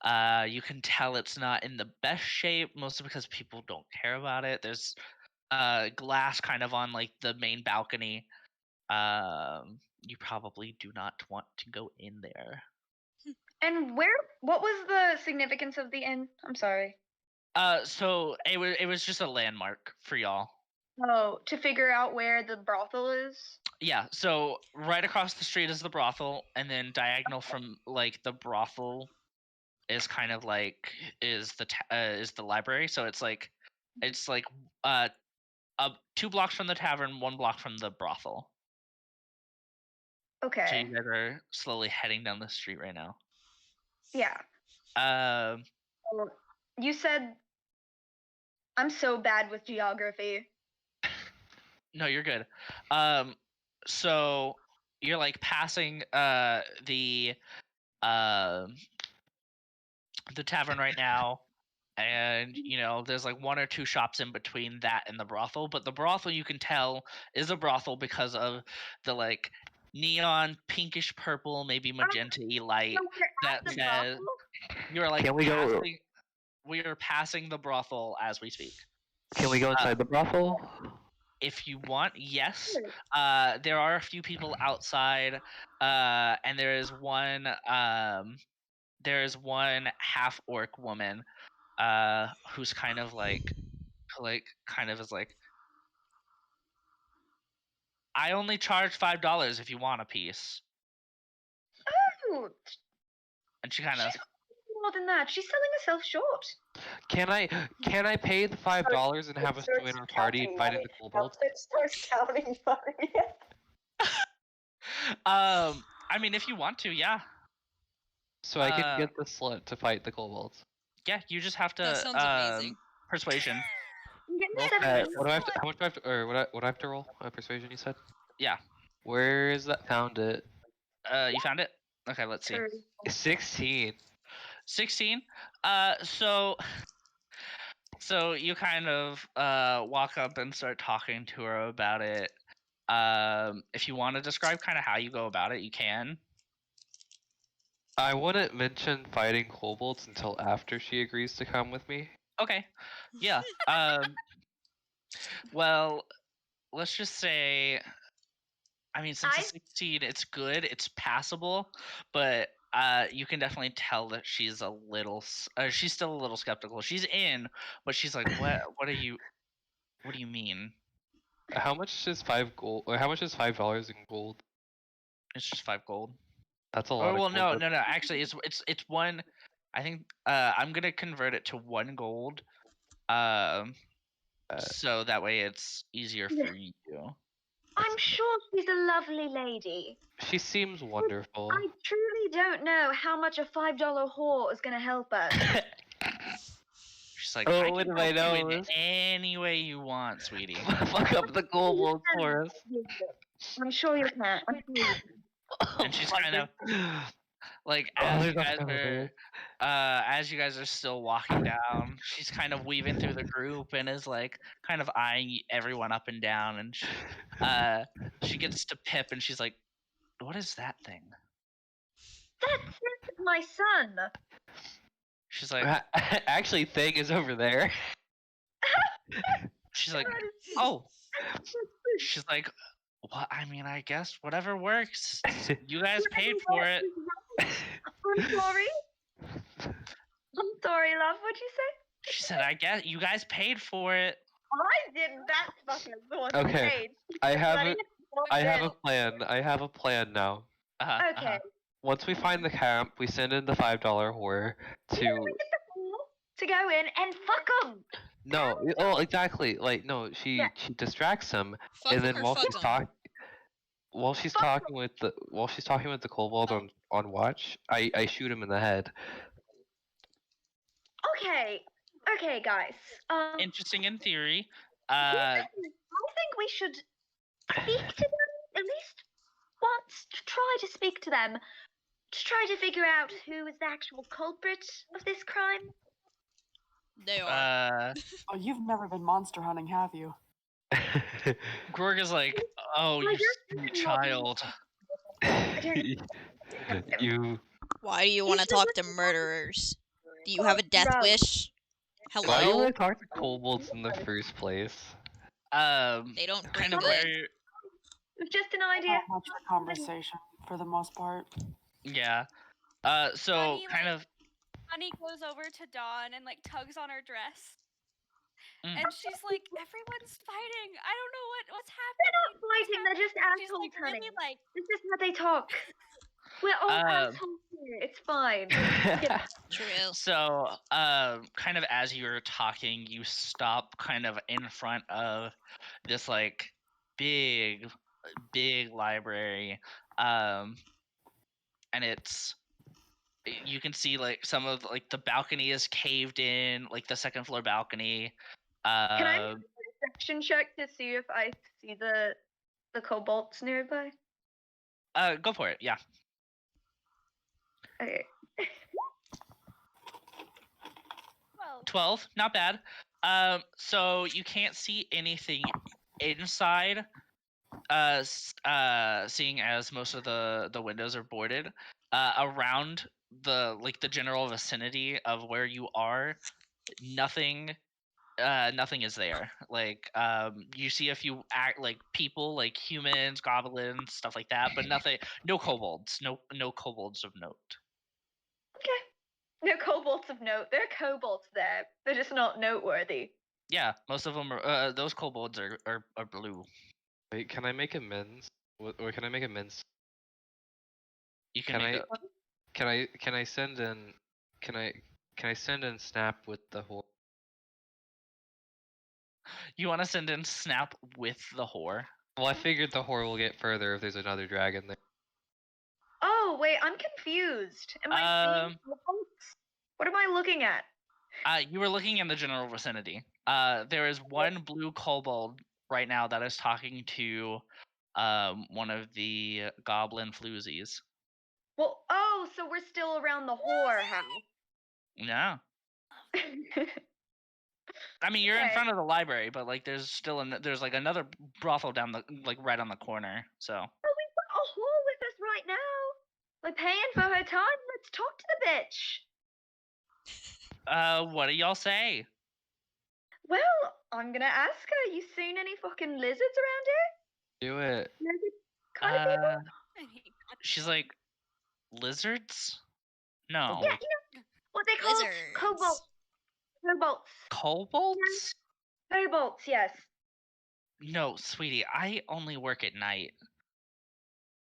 You can tell it's not in the best shape, mostly because people don't care about it. There's glass kind of on like the main balcony. You probably do not want to go in there. And what was the significance of the inn? I'm sorry. So it was just a landmark for y'all. Oh, to figure out where the brothel is? Yeah, so right across the street is the brothel, and then diagonal from like the brothel is kind of like is the library. So it's like uh 2 blocks from the tavern, 1 block from the brothel. So Okay. you guys are slowly heading down the street right now. Yeah. You said I'm so bad with geography. No, you're good. So you're like passing the tavern right now, and you know there's like 1 or 2 shops in between that and the brothel, but the brothel you can tell is a brothel because of the like neon pinkish purple, maybe magenta-y light that says you're like Can we go? passing. We are passing the brothel as we speak. Can we go inside the brothel? If you want, yes. There are a few people outside, and there is one half orc woman, who's kind of kind of is like, I only charge $5 if you want a piece. Oh, And she kind of more than that. She's selling herself short. Can I pay the $5 and have us join our party and fight in the kobolds? It starts counting money. I mean, if you want to, yeah. So I can get the slut to fight the kobolds. Yeah, you just have to That sounds amazing. Persuasion. What do I have to? How much do I have to? Or what do I have to roll? Persuasion, you said. Yeah. Where is that? Found it. You found it? Okay, let's see. 16. 16. So you kind of walk up and start talking to her about it. If you want to describe kind of how you go about it, you can. I wouldn't mention fighting kobolds until after she agrees to come with me. Okay. Yeah. Well, let's just say, I mean, since it's 16, it's good, it's passable, but you can definitely tell that she's a little she's still a little skeptical. She's in, but she's like, what do you mean? How much is 5 gold? Or how much is $5 in gold? It's just 5 gold. That's a lot. Well, of gold. no. Actually, it's 1. I think I'm gonna convert it to 1 gold. So that way it's easier for you. I'm sure she's a lovely lady. She seems wonderful. I truly don't know how much a $5 whore is gonna help us. She's like, oh, I what can do I know? help you in any way you want, sweetie. Fuck up the kobolds for us. I'm sure you can. And she's kind of like, as you guys are still walking down, she's kind of weaving through the group and is like kind of eyeing everyone up and down, and she gets to Pip and she's like, what is that thing? That's my son. She's like, actually, thing is over there. She's like, oh. She's like, well, I mean, I guess whatever works. You guys paid for it. I'm sorry. I'm sorry, love. What'd you say? She said, I guess you guys paid for it. I did. That fucking the one Okay. paid. I have a plan. I have a plan now. Okay. Once we find the camp, we send in the $5 whore to go in and fuck them. No, oh exactly. Like no, she distracts him, and then while she's talking with the kobold on watch, I shoot him in the head. Okay, guys. Interesting in theory. I think we should speak to them at least once. To try to speak to them, to try to figure out who is the actual culprit of this crime. They are. Oh, you've never been monster hunting, have you? Gorg is like, oh, you sweet child. You. Why do you want to talk to murderers? Do you have a death wish? Hello? Why do you want to talk to kobolds in the first place? They don't kind bring of good. where. It's just an idea. Not much for conversation for the most part. Yeah. So Bunny, kind of. Bunny goes over to Dawn and like tugs on her dress. Mm. And she's like, everyone's fighting. I don't know what's happening. They're not fighting. They're just She's assholes, like, honey. really like. This is how they talk. We're all assholes here. It's fine. True. So, kind of as you're talking, you stop kind of in front of this like big library, and it's you can see like some of like the balcony is caved in, like the second floor balcony. Can I make a perception check to see if I see the kobolds nearby? Go for it. Yeah. Okay. 12, not bad. So you can't see anything inside, seeing as most of the windows are boarded. Around the general vicinity of where you are, nothing is there. Like you see a few people, like humans, goblins, stuff like that, but nothing. No kobolds. No kobolds of note. No kobolds of note. There are kobolds there. They're just not noteworthy. Yeah, most of them are. Those kobolds are blue. Wait, can I make amends? Or can I make amends? You can make Can I send in? Can I send in Snap with the whore? You want to send in Snap with the whore? Well, I figured the whore will get further if there's another dragon there. Oh wait, I'm confused. Am I seeing kobolds? What am I looking at? You were looking in the general vicinity. There is one blue kobold right now that is talking to one of the goblin floozies. Well, oh, so we're still around the whore house. No. I mean, you're in front of the library, but like, there's still there's like another brothel down right on the corner. So. Oh, we've got a whore with us right now. We're paying for her time. Let's talk to the bitch. What do y'all say? Well, I'm gonna ask her. You seen any fucking lizards around here? Do it. Lizard kind of people? She's like, lizards? No. Yeah, you know what they call kobolds. Kobolds? Kobolds, yes. No, sweetie, I only work at night.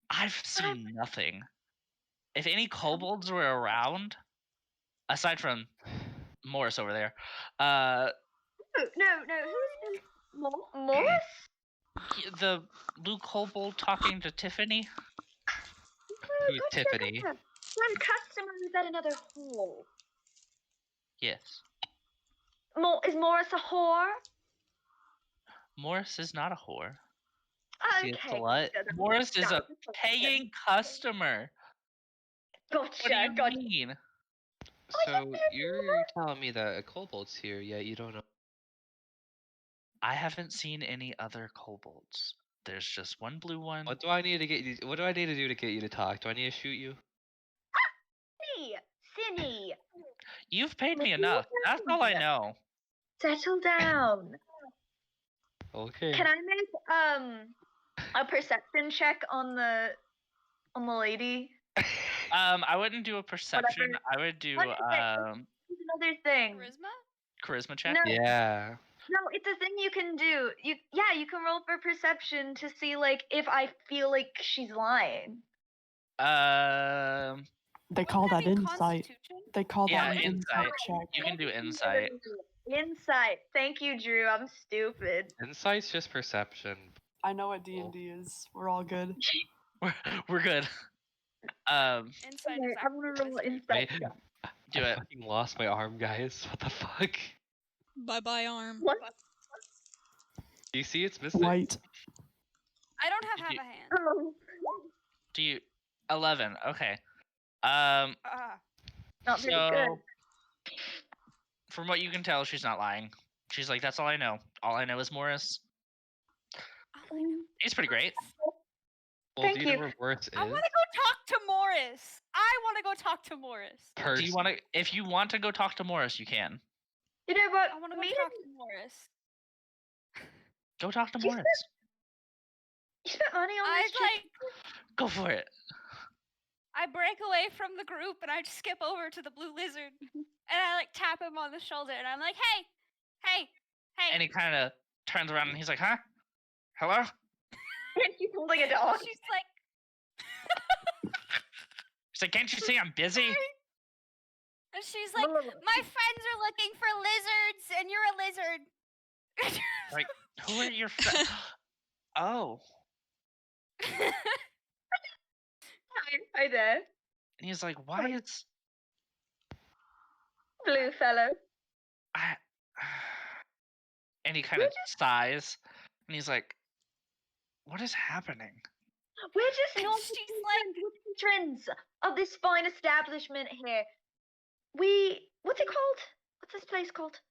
I've seen nothing. If any kobolds were around, aside from Morris over there, No, who's Morris? The blue kobold talking to Tiffany? Who's Tiffany? One customer who's at another hall. Yes. Is Morris a whore? Morris is not a whore. Okay. Slut. Morris is a paying customer. Gotcha. What do you mean? So you're telling me that a kobold's here, yet you don't know? I haven't seen any other kobolds. There's just one blue one. What do I need to get you? What do I need to do to get you to talk? Do I need to shoot you? Cindy. You've paid me enough. That's all I know. Settle down. Okay. Can I make a perception check on the lady? I wouldn't do a perception. Whatever. I would do another thing. Charisma check. No. Yeah. No, it's a thing you can do. You can roll for perception to see like if I feel like she's lying. They call that insight. They call that an insight check. You can do insight. Insight. Thank you, Drew. I'm stupid. Insight's just perception. I know what D&D is. We're all good. We're good. Insight. I want to roll insight. Do it. I fucking lost my arm, guys. What the fuck? Bye-bye, arm. What? You see, it's missing. White. I don't have half a hand. Oh. Do you 11? Okay. Not very good. From what you can tell, she's not lying. She's like, that's all I know. All I know is Morris. He's pretty great. Well, do you know where Morris is? I want to go talk to Morris. I want to go talk to Morris. Do you want to? If you want to go talk to Morris, you can. You know what? I want to go talk to Morris. Go talk to Morris. You spent money on this like. Go for it. I break away from the group and I just skip over to the blue lizard and I like tap him on the shoulder and I'm like, hey. And he kind of turns around and he's like, huh? Hello? She's holding a dog. She's like, she's like, can't you see I'm busy? And she's like, my friends are looking for lizards and you're a lizard. Like, who are your friends? Oh. Hi there. And he's like, why is... Blue fellow. And he kind of sighs. And he's like, what is happening? We're just normal patrons of this fine establishment here. What's it called? What's this place called?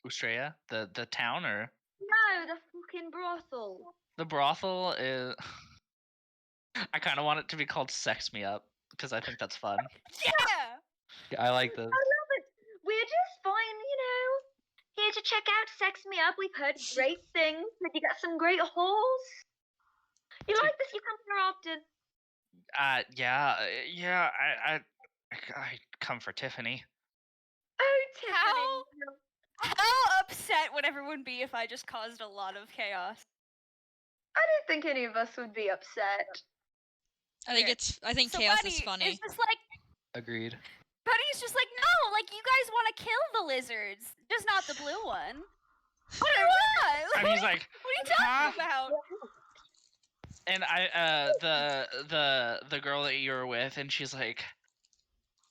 Ustrea? The town, or? No, the fucking brothel. The brothel is... I kind of want it to be called Sex Me Up, because I think that's fun. Yeah! I like this. I love it. We're just fine, here to check out Sex Me Up. We've heard great things. You got some great hauls. You like this? You come here often? Yeah, I come for Tiffany. Oh, Tiffany. How upset would everyone be if I just caused a lot of chaos? I don't think any of us would be upset. I think so chaos Buddy is funny. Is just like, Agreed. Buddy's just like, no, like you guys want to kill the lizards, just not the blue one. What do you want? And he's like, what are you talking about? And the girl that you were with, and she's like,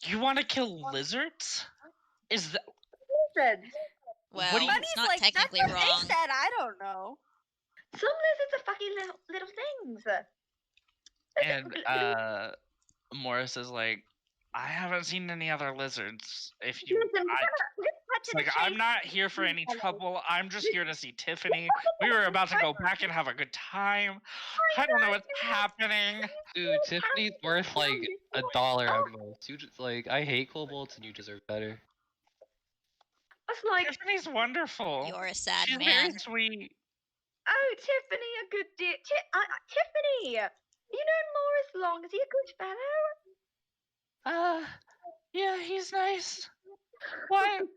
you want to kill lizards? Is that lizards? Well, Buddy's it's not like, technically that's what wrong. they said. I don't know. Some lizards are fucking little things. And Morris is like, I haven't seen any other lizards. If you, it's like, I'm not here for any trouble. I'm just here to see Tiffany. We were about to go back and have a good time. I don't know what's happening. Dude, Tiffany's worth like $1 at most. You just like, I hate kobolds and you deserve better. That's like Tiffany's wonderful. You're a sad She's man. very sweet. Oh, Tiffany, a good dear. Tiffany, you known Morris long? Is he a good fellow? Yeah, he's nice. What?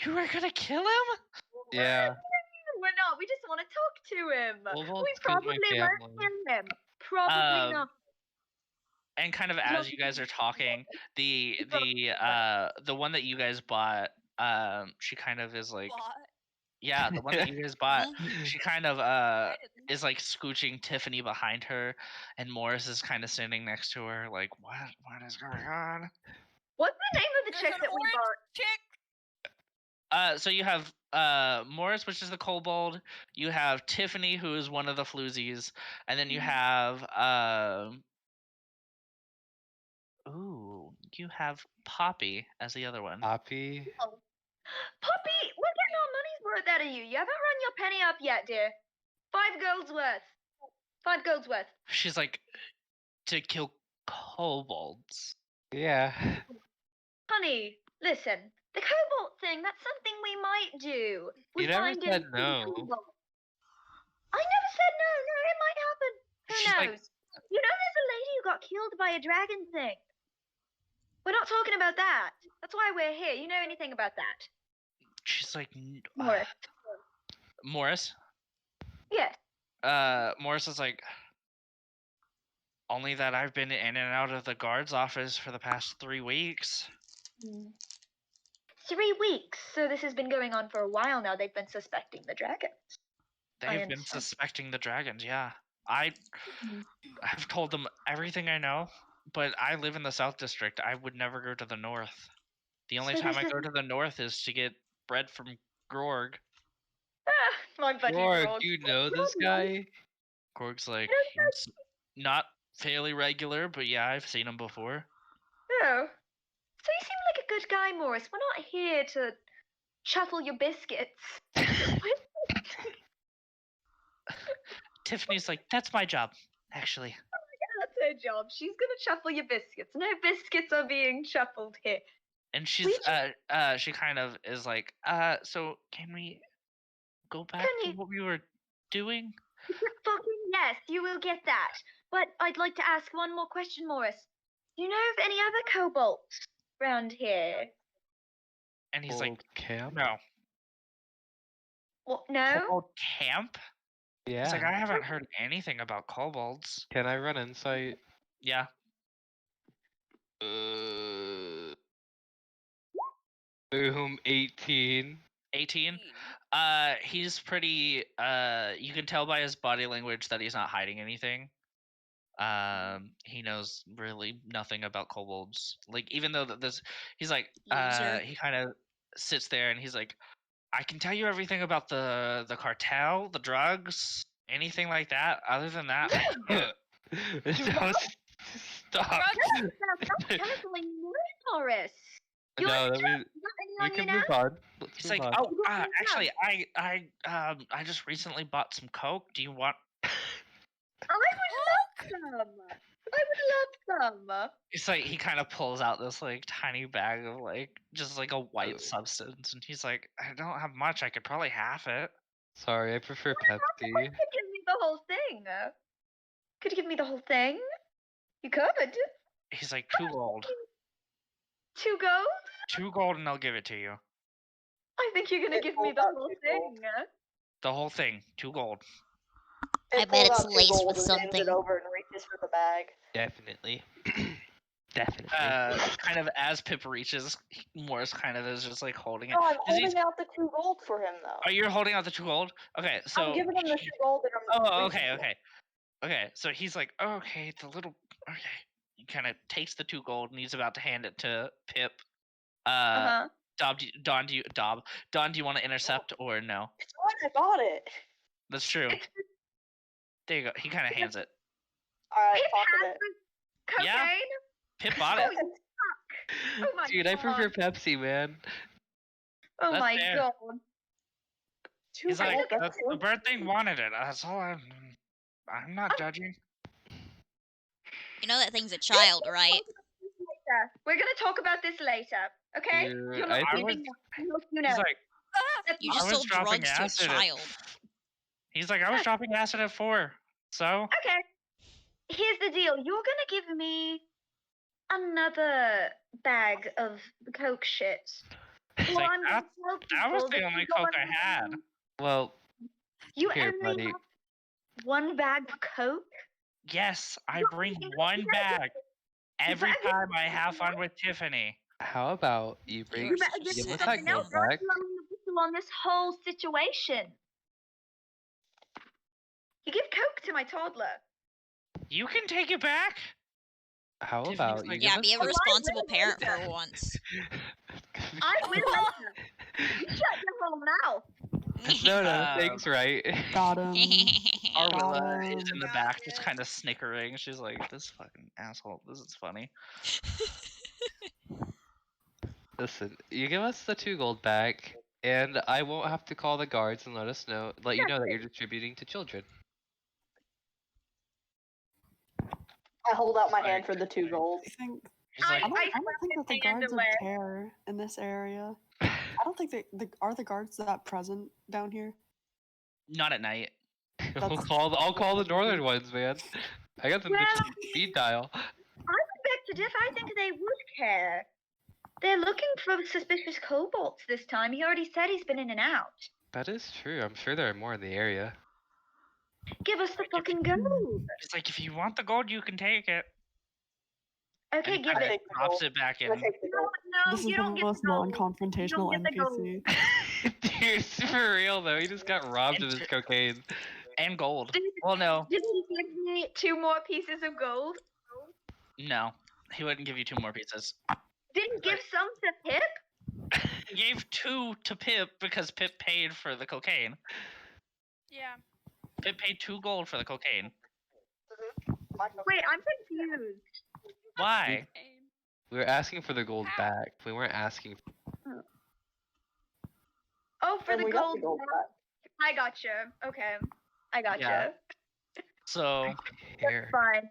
You were gonna kill him? Yeah. We're not. We just want to talk to him. Well, We it's 'cause my probably won't family. kill him. Probably not. And kind of as you guys are talking, the one that you guys bought, she kind of is like, yeah, the one that you guys bought, she kind of is like scooching Tiffany behind her, and Morris is kind of standing next to her, like, what is going on? What's the name of the chick that we bought? So you have Morris, which is the kobold. You have Tiffany, who is one of the floozies, and then you have you have Poppy as the other one. Poppy? Oh. Poppy, we're getting our money's worth out of you. You haven't run your penny up yet, dear. 5 gold's worth. 5 gold's worth. She's like, to kill kobolds. Yeah. Honey, listen. The kobold thing, that's something we might do. You never said no. I never said no. No, it might happen. Who She's knows? like- You know there's a lady who got killed by a dragon thing. We're not talking about that. That's why we're here. You know anything about that? She's like, Morris. Morris? Yes. Morris is like, only that I've been in and out of the guard's office for the past 3 weeks. 3 weeks. So this has been going on for a while now. They've been suspecting the dragons. They've been suspecting the dragons, yeah. I have told them everything I know, but I live in the South District. I would never go to the North. The only time I go to the North is to get bread from Grorg. My buddy Grorg, do you know this guy? Grorg's like, he's not fairly regular, but yeah, I've seen him before. Oh. So you seem like a good guy, Morris. We're not here to shuffle your biscuits. Tiffany's like, that's my job, actually. That's her job. She's gonna shuffle your biscuits. No biscuits are being shuffled here. And she's she kind of is like, so can we go back to what we were doing? Fucking yes, you will get that. But I'd like to ask one more question, Morris. Do you know of any other kobolds around here? And he's like, camp? no. What? No? Kobold camp? Yeah. He's like, I haven't heard anything about kobolds. Can I run insight? Yeah. Boom, 18. 18? He's pretty, you can tell by his body language that he's not hiding anything. He knows really nothing about kobolds. Like, even though this, he's like, Loser. he kind of sits there and he's like, I can tell you everything about the cartel, the drugs, anything like that. Other than that, Stop. That's chemically Morris. No, we can move on. He's like, oh, actually, I just recently bought some Coke. Do you want? I would love some. It's like he kind of pulls out this like tiny bag of like just like a white substance, and he's like, I don't have much. I could probably half it. Sorry, I prefer Pepsi. You could give me the whole thing. Could you give me the whole thing? You could. He's like, 2 gold. 2 gold? 2 gold, and I'll give it to you. I think you're gonna give me the whole thing. The whole thing, 2 gold. I bet it's laced with something. It over and reaches for the bag. Definitely. Definitely. Kind of as Pip reaches, Morris kind of is just like holding it. No, I'm holding out the 2 gold for him though. Oh, you're holding out the 2 gold? Okay, so I'm giving him the 2 gold and I'm. Oh, okay. So he's like, okay, okay. He kind of takes the 2 gold and he's about to hand it to Pip. Don, do you want to intercept or no? It's fine, I got it. That's true. There you go. He kind of hands it. Alright, pocket it. Cocaine? Yeah. Pip bought it. Oh my Dude, god. I prefer Pepsi, man. Oh That's my fair. god. He's like, the bird thing wanted it. That's all I'm not judging. You know that thing's a child, right? We're gonna talk about this later, okay? Dude, You're not leaving you know. He's like, You just sold drugs to a child. He's like, I was dropping acid at 4. So? Okay. Here's the deal. You're gonna give me another bag of Coke shit. He's like, that was the only Coke I had. Well, you here, only buddy. have 1 bag of Coke? Yes, I bring 1 bag every time I have fun with Tiffany. How about you bring You better give give me us that something else. gold back? On this whole situation. You give Coke to my toddler. You can take it back. How Tiffany's about like, you Yeah, give be a us responsible parent for once. I will later. You shut your whole mouth. No, thanks, right? Got him. Arwilla is in the back just kind of snickering. She's like, this fucking asshole. This is funny. Listen, you give us the 2 gold back, and I won't have to call the guards and let you know that you're distributing to children. I hold out my hand for the 2 gold. I think She's like, I don't think that the guards would care in this area. I don't think are the guards that present down here. not at night. I'll call the northern ones, man. I got them to speed dial. I would beg to differ. I think they would care. They're looking for suspicious kobolds this time. He already said he's been in and out. That is true. I'm sure there are more in the area. Give us the fucking gold. It's like, if you want the gold, you can take it. Okay, And he give kinda it. drops it back in. No, This is you the don't get most the gold. non-confrontational You don't get the gold. NPC. Dude, for real though, he just got robbed of his cocaine. And gold. Well, no. Did he give me 2 more pieces of gold? No. He wouldn't give you 2 more pieces. Didn't give some to Pip? He gave 2 to Pip because Pip paid for the cocaine. Yeah. Pip paid 2 gold for the cocaine. Wait, I'm confused. Why? We were asking for the gold back. We weren't asking. Oh, for And the we got gold. the gold back. I gotcha. Okay. I gotcha. Yeah. So That's fine.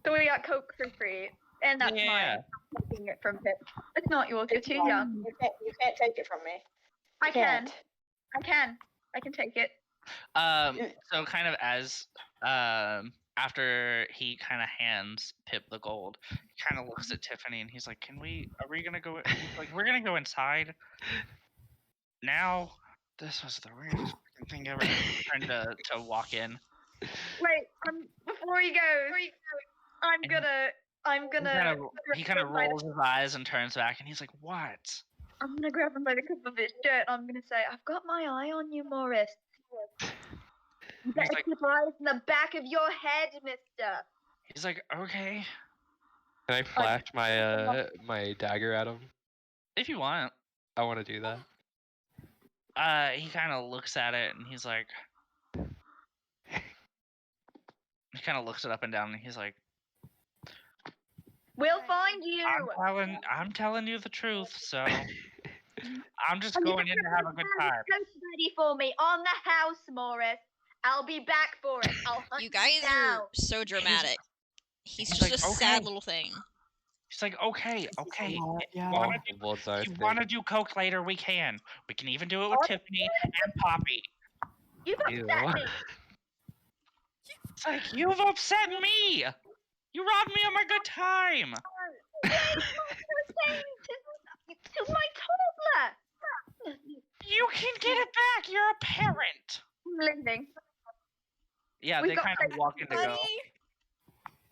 So we got Coke for free, and that's mine. I'm taking it from Pip. It's not yours. You're too young. You can't take it from me. I can take it. So kind of as after he kind of hands Pip the gold, he kind of looks at Tiffany and he's like, are we gonna go, he's like, we're gonna go inside now? This was the weirdest thing ever. Trying to walk in. Wait, before he goes, he kind of rolls his eyes and turns back and he's like, what? I'm gonna grab him by the cuff of his shirt. I'm gonna say, I've got my eye on you, Morris. You better keep eyes in the back of your head, mister. He's like, okay. Can I flash my dagger at him? If you want. I want to do that. He kind of looks at it and he's like, he kind of looks it up and down and he's like, we'll find you. I'm telling you the truth, so I'm just going in to have a good time. House ready for me on the house, Morris. I'll be back for it. I'll hunt you guys down. are so dramatic. He's just like, a sad little thing. He's like, okay. Yeah. If you want to do coke later, we can. We can even do it with Tiffany and Poppy. You've upset me. It's like, you've upset me. You robbed me of my good time. To my toddler. You can get it back. You're a parent. I'm leaving. Yeah, they kind of walk in to go.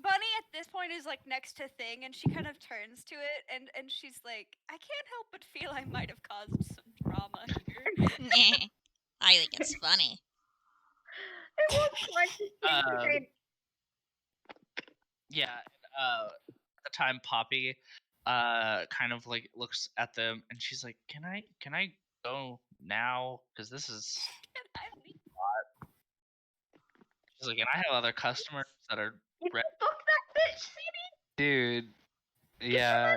Bunny at this point is like next to Thing, and she kind of turns to it, and she's like, I can't help but feel I might have caused some drama here. I think it's funny. It was like yeah, at the time Poppy kind of like looks at them and she's like, Can I go now? Because this is she's like, and I have other customers that are fuck that bitch, CD. Dude, yeah.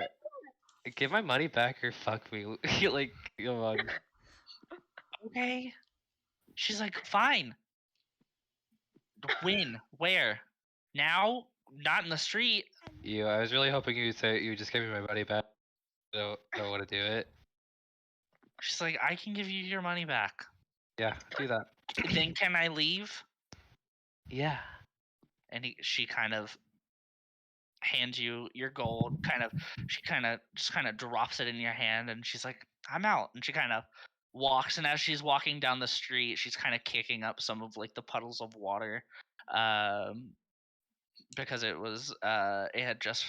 Give my money back or fuck me. Like, come on. Okay. She's like, fine. When? Where? Now? Not in the street. I was really hoping you would say you just give me my money back. Don't want to do it. She's like, I can give you your money back. Yeah, do that. Then can I leave? Yeah. And she kind of hands you your gold. She kind of drops it in your hand, and she's like, I'm out. And she kind of walks, and as she's walking down the street, she's kind of kicking up some of like the puddles of water, because it had just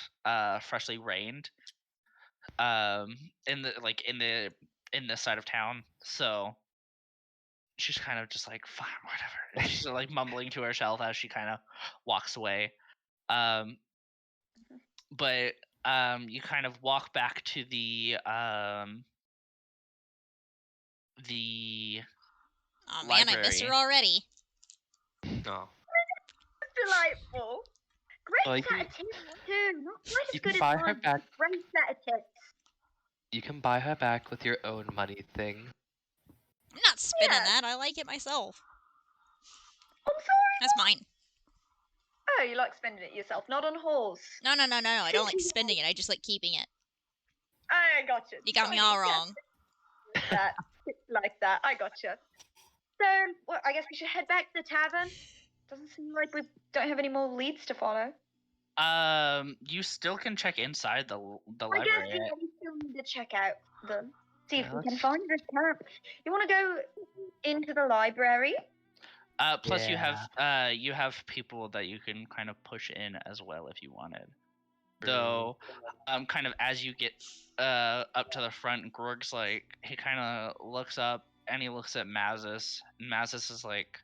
freshly rained, in this side of town. So she's kind of just like, fine, whatever. And she's like mumbling to herself as she kind of walks away. But you kind of walk back to the oh man, library. I miss her already. No. Delightful. Great set of tips too. Not quite as good as mine. Great set of tips. You can buy her back with your own money, Thing. I'm not spinning that. I like it myself. I'm sorry. That's mine. Oh, you like spending it yourself, not on horse. No. I don't like spending it. I just like keeping it. I gotcha. You got me all wrong. Like that. I gotcha. So, well, I guess we should head back to the tavern. Doesn't seem like we don't have any more leads to follow. You still can check inside the library. I guess we still need to check out see if we can find this camp. You want to go into the library? Plus you have people that you can kind of push in as well if you wanted. Though, kind of as you get up to the front, Grog's like, he kind of looks up and he looks at Mazis, and Mazis is like,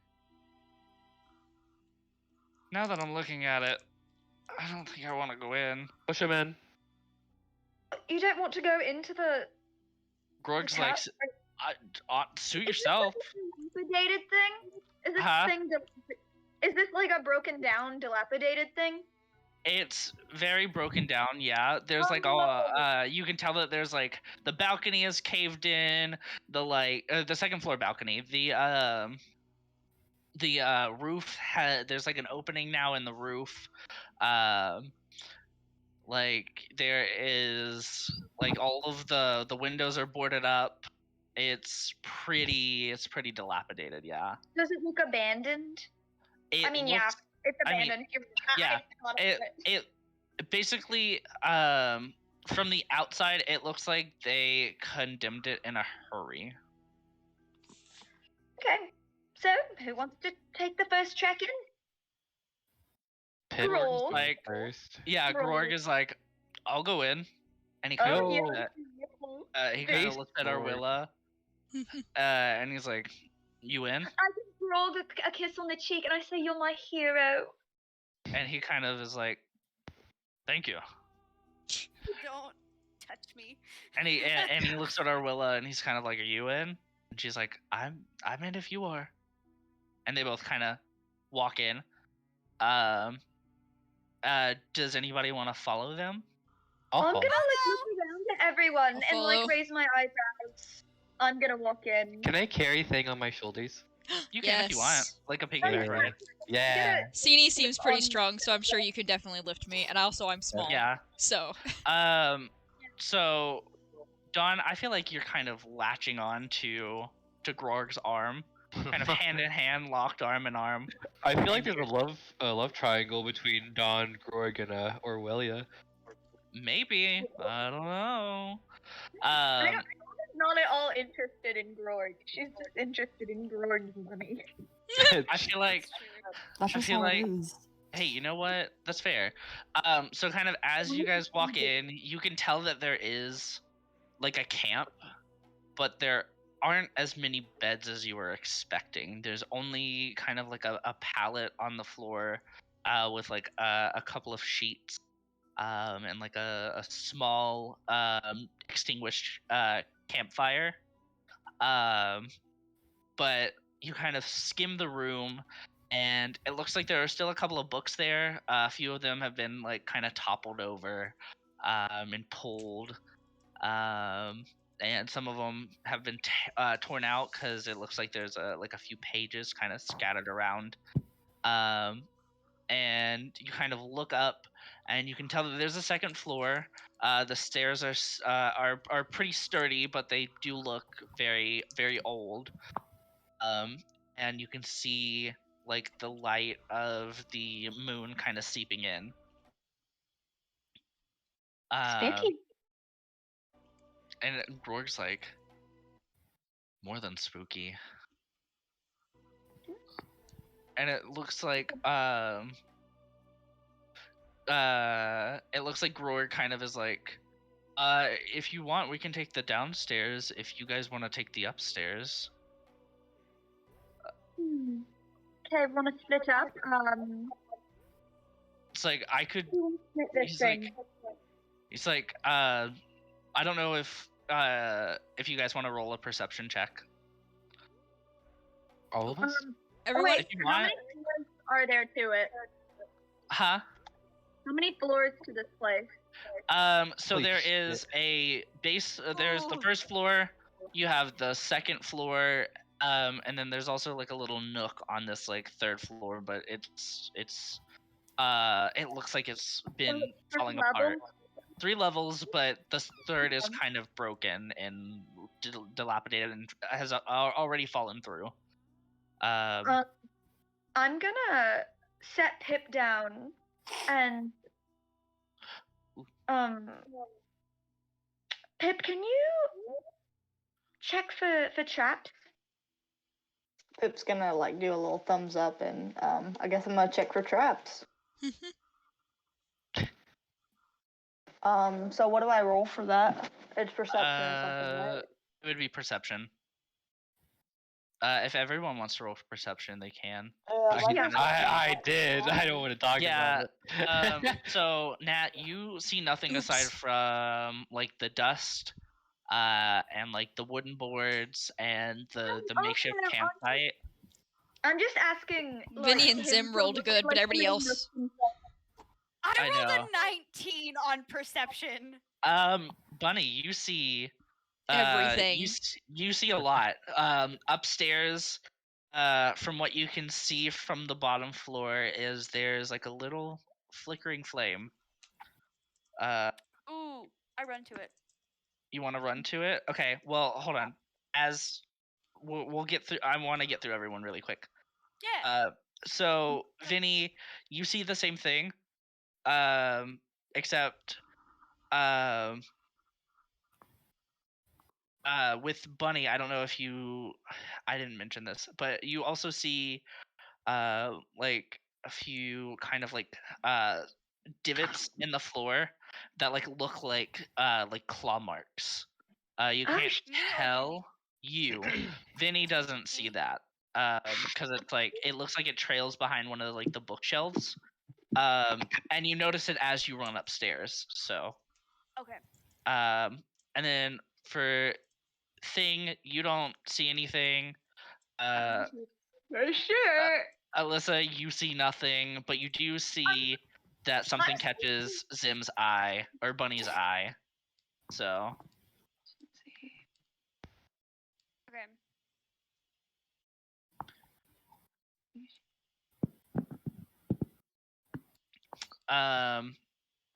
now that I'm looking at it, I don't think I want to go in. Push him in. You don't want to go into the... Grog's like, suit yourself. Dilapidated thing? Is this like a broken down, dilapidated thing? It's very broken down, yeah. There's you can tell that there's like, the balcony is caved in, the second floor balcony, the roof there's like an opening now in the roof. Like there is like all of the windows are boarded up. It's pretty dilapidated, yeah. Does it look abandoned? It yeah, looks, it's I mean, abandoned. yeah, it basically from the outside it looks like they condemned it in a hurry. Okay, so who wants to take the first trek in? Pip Grog. Like first. Yeah, Grog is like, I'll go in, and he kind of looks at Arwilla, and he's like, "You in?" I give Grog a kiss on the cheek, and I say, "You're my hero." And he kind of is like, "Thank you." Don't touch me. And he looks at Arwilla, and he's kind of like, "Are you in?" And she's like, I'm in if you are." And they both kind of walk in. Does anybody want to follow them? I'm gonna like look around at everyone and like raise my eyebrows. I'm gonna walk in. Can I carry thing on my shoulders? You can if you want, like a piggy bank. Yeah. Sini seems pretty strong, so I'm sure you could definitely lift me. And also, I'm small. Yeah. So. So, Dawn, I feel like you're kind of latching on to Grog's arm, kind of hand in hand, locked arm in arm. I feel like there's a love triangle between Dawn, Grog, and Orwellia. Maybe, I don't know. I'm not at all interested in Grog. She's just interested in Grog's money. I feel like. Hey, you know what? That's fair. So kind of as you guys walk in, you can tell that there is like a camp, but there aren't as many beds as you were expecting. There's only kind of like a pallet on the floor, with like a couple of sheets, and like a small extinguished campfire. But you kind of skim the room, and it looks like there are still a couple of books there. A few of them have been like kind of toppled over, and pulled, and some of them have been torn out because it looks like there's like a few pages kind of scattered around. And you kind of look up, and you can tell that there's a second floor. The stairs are pretty sturdy, but they do look very, very old. And you can see like the light of the moon kind of seeping in. Spooky. And Grog's like, more than spooky. And it looks like Grog kind of is like, if you want, we can take the downstairs if you guys want to take the upstairs. Okay, want to split up? It's like I could. Split this thing. He's like, I don't know if you guys want to roll a perception check. All of us? Everyone. Wait, how many floors are there to it? Huh? How many floors to this place? So there is a base. There's the first floor. You have the second floor. And then there's also like a little nook on this like third floor, but it looks like it's been falling apart. 3 levels, but the third is kind of broken and dilapidated and has already fallen through. I'm gonna set Pip down and Pip, can you check for traps? Pip's gonna like do a little thumbs up, and I guess I'm gonna check for traps. So what do I roll for that? It's perception or something, right? It would be perception. If everyone wants to roll for perception, they can. I did. I don't want to talk about it. So Nat, you see nothing aside from like the dust, and like the wooden boards and the makeshift campsite. I'm just asking. Vinny and Zim rolled good, but everybody else. I rolled a 19 on perception. Bunny, you see everything. You see a lot. Upstairs, From what you can see from the bottom floor is there's like a little flickering flame. Ooh, I run to it. You want to run to it? Okay. Well, hold on. As we'll get through. I want to get through everyone really quick. Yeah. So Vinny, you see the same thing, except with Bunny, I don't know if you, I didn't mention this, but you also see like a few kind of like divots in the floor that like look like claw marks. You can't tell. You, Vinny doesn't see that because it's like it looks like it trails behind one of like the bookshelves. And you notice it as you run upstairs. So. Okay. And then for Thing, you don't see anything. For sure. Alyssa, you see nothing, but you do see that something catches Zim's eye or Bunny's eye. So. Okay.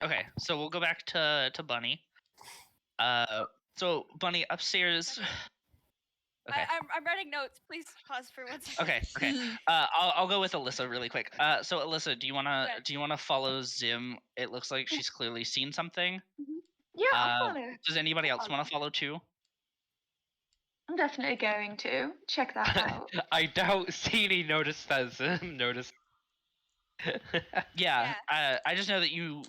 Okay, so we'll go back to Bunny. So Bunny upstairs. Okay. I'm writing notes. Please pause for 1 second. Okay. I'll go with Alyssa really quick. So Alyssa, do you wanna follow Zim? It looks like she's clearly seen something. Yeah, I'll follow. Does anybody else want to follow too? I'm definitely going to check that out. I doubt Seedy noticed that Zim noticed. Yeah. I just know that you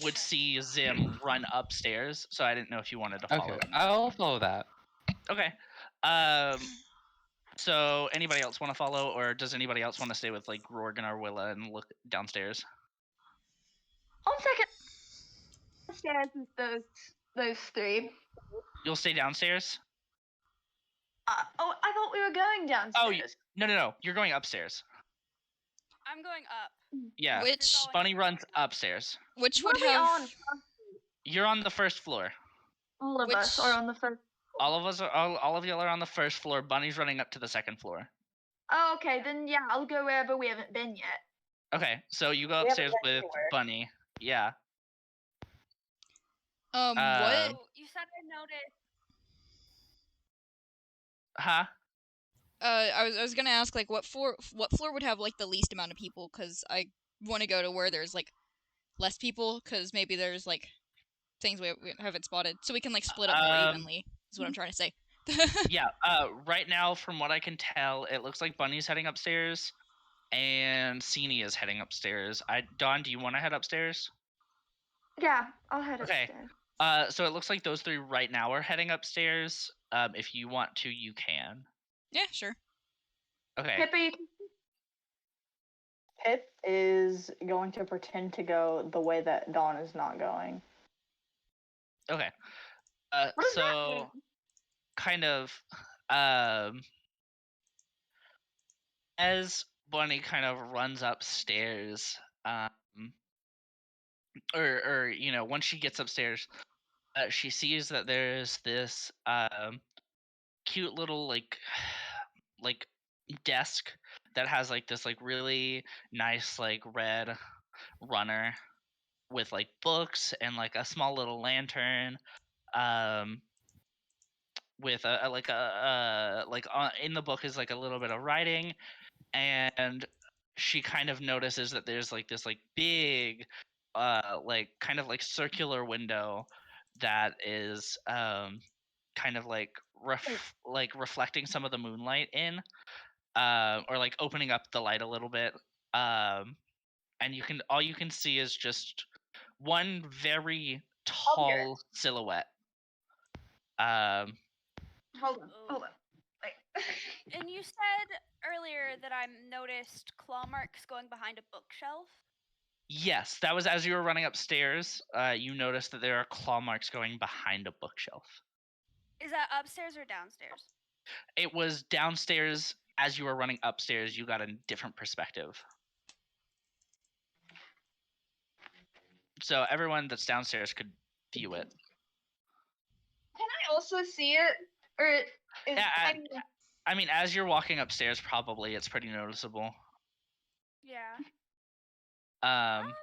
would see Zim run upstairs, so I didn't know if you wanted to follow. Okay, I'll follow that. Okay. So anybody else want to follow, or does anybody else want to stay with like Rorgan or Willa and look downstairs? 1 second. Downstairs with those three. You'll stay downstairs? I thought we were going downstairs. Oh, no. You're going upstairs. I'm going up. Yeah. Which Bunny runs upstairs. Which would have. You're on the first floor. All of us are on the first. All of us are. All of y'all are on the first floor. Bunny's running up to the second floor. Oh, okay. Then yeah, I'll go wherever we haven't been yet. Okay, so you go upstairs with Bunny. Yeah. What? You said I noticed. Huh? I was gonna ask like what floor would have like the least amount of people, because I want to go to where there's like less people, because maybe there's like things we haven't spotted, so we can like split up more evenly. Is what I'm trying to say. Yeah. Right now, from what I can tell, it looks like Bunny's heading upstairs, and Seeny is heading upstairs. Dawn, do you want to head upstairs? Yeah, I'll head upstairs. So it looks like those three right now are heading upstairs. If you want to, you can. Yeah, sure. Okay. Pip is going to pretend to go the way that Dawn is not going. Okay. What does that So mean? kind of as Bunny kind of runs upstairs, or you know, once she gets upstairs, she sees that there's this cute little like desk that has like this like really nice like red runner with like books and like a small little lantern, with in the book is like a little bit of writing, and she kind of notices that there's like this like big like kind of like circular window that is kind of like reflecting some of the moonlight in, or like opening up the light a little bit, and all you can see is just one very tall silhouette. Hold on. And you said earlier that I noticed claw marks going behind a bookshelf. Yes, that was as you were running upstairs. You noticed that there are claw marks going behind a bookshelf. Is that upstairs or downstairs? It was downstairs. As you were running upstairs, you got a different perspective. So everyone that's downstairs could view it. Can I also see it? Or is I mean, as you're walking upstairs, probably it's pretty noticeable. Yeah. Um,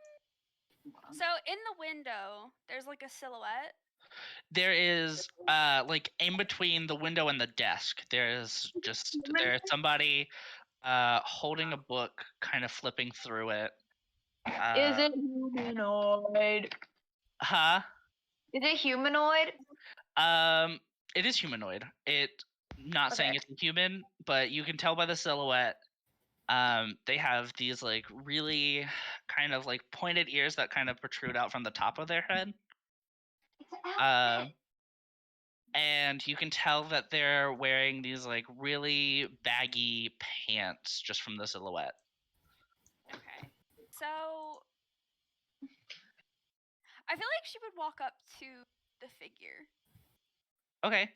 So in the window, there's like a silhouette. there is like in between the window and the desk, there's somebody holding a book, kind of flipping through it. Is it humanoid? Huh? Is it humanoid? It is humanoid. Not saying it's a human, but you can tell by the silhouette. They have these like really kind of like pointed ears that kind of protrude out from the top of their head. And you can tell that they're wearing these like really baggy pants just from the silhouette. Okay. So I feel like she would walk up to the figure. Okay.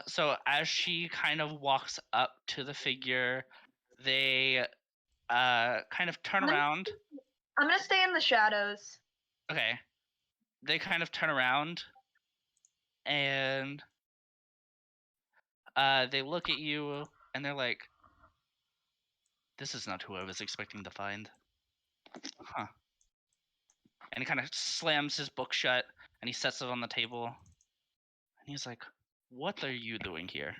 So as she kind of walks up to the figure, they kind of turn around. I'm gonna stay in the shadows. Okay. They kind of turn around and they look at you and they're like, "This is not who I was expecting to find." Huh. And he kind of slams his book shut and he sets it on the table. And he's like, "What are you doing here?"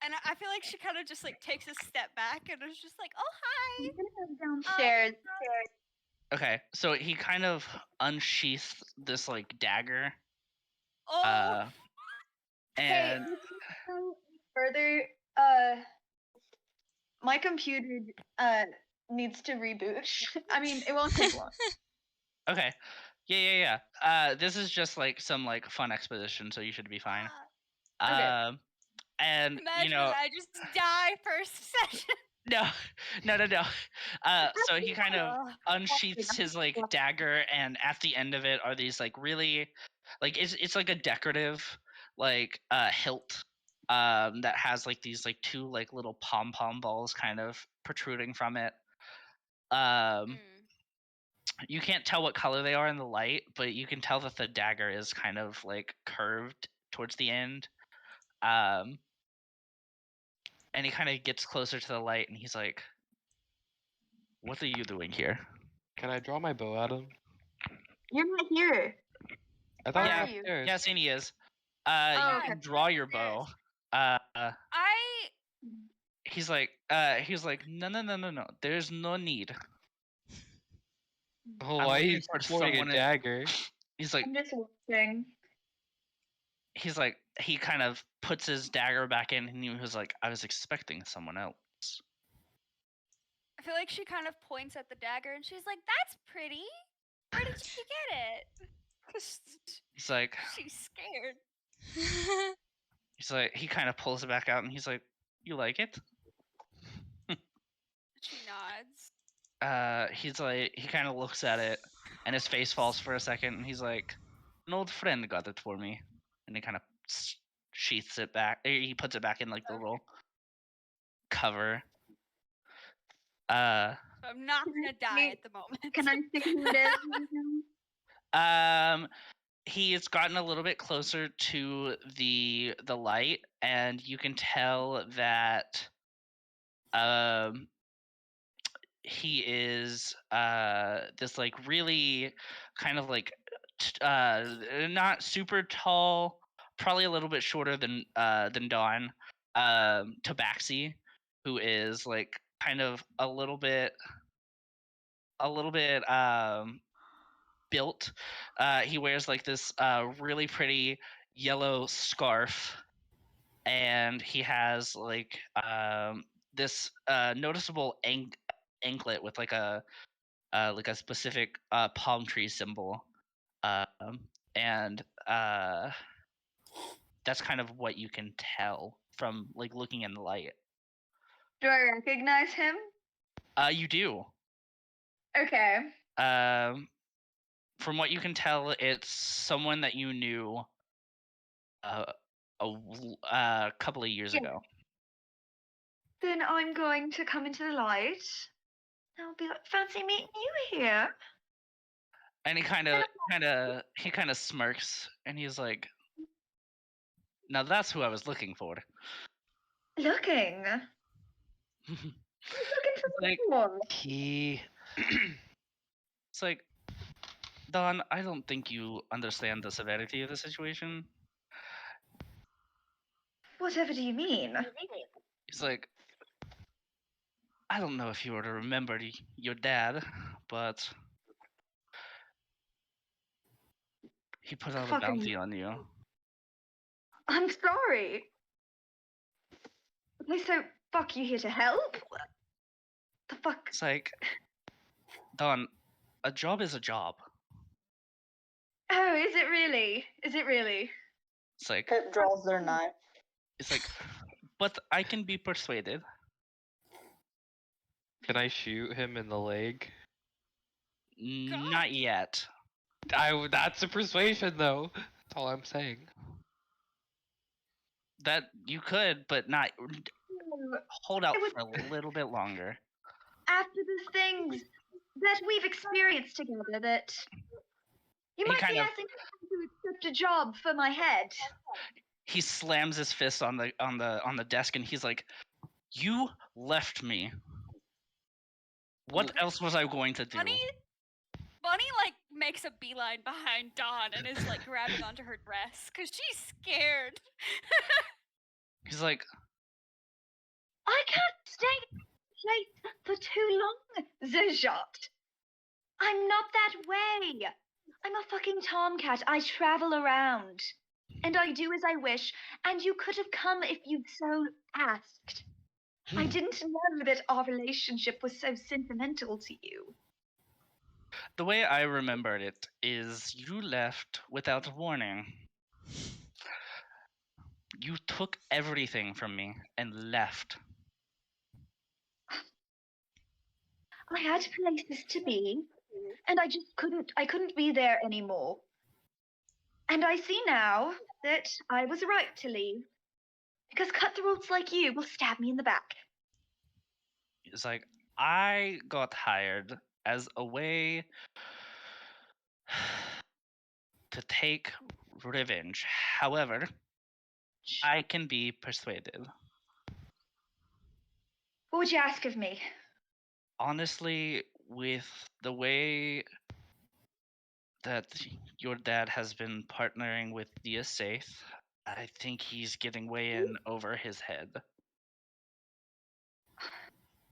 And I feel like she kind of just like takes a step back and is just like, "Oh, hi." Downstairs. Okay, so he kind of unsheaths this like dagger. Oh. And Further, my computer needs to reboot. I mean, it won't take long. Okay. Yeah. This is just like some like fun exposition, so you should be fine. Okay. And Imagine I just die first session. No. So he kind of unsheaths his like dagger, and at the end of it are these like really, like it's like a decorative like hilt that has like these like two like little pom balls kind of protruding from it. You can't tell what color they are in the light, but you can tell that the dagger is kind of like curved towards the end. And he kind of gets closer to the light and he's like, "What are you doing here?" Can I draw my bow at him? You're not here. I thought Where I are was you? upstairs. Yeah, Sini is. Oh, You okay. can draw your bow. He's like, no. There's no need. Oh, why he's sporting a dagger? He's like, I'm just watching. He's like, he kind of puts his dagger back in, and he was like, "I was expecting someone else." I feel like she kind of points at the dagger and she's like, "That's pretty. Where did you get it?" He's like, she's scared. He's like, he kind of pulls it back out, and he's like, "You like it?" She nods. He's like, he kind of looks at it, and his face falls for a second, and he's like, "An old friend got it for me," and he kind of sheaths it back. He puts it back in like the little cover. I'm not gonna die at the moment. Can I see who it is? He's gotten a little bit closer to the light, and you can tell that he is this like really kind of like not super tall, probably a little bit shorter than Dawn, Tabaxi, who is like kind of a little bit built. He wears like this really pretty yellow scarf, and he has like this noticeable anklet with like a specific palm tree symbol, and that's kind of what you can tell from like looking in the light. Do I recognize him? You do. Okay. From what you can tell, it's someone that you knew a couple of years ago. Then I'm going to come into the light. I'll be like, "Fancy meeting you here." And he kind of smirks, and he's like, Now that's who I was looking for. Looking? Who's looking for Like, someone? It's like, Don, I don't think you understand the severity of the situation. Whatever do you mean? He's like, I don't know if you were to remember your dad, but he put out a bounty on you. I'm sorry. Okay, so, fuck, you here to help? The fuck? It's like, Don, a job is a job. Oh, is it really? Is it really? It's like, Pip draws their knife. It's like, but I can be persuaded. Can I shoot him in the leg? Not yet. That's a persuasion, though. That's all I'm saying. That you could, but not. Hold out for a little bit longer. After the things that we've experienced together, that you might be asking me to accept a job for my head. He slams his fist on the desk, and he's like, "You left me. What else was I going to do?" Bunny like makes a beeline behind Dawn and is like grabbing onto her dress because she's scared. He's like, I can't stay place for too long, Zajot. I'm not that way. I'm a fucking tomcat. I travel around. And I do as I wish, and you could have come if you'd so asked. I didn't know that our relationship was so sentimental to you. the way I remembered it is you left without warning. You took everything from me and left. I had places to be, and I couldn't be there anymore. And I see now that I was right to leave, because cutthroats like you will stab me in the back. It's like, I got hired as a way to take revenge. However, I can be persuaded. What would you ask of me? Honestly, with the way that your dad has been partnering with the Aesaith, I think he's getting way in over his head.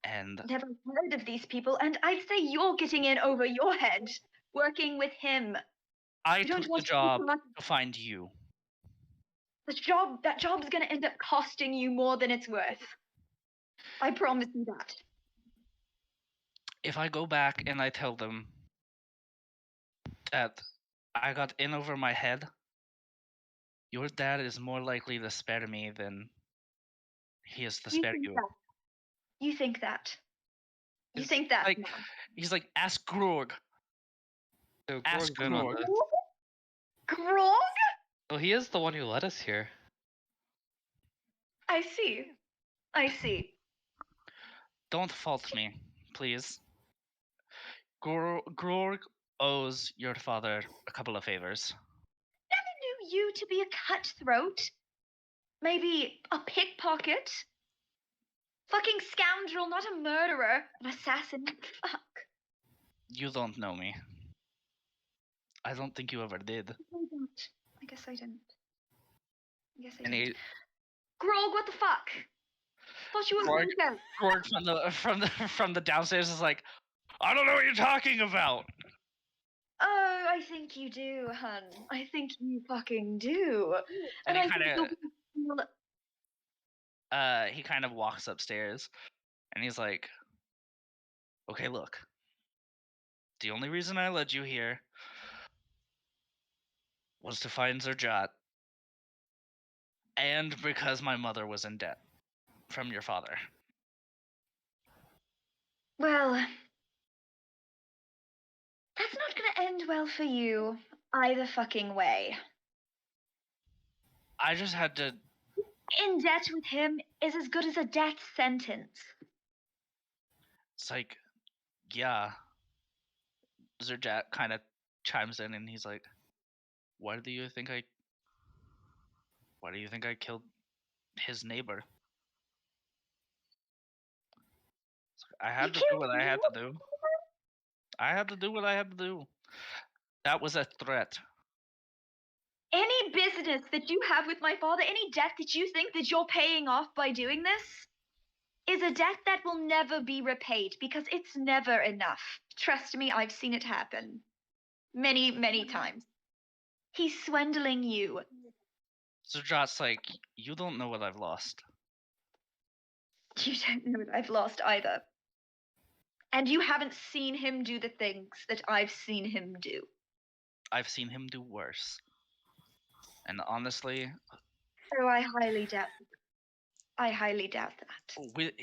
And Never heard of these people, and I'd say you're getting in over your head, working with him. I took the job to find you. That job's gonna end up costing you more than it's worth. I promise you that. If I go back and I tell them that I got in over my head, your dad is more likely to spare me than he is to spare you. You think that? You think that? Like, he's like, ask Grog. So Ask Grog. Grog? Well, he is the one who led us here. I see. I see. Don't fault me, please. Grog owes your father a couple of favors. Never knew you to be a cutthroat. Maybe a pickpocket. Fucking scoundrel, not a murderer. An assassin. Fuck. You don't know me. I don't think you ever did. I guess I didn't. Grog, what the fuck? Thought you were Grog from the downstairs is like, I don't know what you're talking about. Oh, I think you do, hun. I think you fucking do. And he kind of walks upstairs, and he's like, okay, look. The only reason I led you here was to find Zerjat, and because my mother was in debt from your father. Well, that's not gonna end well for you either fucking way. I just had to... In debt with him is as good as a death sentence. It's like, yeah. Zerjat kind of chimes in, and he's like, why do you think Why do you think I killed his neighbor? I had to do what I had to do. I had to do what I had to do. That was a threat. Any business that you have with my father, any debt that you think that you're paying off by doing this, is a debt that will never be repaid because it's never enough. Trust me, I've seen it happen. Many, many times. He's swindling you. So Jot's like, you don't know what I've lost. You don't know what I've lost either. And you haven't seen him do the things that I've seen him do. I've seen him do worse. And honestly... So I highly doubt that.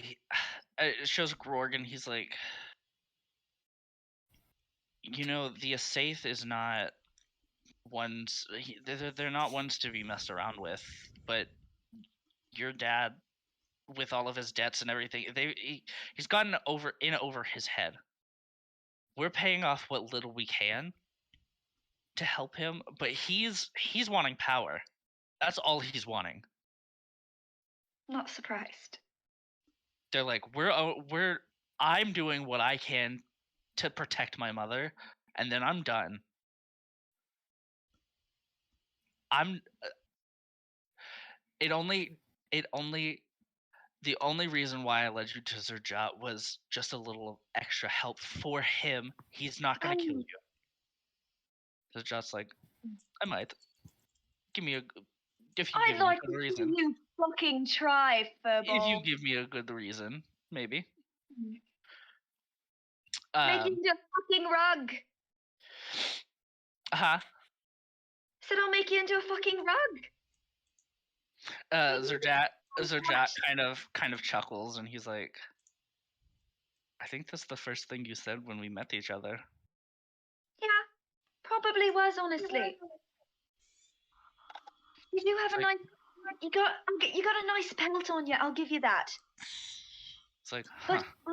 It shows Gorgon, he's like... You know, the Aesaith is not ones... They're not ones to be messed around with. But your dad, with all of his debts and everything, he's gotten over his head. We're paying off what little we can to help him, but he's wanting power. That's all he's wanting. Not surprised. They're like, I'm doing what I can to protect my mother, and then I'm done. The only reason why I led you to Zerjat was just a little extra help for him. He's not gonna kill you. Zerjat's like, I might. Give me if you give me a good reason. You fucking try, Furball. If you give me a good reason, maybe. Make you into a fucking rug. Said I'll make you into a fucking rug. Zerjat kind of chuckles, and he's like, I think that's the first thing you said when we met each other. Yeah, probably was, honestly. You do have a nice. You got a nice pelt on you. I'll give you that. It's like, But I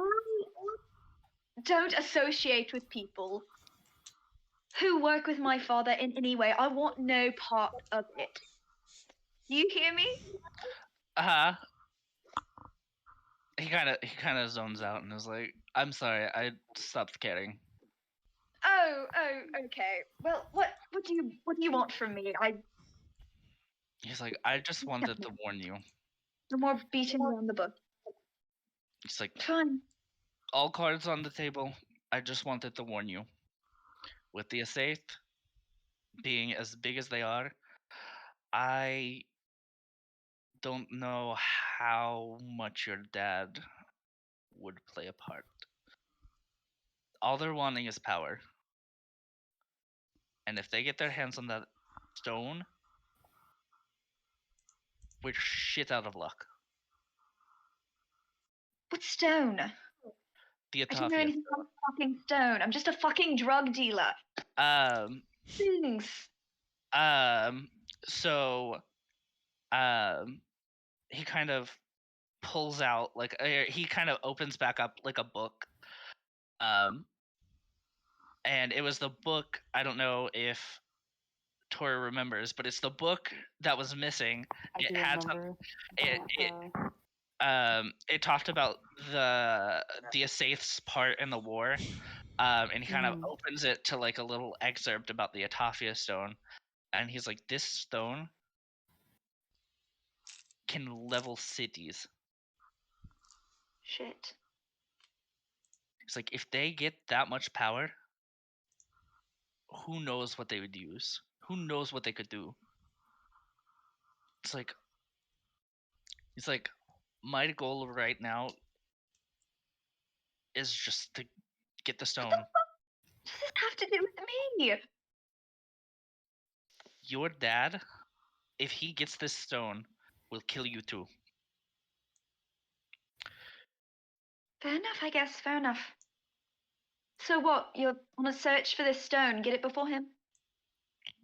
don't associate with people who work with my father in any way. I want no part of it. You hear me? He kind of zones out and is like, I'm sorry, I stopped caring. Oh, okay. Well, what do you want from me? He's like, I just wanted to warn you. No more beating around the bush. It's like, fine. All cards on the table. I just wanted to warn you. With the Aesaith being as big as they are, I don't know how much your dad would play a part. All they're wanting is power. And if they get their hands on that stone, we're shit out of luck. What stone? The I don't know anything about a fucking stone. I'm just a fucking drug dealer. Things. So, he kind of pulls out, like, he kind of opens back up, like, a book. And it was the book, I don't know if Tori remembers, but it's the book that was missing. It talked about the Aesaith's part in the war. And he kind of opens it to like a little excerpt about the Atafia stone, and he's like, this stone can level cities. Shit. It's like, if they get that much power, who knows what they would use? Who knows what they could do? It's like, my goal right now is just to get the stone. What the fuck does this have to do with me? Your dad, if he gets this stone, will kill you too. Fair enough, I guess. Fair enough. So what? You're on a search for this stone. Get it before him?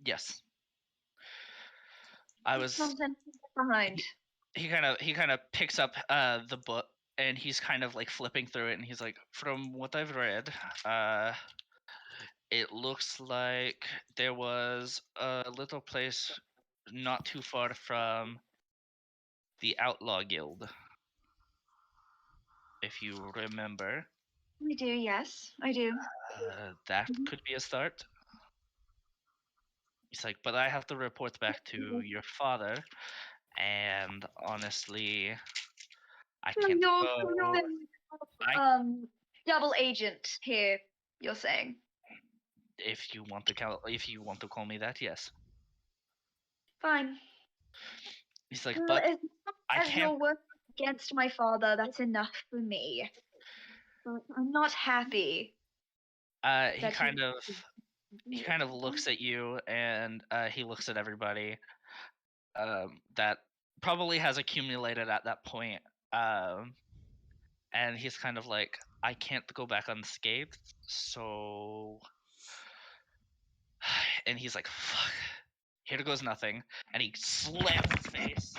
Yes. I was behind. He kind of picks up the book, and he's kind of like flipping through it, and he's like, from what I've read, it looks like there was a little place not too far from the Outlaw Guild. If you remember. I do, yes, I do. That could be a start. He's like, but I have to report back to your father, and honestly, I can't go. Double agent here. You're saying? If you want to call me that, yes. Fine. He's like, well, but as you're working against my father, that's enough for me. But I'm not happy. He kind of looks at you, and he looks at everybody. That probably has accumulated at that point. And he's kind of like, I can't go back unscathed, so. And he's like, fuck. Here goes nothing. And he slams his face.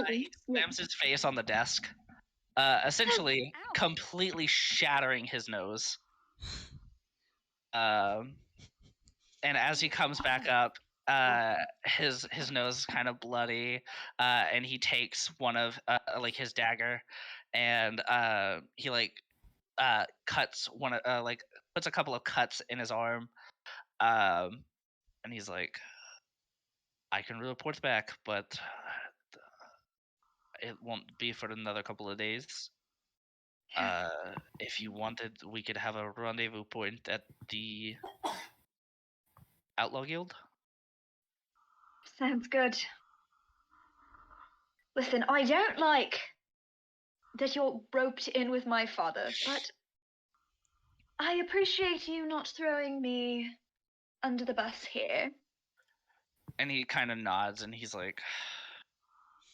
He slams his face on the desk, essentially completely shattering his nose. And as he comes back up, his nose is kind of bloody, and he takes one of like his dagger, and he cuts one like puts a couple of cuts in his arm, and he's like, I can report back, but it won't be for another couple of days. If you wanted, we could have a rendezvous point at the Outlaw Guild. Sounds good. Listen, I don't like that you're roped in with my father, but I appreciate you not throwing me under the bus here. And he kind of nods, and he's like,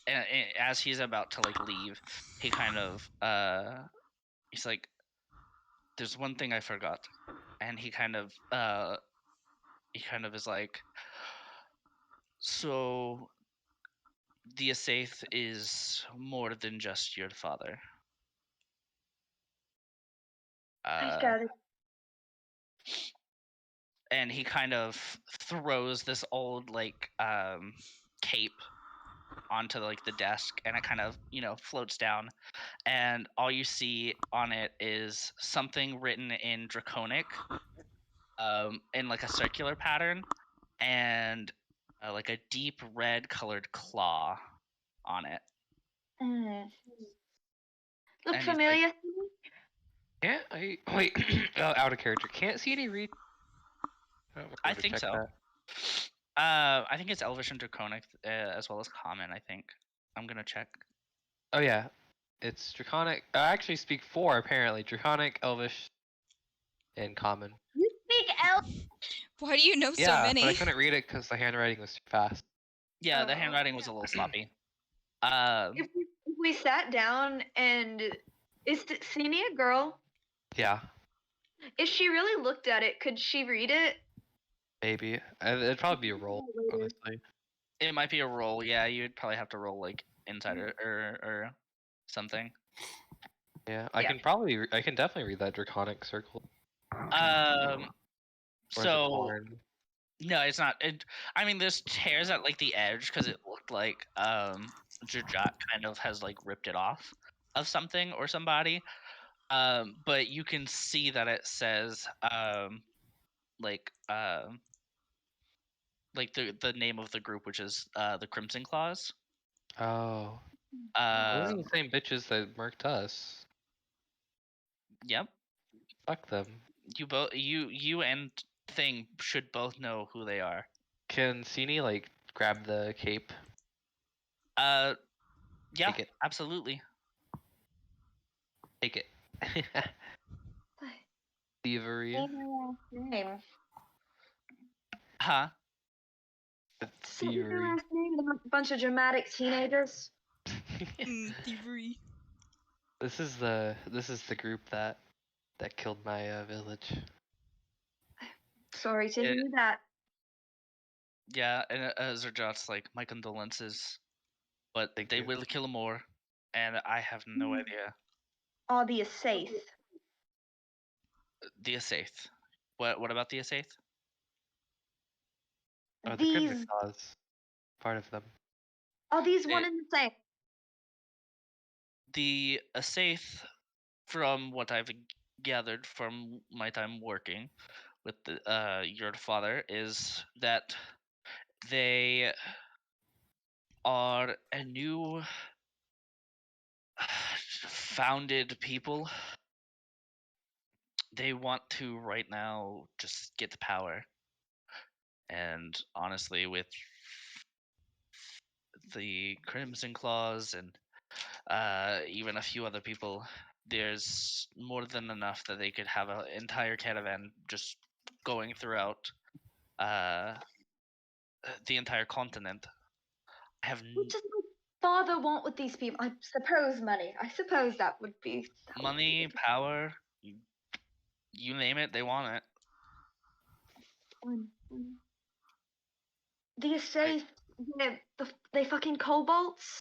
and as he's about to like leave, he kind of he's like, there's one thing I forgot. And he kind of is like, so the Aesaith is more than just your father. I've got it. And he kind of throws this old like cape onto like the desk, and it kind of floats down, and all you see on it is something written in Draconic, in like a circular pattern, and like a deep red colored claw on it. Look familiar? Yeah, wait, out of character. Can't see any read. I think so. That. I think it's Elvish and Draconic, as well as Common. I think I'm gonna check. Oh yeah, it's Draconic. I actually speak 4 apparently. Draconic, Elvish, and Common. You speak Elvish? Why do you know so many? Yeah, but I couldn't read it because the handwriting was too fast. Yeah, the handwriting was a little sloppy. If we sat down and is Sini a girl? Yeah. If she really looked at it, could she read it? Maybe. It'd probably be a roll, honestly. It might be a roll. Yeah, you'd probably have to roll like Insider or something. Yeah, I can definitely read that Draconic circle. So no, it's not. I mean, there's tears at like the edge because it looked like Jujat kind of has like ripped it off of something or somebody. But you can see that it says like the name of the group, which is the Crimson Claws. Oh. Those are the same bitches that murked us. Yep. Fuck them. You and Thing should both know who they are. Can Sini like grab the cape? Yeah, Take it. Absolutely. Take it. Thievery. Name. Huh? Thievery. A bunch of dramatic teenagers. Thievery. This is the group that killed my village. Sorry to hear that. Yeah, and Zerjot's like, my condolences, but they will kill more, and I have no idea. Are the Aesaith? The Aesaith. What about the Aesaith? Oh, the Crimson Claws. Part of them. Are these one and the same? The Aesaith, from what I've gathered from my time working with your father, is that they are a new founded people. They want to right now just get the power. And honestly, with the Crimson Claws and even a few other people, there's more than enough that they could have an entire caravan just going throughout the entire continent. I have What does my father want with these people? I suppose money. I suppose that would be money, power, you name it, they want it. The Aesaith, they fucking kobolds?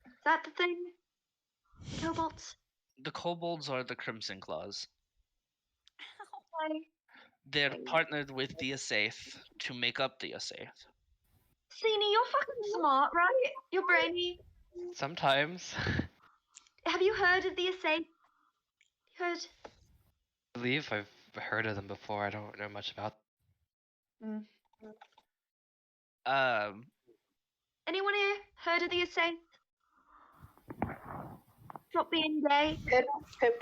Is that the thing? Kobolds? The kobolds are the Crimson Claws. They're partnered with the Aesaith to make up the Aesaith. Sini, you're fucking smart, right? You're brainy. Sometimes. Have you heard of the Aesaith? Heard? I believe I've heard of them before. I don't know much about them. Anyone here heard of the Aesaith? Stop being gay. Pip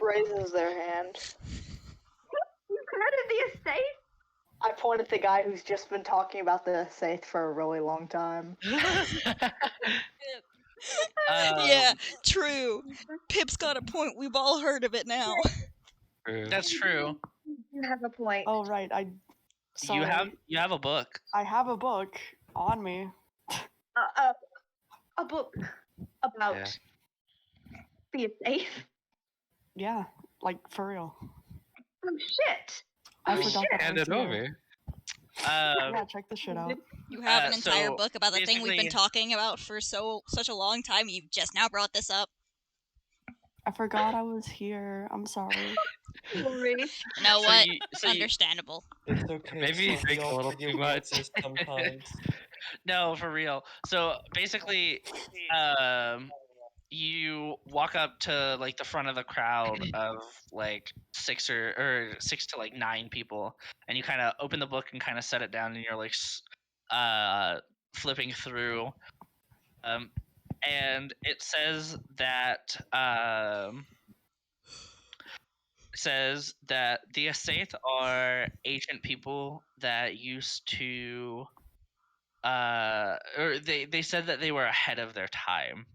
raises their hand. You've heard of the Aesaith? I point at the guy who's just been talking about the Aesaith for a really long time. Yeah, true. Pip's got a point. We've all heard of it now. That's true. You have a point. Oh right, sorry. You have a book. I have a book on me. A book about the Aesaith. Yeah, like for real. Oh shit! I forgot that. Hand it over. Yeah, check this shit out. You have an entire book about the thing we've been talking about for such a long time. You've just now brought this up. I forgot I was here. I'm sorry. You know what? Understandable. It's okay. Maybe you drink a little too much. Sometimes. No, for real. So basically, you walk up to like the front of the crowd of like six to like 9 people, and you kind of open the book and kind of set it down, and you're like flipping through, and it says that the Aesaith are ancient people that used to or they said that they were ahead of their time.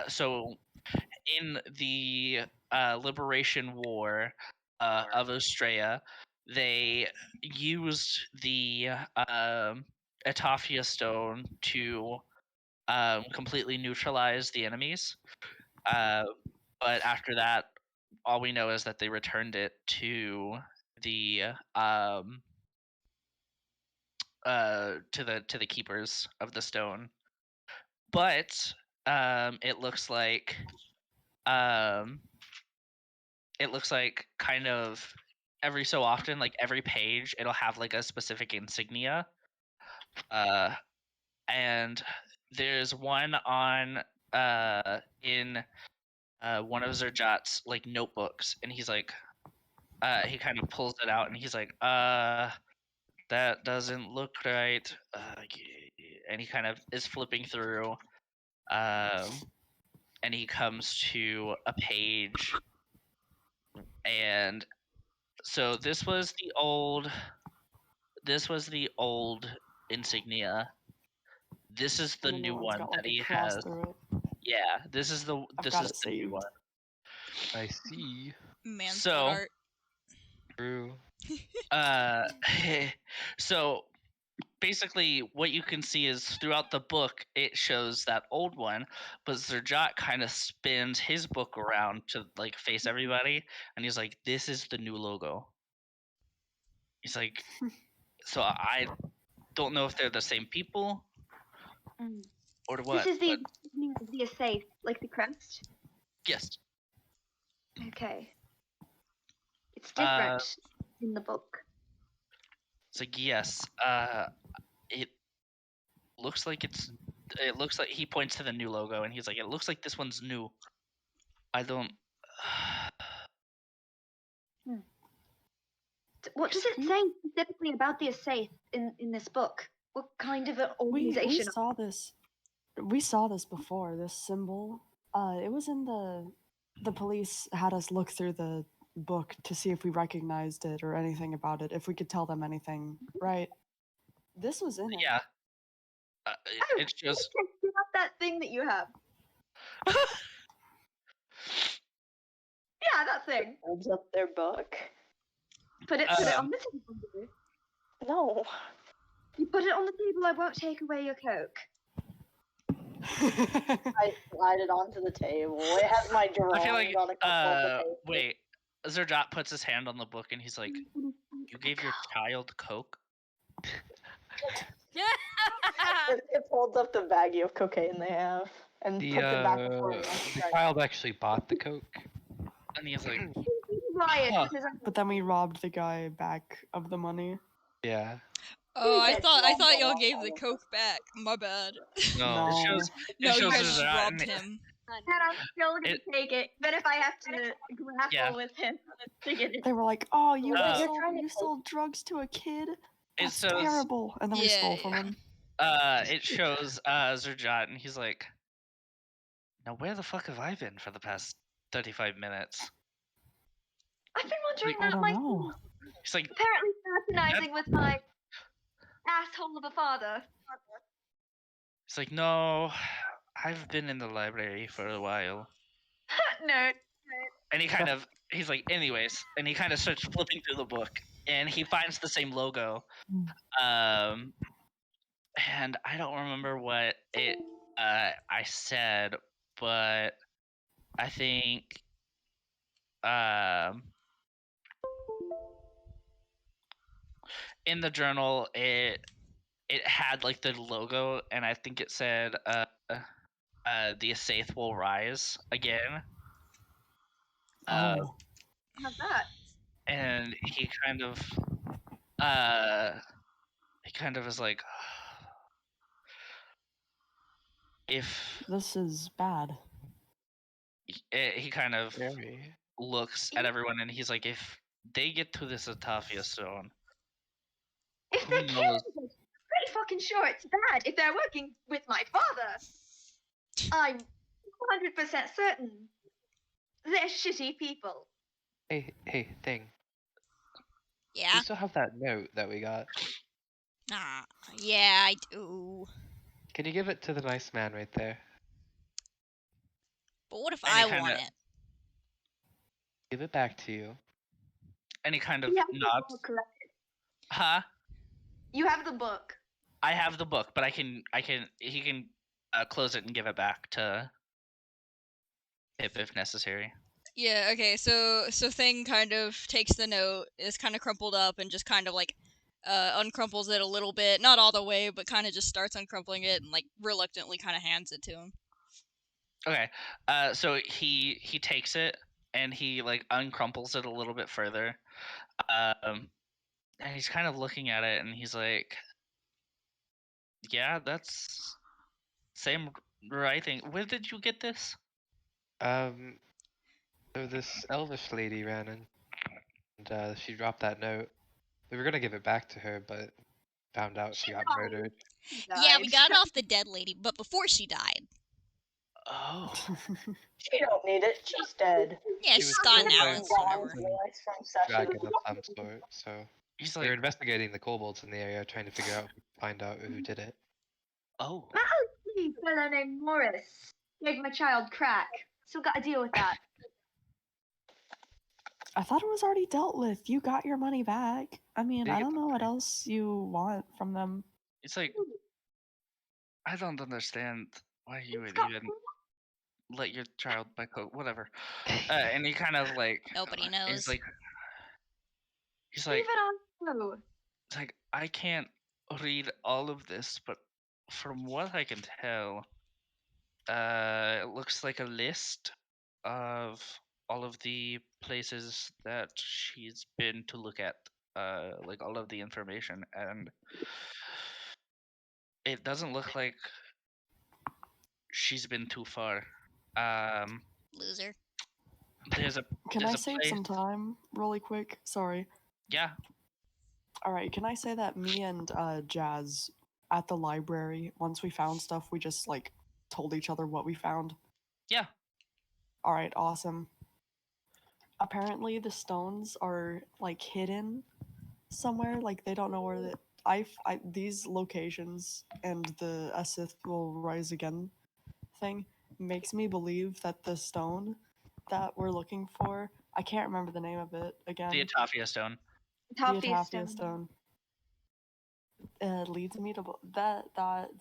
So in the liberation war of Australia, they used the Atafia stone to completely neutralize the enemies. But after that, all we know is that they returned it to the to the keepers of the stone. But it looks like kind of every so often, like every page, it'll have like a specific insignia. And there's one on in one of Zerjat's like notebooks, and he's like he kind of pulls it out and he's like, that doesn't look right. And he kind of is flipping through, and he comes to a page, and so this was the old insignia. This is the new one that he has. Yeah, this is the new one. I see. Art. True. So basically what you can see is throughout the book it shows that old one, but Zerjat kind of spins his book around to like face everybody, and he's like, this is the new logo. He's like, so I don't know if they're the same people or what. This is the Aesaith, like the crest? Yes. Okay. It's different in the book. It's like, yes, looks like it looks like he points to the new logo and he's like, it looks like this one's new. I don't. What does it say specifically about the Aesaith in this book? What kind of an organization? We saw this. We saw this before. This symbol. It was in the police had us look through the book to see if we recognized it or anything about it. If we could tell them anything, right? This was in it. Yeah. It's just. Give up that thing that you have. Yeah, that thing. Holds up their book. Put it on the table. No. You put it on the table, I won't take away your Coke. I slide it onto the table. It has my drawing I feel like, on a couple of the table. wait. Zerjot puts his hand on the book and he's like, you gave your child Coke? It holds up the baggie of cocaine they have and puts it back before the child actually bought the Coke. And he's like, But then we robbed the guy back of the money. Yeah. Oh, I thought y'all gave the Coke back. My bad. No, it shows. No, you guys Zerjot robbed and- him. And I'm still gonna take it, even if I have to grapple with him to get it. They were like, "Oh, you Uh, sold drugs to a kid? It That's says- terrible!" And then we stole from him. It shows Zerjot and he's like, now where the fuck have I been for the past 35 minutes? I've been wondering I that don't myself. know. He's like, Apparently fraternizing with my asshole of a father. He's like, no, I've been in the library for a while. No. And he's like, anyways, and he kind of starts flipping through the book, and he finds the same logo. And I don't remember what I said, but I think in the journal it had like the logo, and I think it said the Aesaith will rise again. Oh. How's that? And he kind of is like, if This is bad. he kind of looks at everyone and he's like, if they get to this Atafia stone, If they can, I'm pretty fucking sure it's bad if they're working with my father. I'm 100% certain. They're shitty people. Hey, thing. Yeah. You still have that note that we got. Yeah, I do. Can you give it to the nice man right there? But what if And I he want kinda- it? Give it back to you. And he kind of You have the nods. book, right? Huh? You have the book. I have the book, but he can close it and give it back to Pip if necessary. Yeah, okay, so Thing kind of takes the note, is kind of crumpled up, and just kind of like uncrumples it a little bit, not all the way, but kind of just starts uncrumpling it and like reluctantly kind of hands it to him. Okay. So he takes it and he like uncrumples it a little bit further. And he's kind of looking at it and he's like, yeah, that's same right thing. Where did you get this? So this elvish lady ran in, and she dropped that note. We were gonna give it back to her, but found out she got murdered. Yeah, we got it off the dead lady, but before she died. Oh. She don't need it. She's dead. Yeah, She she's was gone killed now. by It's some whatever. dragon of some sort. So He's they're like, investigating the kobolds in the area, trying to find out who did it. oh. That fellow named Morris gave my child crack. Still got to deal with that. I thought it was already dealt with. You got your money back. I mean, They I get don't the know what money. else you want from them. It's like, I don't understand why you would even let your child buy Coke, whatever. And he kind of like, Nobody knows. he's like, Leave it on slow. it's like, I can't read all of this, but from what I can tell, it looks like a list of all of the places that she's been to look at, like all of the information, and it doesn't look like she's been too far. Loser. Can I save some time really quick? Sorry. Yeah. All right. Can I say that me and Jazz at the library, once we found stuff, we just like told each other what we found? Yeah. All right. Awesome. Apparently, the stones are like hidden somewhere. Like they don't know where the these locations and the Aesaith will rise again thing makes me believe that the stone that we're looking for, I can't remember the name of it again. The Atafia stone. The Atafia stone. Leads me to that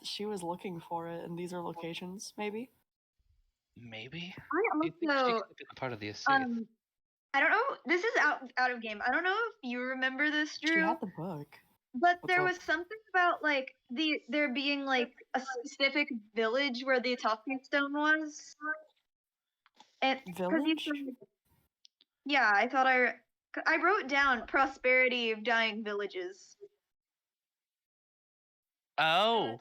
she was looking for it, and these are locations, maybe. Maybe. I also part of the Aesaith. I don't know. This is out of game. I don't know if you remember this, Drew. She had the book. But there was something about like there being like a specific village where the Atafia stone was. And village? Yeah, I thought I wrote down prosperity of dying villages. Oh.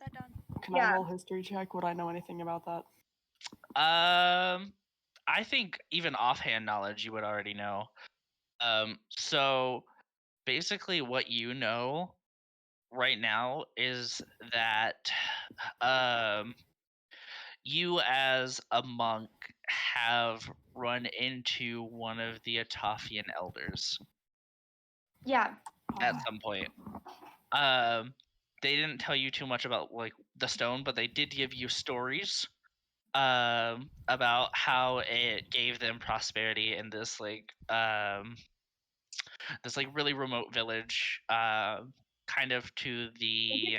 Can I roll history check? Would I know anything about that? I think even offhand knowledge you would already know. So basically what you know right now is that you as a monk have run into one of the Atafian elders. Yeah. At some point. They didn't tell you too much about like the stone, but they did give you stories about how it gave them prosperity in this like really remote village, kind of to the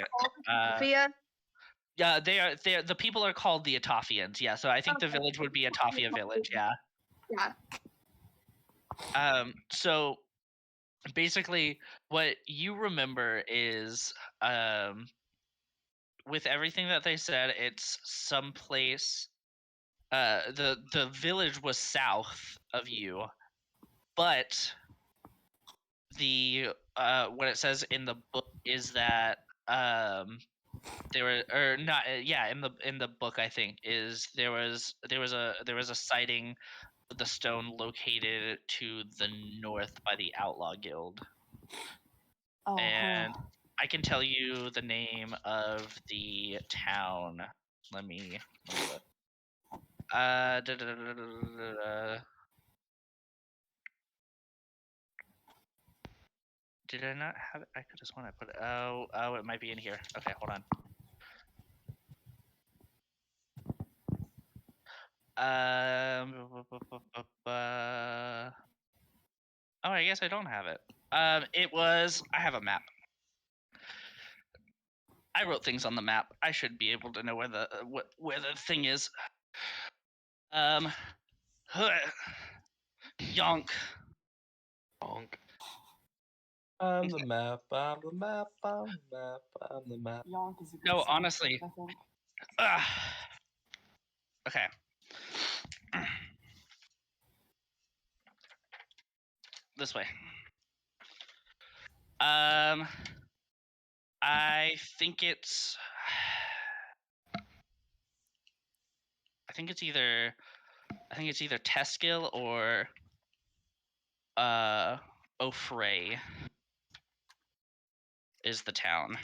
yeah, they're the people are called the Atafians. Yeah, so I think the village would be Atafia village. Yeah. Yeah. So basically, what you remember is with everything that they said, it's someplace. The village was south of you, but the what it says in the book is that there were or not in the book I think is there was a sighting of the stone located to the north by the Outlaw Guild. Oh, and I can tell you the name of the town. Let me look. Did I not have it? I could have sworn I put it. Oh, it might be in here. Okay, hold on. Oh, I guess I don't have it. It was. I have a map. I wrote things on the map. I should be able to know where the thing is. Yonk. Yonk. I'm the map. I'm the map. I'm the map. I'm the map. Yonk is a good No, honestly. I think. Okay. This way. I think it's. I think it's either Teskill or O'Fray is the town.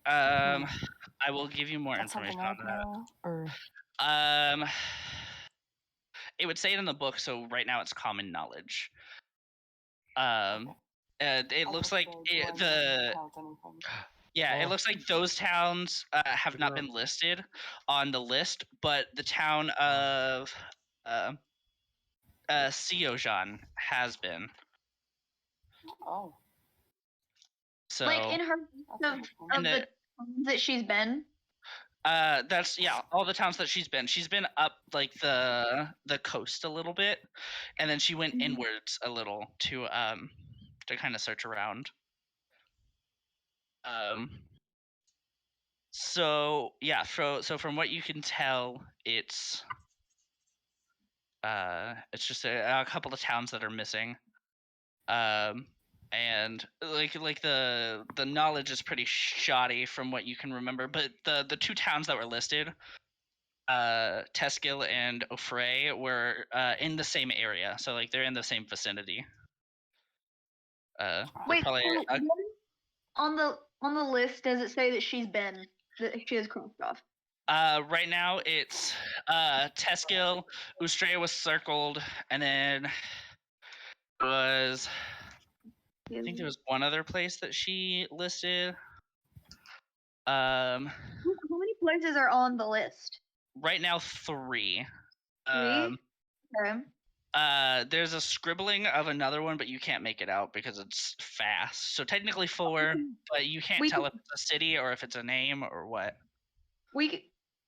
I will give you more information on that. Know, or it would say it in the book, so right now it's common knowledge. It looks like it looks like those towns have not been listed on the list, but the town of Siojan has been. Oh. So like in her of the towns that she's been. That's all the towns that she's been. She's been up like the coast a little bit, and then she went inwards a little to kind of search around. So yeah, so from what you can tell, it's just a couple of towns that are missing. and like the knowledge is pretty shoddy from what you can remember. But the two towns that were listed, Teskill and Ofray, were in the same area, so like they're in the same vicinity. Wait, probably on the list does it say that she has crossed off? Right now it's Teskill, Ustrea was circled, and then was I think there was one other place that she listed. How many places are on the list? Right now 3. 3? Okay. There's a scribbling of another one, but you can't make it out because it's fast. So technically 4, but you can't tell if it's a city or if it's a name or what.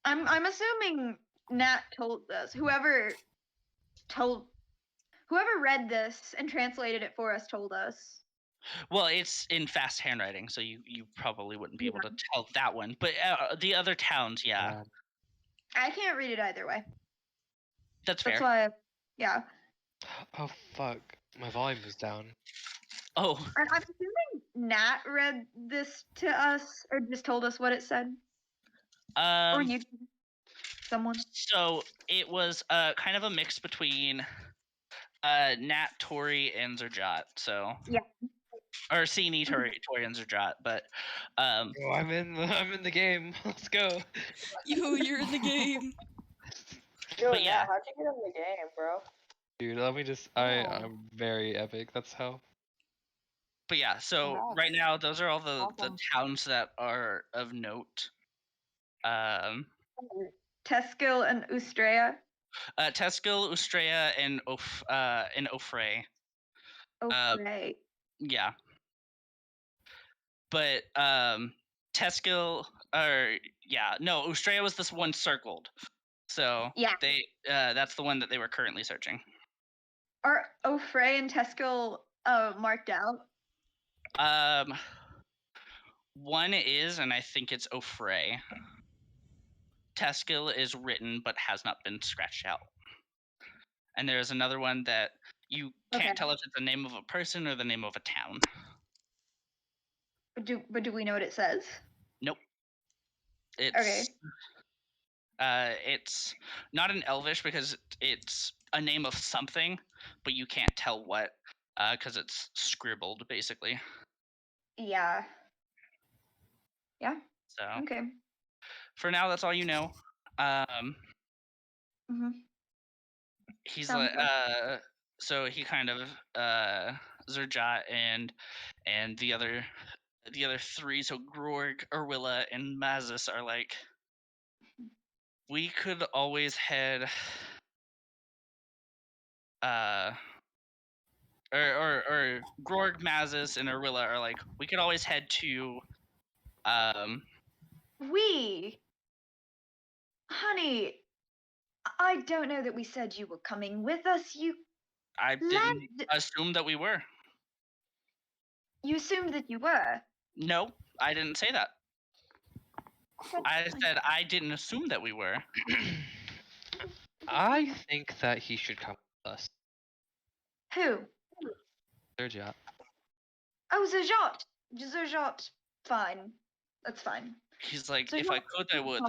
I'm assuming Nat told us. Whoever read this and translated it for us told us. Well, it's in fast handwriting, so you probably wouldn't be able to tell that one. But the other towns, yeah. I can't read it either way. That's fair. That's why, yeah. Oh fuck, my volume is down. Oh. I'm assuming Nat read this to us or just told us what it said. Or you, someone. So it was kind of a mix between Nat, Tori, and Zerjot. So yeah. Or Sini, Tori, and Zerjot, but Oh, I'm in the game. Let's go. You're in the game. Yo, but yeah, how'd you get in the game, bro? Dude, let me just. I'm very epic. That's how. But yeah, so right now those are all the towns that are of note. Teskill and Ustrea. Teskill, Ustrea, and Ofray. Ofray. Yeah. But Teskill, Ustrea was this one circled. So yeah, they that's the one that they were currently searching. Are Ofray and Teskill marked out? One is, and I think it's Ofray. Teskill is written but has not been scratched out. And there's another one that you can't tell if it's the name of a person or the name of a town. But do we know what it says? Nope. It's it's not an Elvish because it's a name of something, but you can't tell what because it's scribbled basically. Yeah. Yeah. So okay. For now, that's all you know. He's Sounds like so he kind of Zerjot and the other 3, so Grorg, Erwilla, and Mazis are like, we could always head or Grorg, Mazis, and Erwilla are like, we could always head to Honey, I don't know that we said you were coming with us. I didn't assume that we were. You assumed that you were? No, I didn't say that. I said I didn't assume that we were. I think that he should come with us. Who? Zerjot. Oh, Zerjot. Fine. That's fine. He's like, if I could, I would.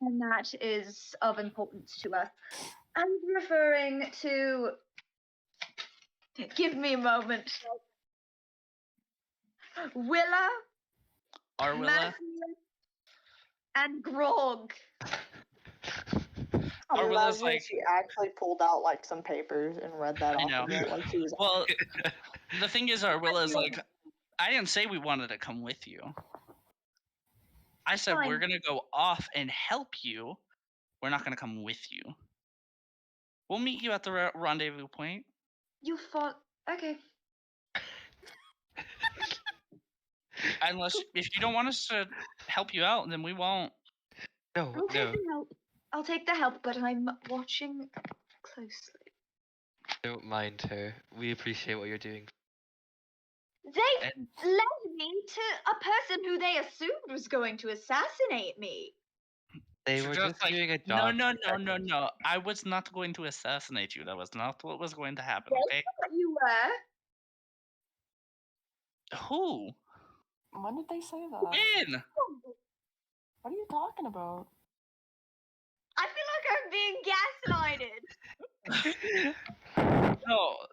And that is of importance to us. I'm referring to... Give me a moment. Willa, Arwilla, and Grog. Arwilla's like, she actually pulled out like some papers and read that off of it. Like she was. Well, the thing is, Arwilla's like, I didn't say we wanted to come with you. I said we're gonna go off and help you. We're not gonna come with you. We'll meet you at the rendezvous point. You thought, okay. Unless if you don't want us to help you out, then we won't. No, I'll take the help, but I'm watching closely. Don't mind her. We appreciate what you're doing. They led me to a person who they assumed was going to assassinate me. They were just like, doing a job. No. I was not going to assassinate you. That was not what was going to happen. They Okay. thought you were. Who? When did they say that? When? What are you talking about? I feel like I'm being gaslighted.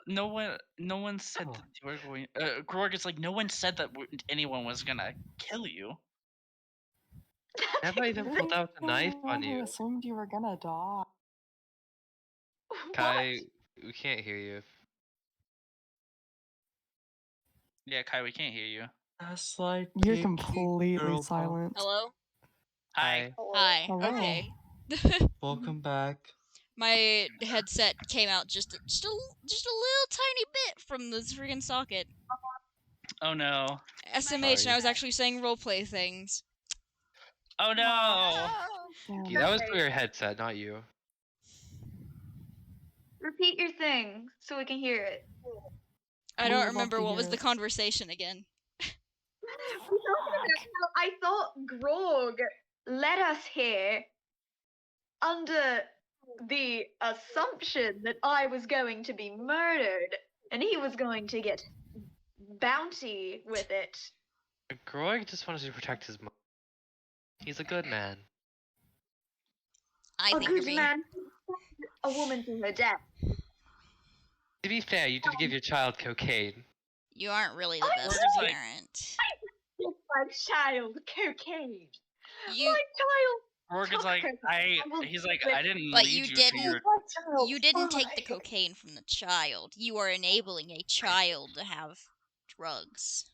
No one said that you were going. Grog is like, no one said that anyone was gonna kill you. Never even pulled out the knife on You you. assumed you were gonna die. Kai, we can't hear you. Yeah, Kai, we can't hear you. That's like You're completely silent. Hello? Hi. Hi. Hello. Okay. Welcome back. My headset came out just a little tiny bit from the freaking socket. Oh no. SMH, and I was actually saying roleplay things. Oh no. Yeah, that was through your headset, not you. Repeat your thing so we can hear it. I don't remember what was the conversation again. I thought Grog led us here under the assumption that I was going to be murdered and he was going to get bounty with it. Grog just wanted to protect his mom. He's a good man. I a think good man, a woman to her death. To be fair, you did give your child cocaine. You aren't really the best parent. Give my child cocaine. You. My child. Morgan's like, he's like, I didn't But lead you you didn't. to your. You didn't take the cocaine from the child. You are enabling a child to have drugs.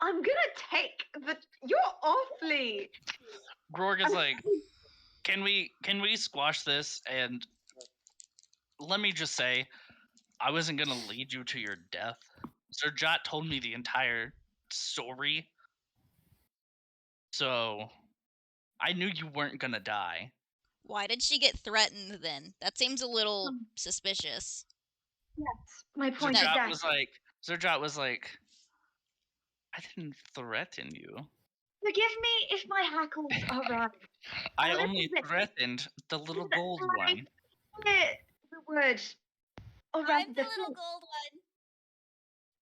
I'm gonna take the. You're awfully. Grog is like, can we squash this? And let me just say, I wasn't gonna lead you to your death. Sir Jot told me the entire story, so I knew you weren't gonna die. Why did she get threatened then? That seems a little suspicious. Yes, my point is that. Sir Jot was like, I didn't threaten you. Forgive me if my hackles are right. I only threatened the little gold one. The word. Or rather, I'm the little gold one.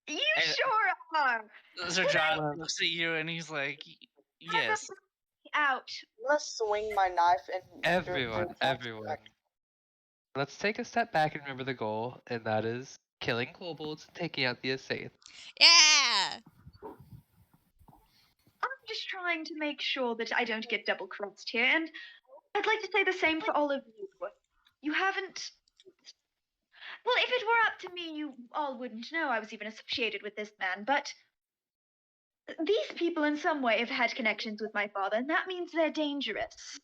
You sure are. Sir Jot looks at you and he's like, yes. Out. I'm gonna swing my knife and Everyone. Let's take a step back and remember the goal, and that is killing kobolds and taking out the Aesaith. Yeah! I'm just trying to make sure that I don't get double-crossed here, and I'd like to say the same for all of you. You haven't... Well, if it were up to me, you all wouldn't know I was even associated with this man, but... These people in some way have had connections with my father, and that means they're dangerous.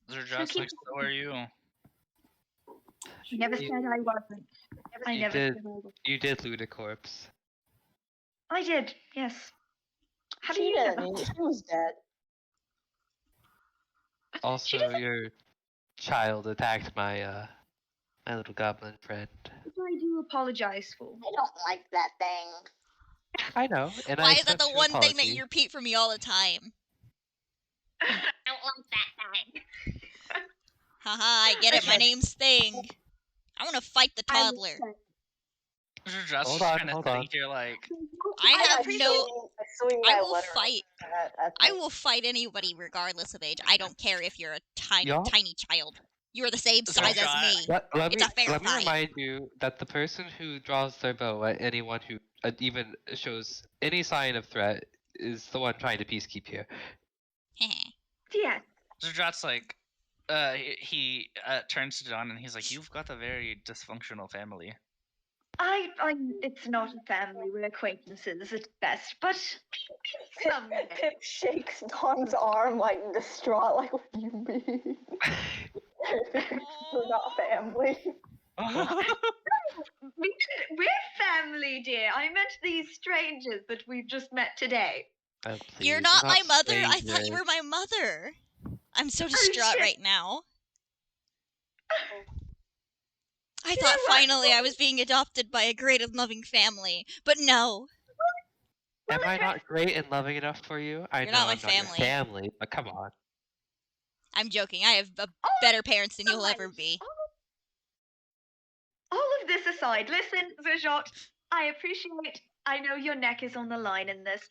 They're just like, so are you. I never said I wasn't. I never said I wasn't. You did loot a corpse. I did, yes. How do She you know? didn't. She was dead. Also, your child attacked my my little goblin friend. Which I do apologize for. I don't like that thing. I know, and Why I is that the accept your one thing that apology. you repeat for me all the time? I don't like that thing. Haha, I get it. My name's Thing. I want to fight the toddler. Hold on. You're like, I will letter fight. I will fight anybody regardless of age. I don't care if you're a tiny child. You're the same size as me. Let It's a fair me fight. remind you that the person who draws their bow at anyone who even shows any sign of threat is the one trying to peacekeep here. Yeah. Jot's like, he turns to John and he's like, you've got a very dysfunctional family. It's not a family, we're acquaintances at best, but Pip shakes Don's arm, like, distraught, like, what do you mean? We're not family. We're family, dear. I meant these strangers that we've just met today. You're not my mother? I thought you were my mother. I'm so distraught right now. I thought finally I was being adopted by a great and loving family, but no. Am I not great and loving enough for you? I You're know not my I'm family. not your family, but come on. I'm joking. I have better parents than you'll ever be. All of this aside, listen, Zajot, I appreciate I know your neck is on the line in this,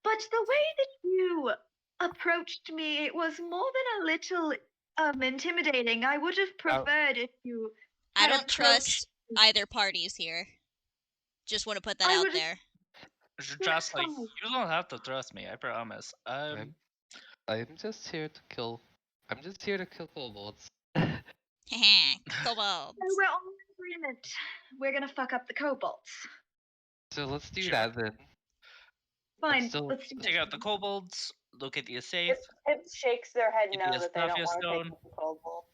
but the way that you approached me, it was more than a little intimidating. I would have preferred if you I had don't approached trust either parties here. Just want to put that out there. Just like, you don't have to trust me, I promise. I'm just here to kill. I'm just here to kill kobolds. Kobolds. So we're all in agreement. We're gonna fuck up the kobolds. So let's do that then. Fine, Still, let's do take out the kobolds, look at the Aesaith. It shakes their head Give no me a that they don't want to Stone. take the kobolds.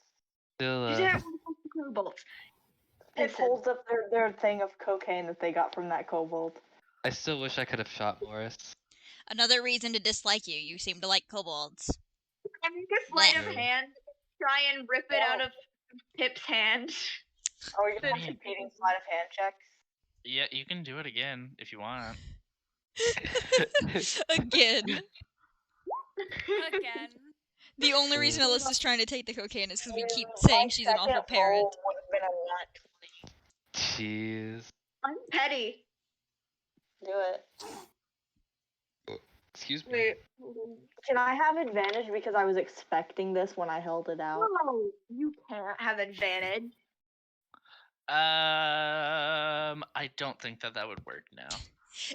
Still, You don't want to fuck the kobolds. It holds up their thing of cocaine that they got from that kobold. I still wish I could have shot Morris. Another reason to dislike you. You seem to like kobolds. I make a sleight of hand, try and rip it out of Pip's hand. Are we gonna have competing sleight of hand checks? Yeah, you can do it again if you want. Again. Again. The only reason Alyssa's trying to take the cocaine is because we keep saying she's an awful parent. Would have been a nat 20. Jeez. I'm petty. Do it. Excuse me. Wait, can I have advantage because I was expecting this when I held it out? No, you can't have advantage. I don't think that would work now.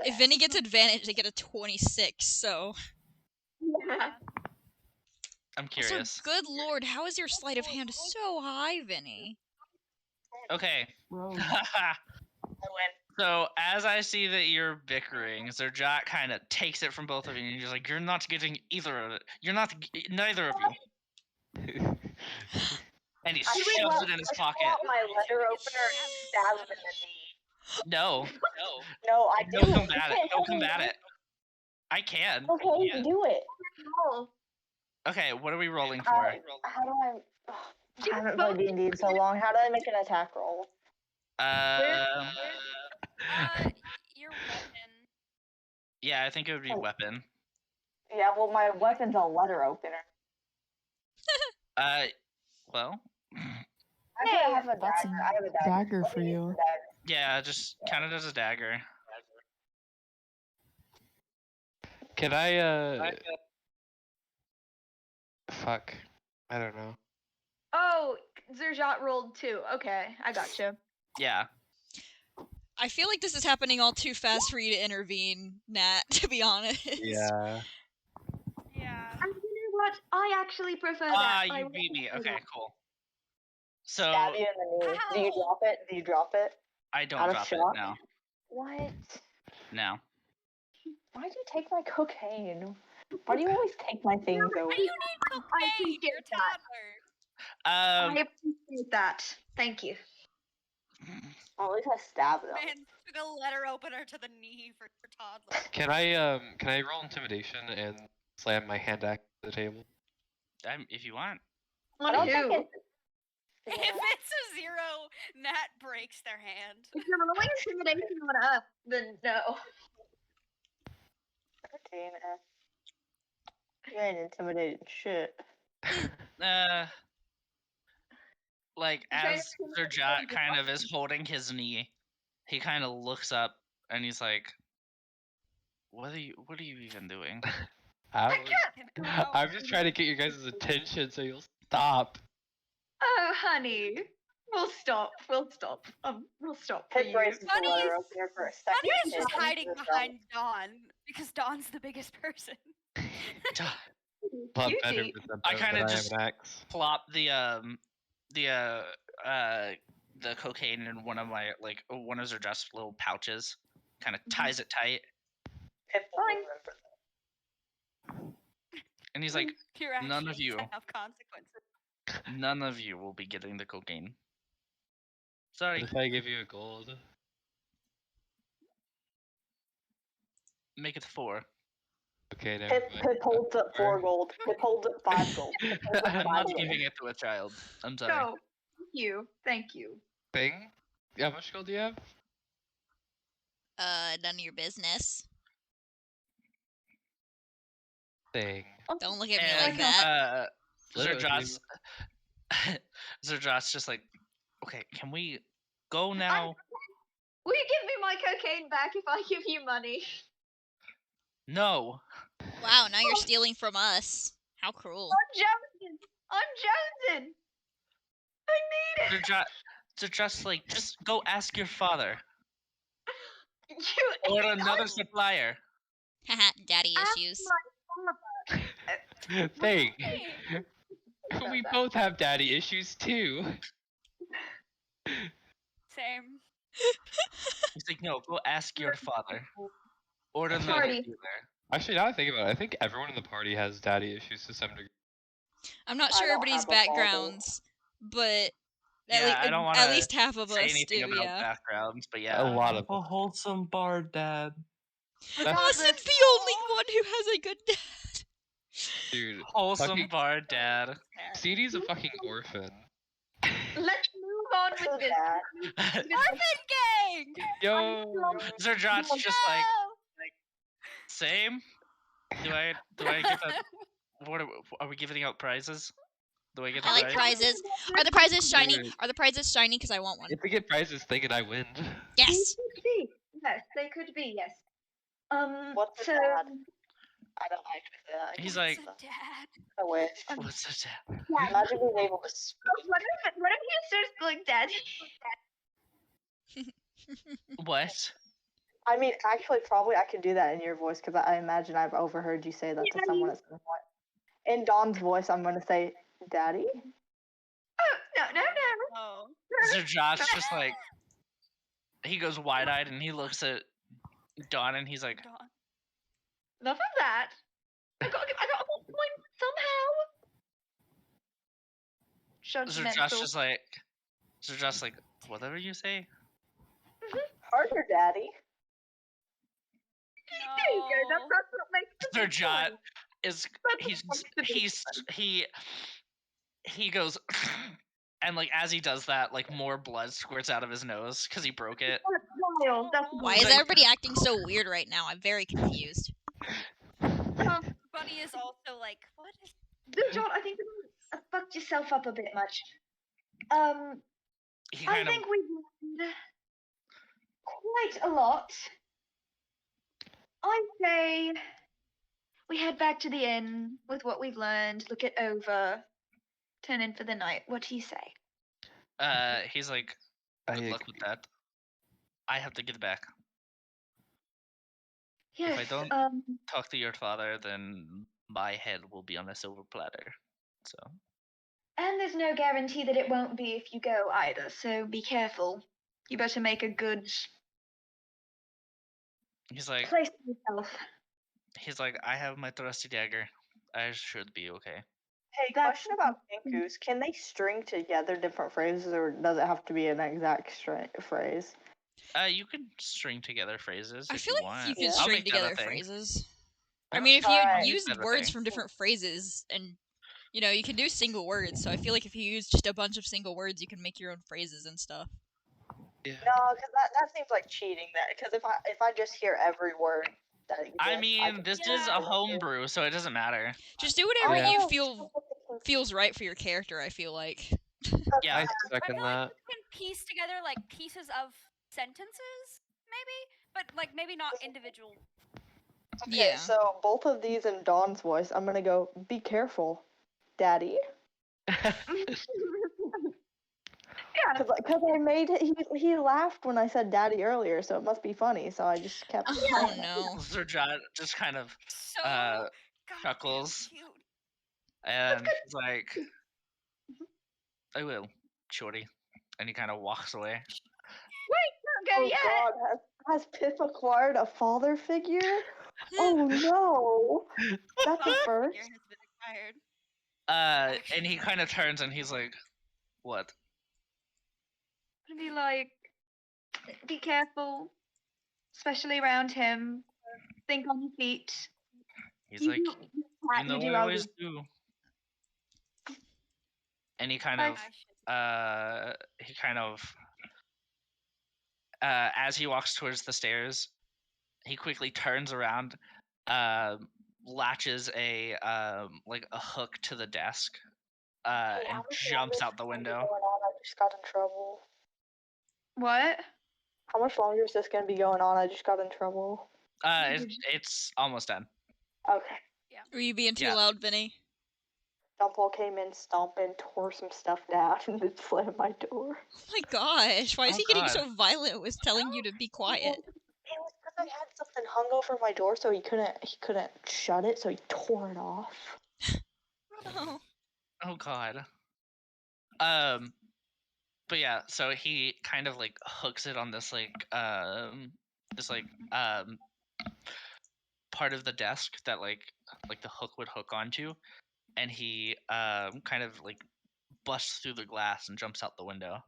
If Vinny gets advantage, they get a 26, so... Yeah. I'm curious. Also, good lord, how is your sleight of hand so high, Vinny? Okay. I win. So, as I see that you're bickering, Zerjat kind of takes it from both of you, and you're like, you're not getting either of it. You're not, neither of you. And he shoves it in his pocket. I pull out my letter opener and stab him in the knee. No. No, I do. Don't combat it. Don't combat it. I can. Okay, do it. Okay, what are we rolling for? How do I... I haven't played D&D in so long. How do I make an attack roll? Your weapon. Yeah, I think it would be weapon. Yeah, well, my weapon's a letter opener. Well. I have a That's dagger. I have a dagger for you. Yeah, just count it as a dagger. Can I, Fuck. I don't know. Oh, Zerjat rolled 2. Okay, I gotcha. Yeah. I feel like this is happening all too fast for you to intervene, Nat, to be honest. Yeah. Yeah. And you know what? I actually prefer that. You beat me. Okay, cool. So... Stab you in the knee. Do you drop it? Do you drop it? I don't Out of drop it, shock? no. What? No. Why'd you take my cocaine? Why do you always take my things over? Why do you need cocaine? You're a toddler. I appreciate that. Thank you. Well, at least I stabbed them. Man took a letter opener to the knee for toddlers. Can I roll intimidation and slam my hand axe to the table? If you want. On who? If it's a 0, Nat breaks their hand. If you're rolling intimidation on us, then no. 13. You ain't intimidated shit. Like, as Zerjat kind of is holding his knee, he kind of looks up and he's like, what are you even doing? I'm just trying to get you guys' attention so you'll stop. Oh, honey. We'll stop. We'll stop. We'll stop for you. Bunny is just hiding behind Dawn because Dawn's the biggest person. But better with the I kind of than just have an axe. plop the cocaine in one of my one of Zerjat's little pouches, kind of ties it tight. And he's like, Your none of actions you. have consequences. None of you will be getting the cocaine. Sorry. What if I give you a gold? Make it 4. Okay, never mind. Pip holds up 4 gold. Pip holds up 5 gold. I'm not giving it to a child. I'm sorry. No. Thank you. Thank you. Thing? Yeah, how much gold do you have? None of your business. Thing. Don't look at me like that. Zerjat's just like, okay, can we go now? Will you give me my cocaine back if I give you money? No. Wow, now you're stealing from us. How cruel. I'm Jonesing. I need it. They're just like, just go ask your father. You Or another supplier. Haha, daddy issues. Thing. We both have daddy issues too. Same. He's like, no, go ask your father. Or another Party. dealer. Actually, now I think about it, I think everyone in the party has daddy issues to some degree. I'm not I sure don't everybody's have a father. backgrounds, but Yeah, I don't want at least half of say us anything do, about yeah. backgrounds, but A yeah. lot of A wholesome bar dad. Austin's the only one who has a good dad. dude. Wholesome fucking- bar dad. CD's a fucking orphan. Let's move on with this. Orphan gang! Yo. Zerjot's just like, same? Do I get that? What are we giving out prizes? Do I get the I like prize? prizes. Are the prizes shiny? Dude. Are the prizes shiny? Because I want one. If we get prizes thinking I win. Yes. They could be. Yes, they could be. Yes. What's So a dad? I don't like that. He's like, Dad. I wish. what's a dad? Imagine being able to speak. what if you starts going daddy? What? I mean, actually, probably I could do that in your voice because I imagine I've overheard you say that to someone at some point. In Dawn's voice, I'm going to say, Daddy? Oh, no. Oh. Zerjot's just like, he goes wide-eyed and he looks at Dawn and he's like, Enough of that. I got a whole point somehow. Zerjot's just like, whatever you say. Harder, Daddy. There you go. That's what makes the Zerjot is he goes and like as he does that, like more blood squirts out of his nose because he broke it. Why is everybody acting so weird right now? I'm very confused. Bunny is also like, what is... John, I think you fucked yourself up a bit much. He I kind of think we learned quite a lot. I say we head back to the inn with what we've learned, look it over, turn in for the night. What do you say? he's like, good luck with that. I have to get back. Yes. If I don't talk to your father, then my head will be on a silver platter. So. And there's no guarantee that it won't be if you go either, so be careful. You better make a good He's like, place for yourself. He's like, I have my trusty dagger. I should be okay. Hey, question about Kinkus. Can they string together different phrases, or does it have to be an exact phrase? You can string together phrases. I feel you like want. you can I'll string make that a together thing. phrases. Yeah. I mean, if Alright. you use That's a words thing. from different phrases, and you can do single words. So I feel like if you use just a bunch of single words, you can make your own phrases and stuff. Yeah. No, because that seems like cheating. Because if I just hear every word that exists, I mean, can this just is a do it. homebrew, so it doesn't matter. Just do whatever I you know. feels right for your character. I feel like. Yeah. I I second feel that. like you can piece together like pieces of sentences, maybe, but like maybe not individual. Okay, Yeah. so both of these in Dawn's voice, I'm gonna go, be careful, Daddy. Yeah. Because I made it, he laughed when I said Daddy earlier, so it must be funny. So I just kept. Oh no. Zerjot just kind of So chuckles cute. and he's like, I will, shorty. And he kind of walks away. Wait, not go Oh yet. God, has Pip acquired a father figure? Oh no, that's a Father first. figure has been acquired. And he kind of turns and he's like, what? And be like, be careful, especially around him. Think on your feet. He's like, you know I always do. And he kind of, as he walks towards the stairs, he quickly turns around, latches a hook to the desk, and jumps out the window. I just got in trouble. What? How much longer is this gonna be going on? I just got in trouble. It's almost done. Okay. Yeah. Were you being too loud, Vinny? Dumpole came in stomping, tore some stuff down, and then slammed my door. Oh my gosh, why is Oh he getting God. so violent with telling you to be quiet? It was because I had something hung over my door, so he couldn't shut it, so he tore it off. Oh. Oh God. But yeah, so he kind of like hooks it on this part of the desk that like the hook would hook onto, and he kind of like busts through the glass and jumps out the window.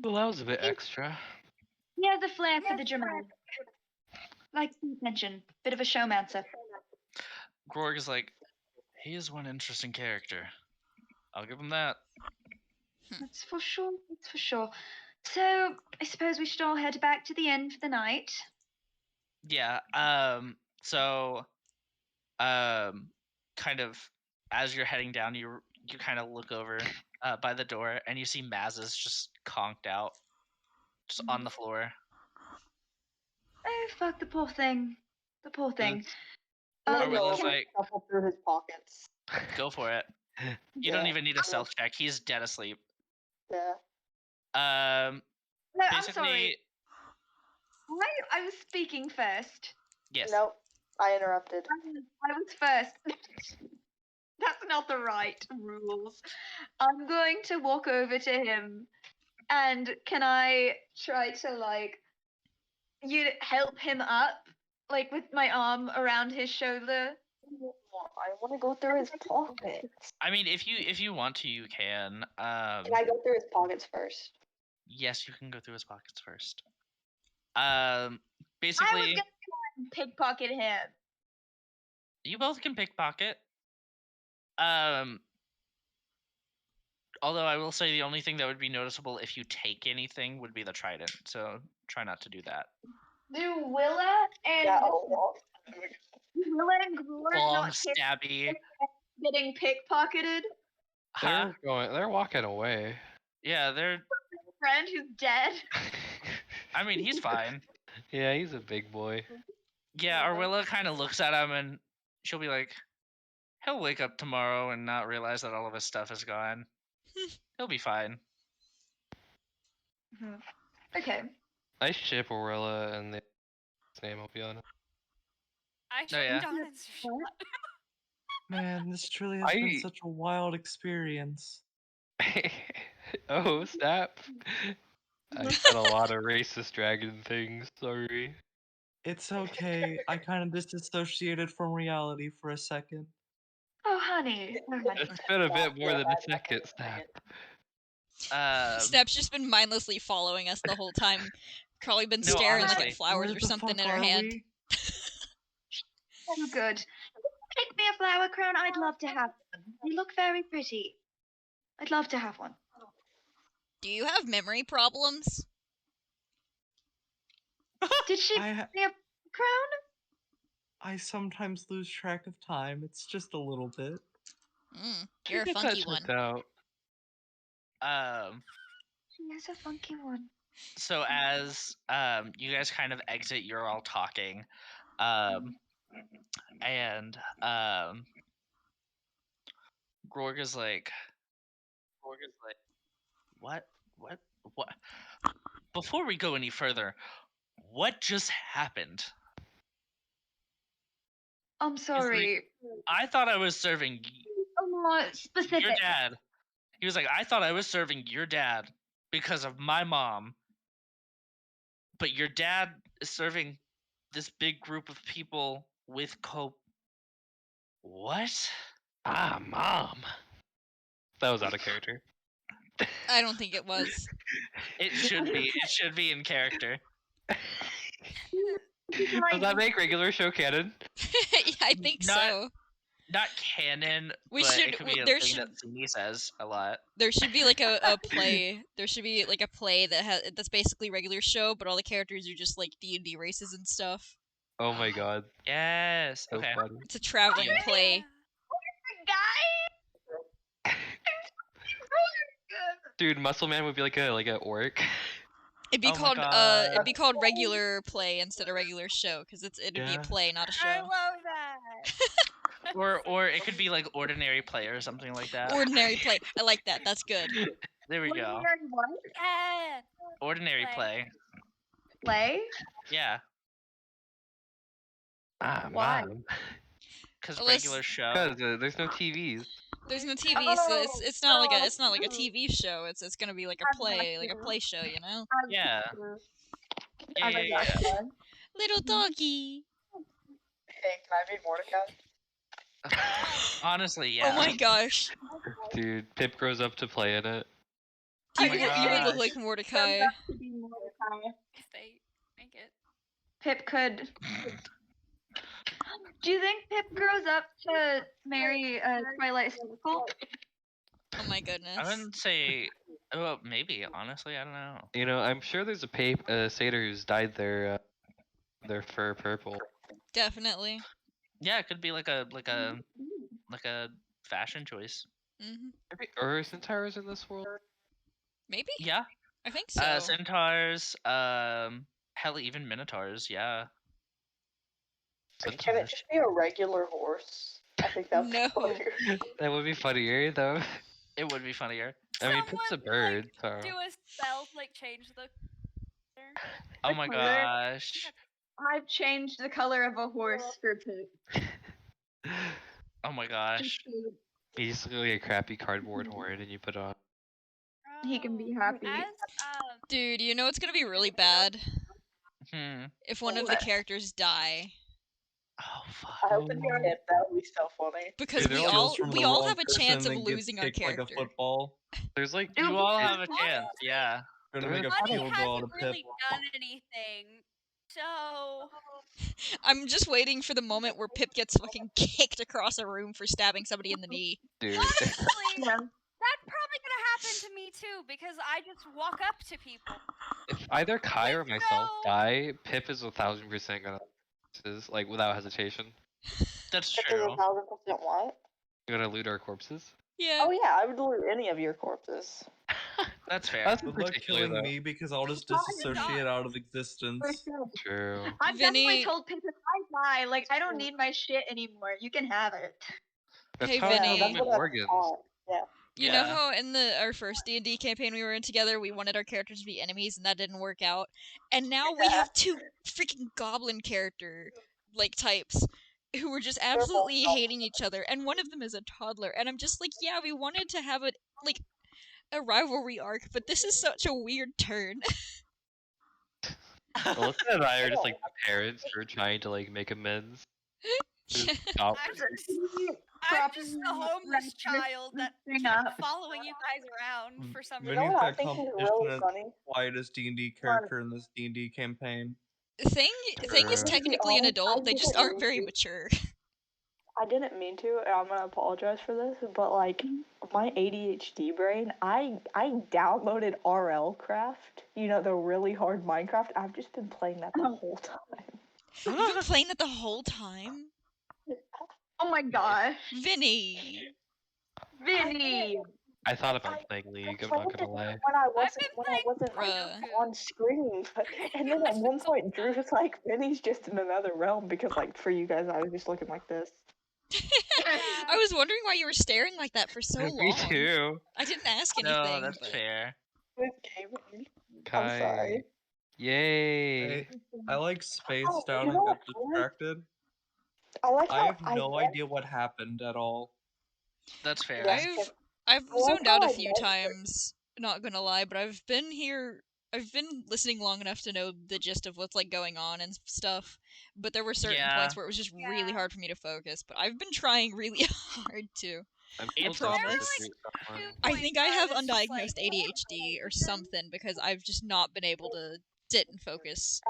Well, that was a bit extra. He has a flair for the dramatic. Like you mentioned, bit of a showmancer. Grorg is like, he is one interesting character. I'll give him that. That's for sure. That's for sure. So I suppose we should all head back to the inn for the night. Yeah. So, kind of as you're heading down, you kind of look over by the door, and you see Maz's just conked out, just on the floor. Oh fuck the poor thing. The poor thing. Arilla's like, shuffle through his pockets. go for it. You don't even need a stealth check. He's dead asleep. Yeah. No, I'm Basically, sorry. I was speaking first. Yes. Nope. I interrupted. I was first. That's not the right rules. I'm going to walk over to him, and can I try to help him up, like with my arm around his shoulder? I want to go through his pockets. I mean, if you want to, you can. Can I go through his pockets first? Yes, you can go through his pockets first. Basically, I was gonna try and pickpocket him. You both can pickpocket. Although I will say the only thing that would be noticeable if you take anything would be the trident. So try not to do that. Do Willa and Willa and Glor Long not stabby. getting pickpocketed? They're walking away. Yeah, they're. Friend who's dead. I mean, he's fine. Yeah, he's a big boy. Yeah, Arwilla kind of looks at him and she'll be like, he'll wake up tomorrow and not realize that all of his stuff is gone. He'll be fine. Okay. I ship Aurilla and the name, I'll be honest. I should Dawn and Shot. Man, this truly has been such a wild experience. Oh, snap. I said a lot of racist dragon things, sorry. It's okay. I kind of disassociated from reality for a second. Oh, honey. It's been a bit more than a second, Snap. Snap's just been mindlessly following us the whole time. Probably been staring like at flowers or something in her hand. Oh, good. Pick me a flower crown. I'd love to have one. They look very pretty. I'd love to have one. Do you have memory problems? Did she pick me a crown? I sometimes lose track of time. It's just a little bit. You're a funky one. She has a funky one. So as you guys kind of exit, you're all talking. And Grorg is like, what? Before we go any further, what just happened? I'm sorry. Like, I thought I was serving more specific. Your dad. He was like, I thought I was serving your dad because of my mom. But your dad is serving this big group of people with cope. What? Mom. That was out of character. I don't think it was. It should be. It should be in character. Does that make regular show canon? Yeah, I think so. Not canon, but it could be a thing that Cindy says a lot. There should be like a play. There should be like a play that's basically regular show, but all the characters are just like D&D races and stuff. Oh my god. Yes. So okay. funny. It's a traveling play. Dude, Muscle Man would be like a orc. It'd be Oh my called God. it'd be called regular play instead of regular show because it'd be a Yeah. play, not a show. I love that. Or it could be like ordinary play or something like that. Ordinary play. I like that. That's good. There we go. Ordinary what? Yeah. Ordinary play. Play? Yeah. Why? Mom. Because Well, regular show. Because there's no TVs. There's no TV, so it's not like a TV show. It's gonna be like a play show, you know? Yeah. I Yeah, got yeah, yeah. one. Little doggy. Hey, can I be Mordecai? Honestly, yeah. Oh my gosh. Dude, Pip grows up to play in it. Oh You my would look gosh. like Mordecai. To be Mordecai. If they make it. Pip could. Do you think Pip grows up to marry Twilight Sparkle? Oh my goodness. I wouldn't say. Oh, maybe. Honestly, I don't know. You know, I'm sure there's a satyr who's dyed their fur purple. Definitely. Yeah, it could be like a fashion choice. Mhm. Maybe are centaurs in this world? Maybe? Yeah. I think so. Centaurs. Hell, even minotaurs. Yeah. Can it just be a regular horse? I think that's No. funnier. That would be funnier though. It would be funnier. I mean, Pip's a Someone, bird, like, so. do a spell to like change the. Oh my gosh. I've changed the color of a horse for Pip. Oh my gosh. You just look like a crappy cardboard horn, and you put on. He can be happy. As Dude, you know it's gonna be really bad if one of the What? characters die. Oh fuck. I hope it's your kid. That would be so funny. Because Dude, we it all kills from we the all wrong have a chance person of and gets losing our kicked like character. a football. There's like. You all Yeah. have a chance. Yeah. Gonna make a Bunny field goal out hasn't of Pip. really done anything, so I'm just waiting for the moment where Pip gets fucking kicked across a room for stabbing somebody in the knee. Dude. honestly, that's probably gonna happen to me too because I just walk up to people. If either Kai or With myself no- die, Pip is 1000% gonna like without hesitation. That's Pip is true. 1000% what? Gonna loot our corpses. Yeah. Oh yeah, I would loot any of your corpses. That's fair. That's Good luck particular killing though. me because I'll just disassociate out of existence. True. I've definitely Vinny- told Pip if I die, like I don't need my shit anymore. You can have it. That's Hey, how Vinny. I That's with what I'm organs. taught. Yeah. You know how in our first D&D campaign we were in together, we wanted our characters to be enemies and that didn't work out. And now we have two freaking goblin character types who were just absolutely hating each other, and one of them is a toddler, and I'm just like, yeah, we wanted to have a rivalry arc, but this is such a weird turn. Alyssa and I are just like the parents who are trying to like make amends. I'm just the homeless child that's following you guys around for some reason. Vinny's I got think is competition really as funny? the quietest D&D character in this D&D campaign. Thing is technically an honest, adult, I they just didn't aren't very mean to. mature. I didn't mean to, and I'm gonna apologize for this, but like my ADHD brain, I downloaded RL Craft, you know, the really hard Minecraft. I've just been playing that the whole time. You've been playing it the whole time? Oh my gosh. Vinny! Vinny! I thought about playing League, I'm not gonna lie. When I wasn't like, Bruh. on screen, and then at one point Drew was like, Vinny's just in another realm because like for you guys, I was just looking like this. I was wondering why you were staring like that for so long. Me too. I didn't ask anything. No, that's but... fair. With gaming. Kai. I'm sorry. Yay. Hey, I like spaced Oh, out you and know got what? distracted. I like I how have no idea what happened at all. That's fair. I've I like zoned out how a I few meant it. times, not gonna lie, but I've been listening long enough to know the gist of what's going on and stuff. But there were certain points where it was just really hard for me to focus. But I've been trying really hard to. It's promise. I think I have it's just undiagnosed ADHD or something because I've just not been able to sit and focus.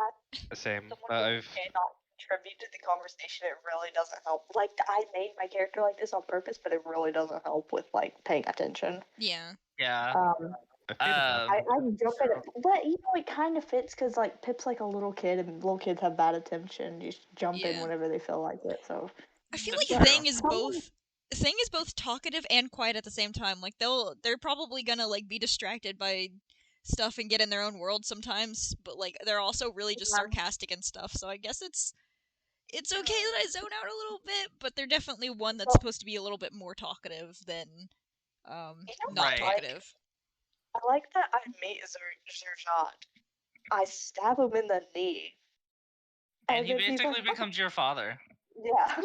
Same. Someone who cannot contribute to the conversation, it really doesn't help. Like, I made my character like this on purpose, but it really doesn't help with like paying attention. Yeah. Yeah. I jump in it, but you know it kind of fits because like Pip's like a little kid, and little kids have bad attention. You just jump in whenever they feel like it. So I feel like Thing is both talkative and quiet at the same time. Like they're probably gonna be distracted by stuff and get in their own world sometimes, but like they're also really just sarcastic and stuff. So I guess it's okay that I zone out a little bit, but they're definitely one that's supposed to be a little bit more talkative than not talkative. I like that I meet Zerjat. I stab him in the knee. And he basically becomes your father. Yeah.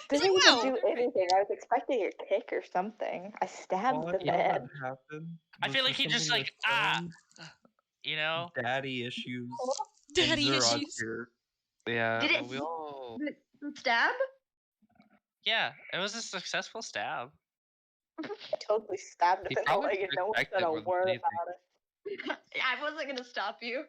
Didn't even do anything. I was expecting a kick or something. I stabbed the man. I feel like he just like you know, daddy issues. Daddy issues. Here. Yeah. Did it? We all... Stab? Yeah, it was a successful stab. I totally stabbed him in the leg and no one said a word about it. I wasn't gonna stop you.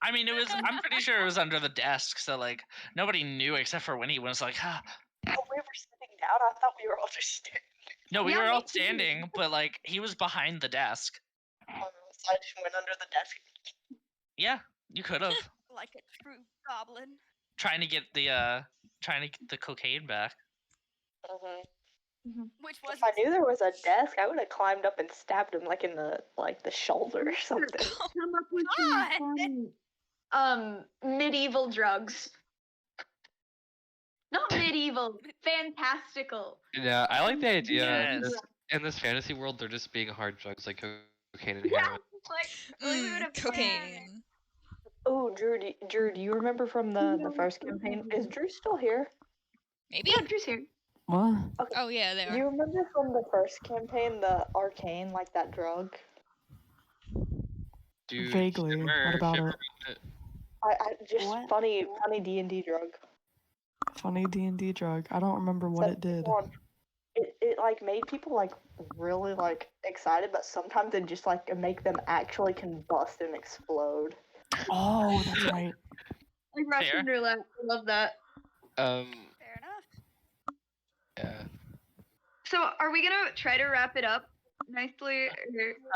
I mean, it was. I'm pretty sure it was under the desk, so like nobody knew except for when he was like, "Huh." Oh, we were sitting down. I thought we were all just standing. No, we were all standing, but like he was behind the desk. So I just went under the desk. Yeah, you could have. Like a true goblin. Trying to get the cocaine back. Which was. If I knew there was a desk, I would have climbed up and stabbed him like in the shoulder or something. Come up with some fun. Medieval drugs. Not medieval, fantastical. Yeah, I like the idea. In this fantasy world, they're just being hard drugs like cocaine and heroin. Cocaine. Oh, Drew, do you remember from the first campaign? Is Drew still here? Maybe. Yeah, Drew's here. What? Okay. Oh yeah, they are. Do you remember from the first campaign the arcane, like that drug? Dude, Vaguely. What about it? I just funny D&D drug. Funny D&D drug. I don't remember what it did. It like made people like really like excited, but sometimes it just like make them actually combust and explode. Oh, that's right. Like Russian roulette. I love that. Fair enough. Yeah. So, are we gonna try to wrap it up nicely?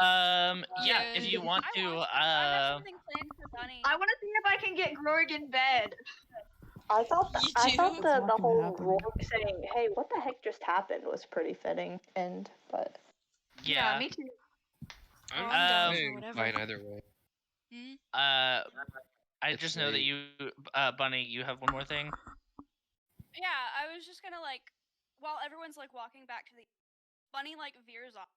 Yeah, if you want to. I have something planned for Bunny. I want to see if I can get Grorg in bed. I thought the whole Grorg saying, "Hey, what the heck just happened?" was pretty fitting, but yeah, me too. I'm fine either way. I just know that you, Bunny, you have one more thing. Yeah, I was just gonna like, while everyone's like walking back to the, Bunny like veers off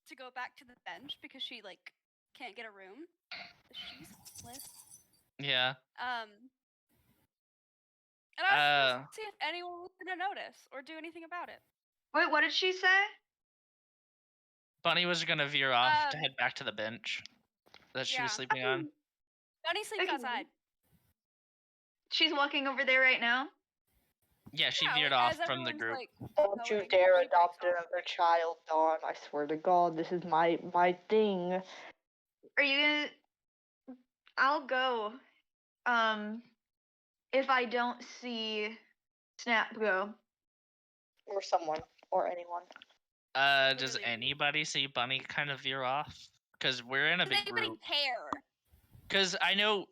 to go back to the bench because she like can't get a room. She's list. Yeah. And I was gonna see if anyone was gonna notice or do anything about it. Wait, what did she say? Bunny was gonna veer off to head back to the bench that she was sleeping on. Bunny sleeps outside. She's walking over there right now? Yeah, she veered off from the group. Like, don't you dare adopt another child, Dawn. I swear to God, this is my thing. Are you gonna... I'll go. If I don't see Snap go. Or someone. Or anyone. Does anybody see Bunny kind of veer off? Because we're in a big group. Does anybody care? Because I know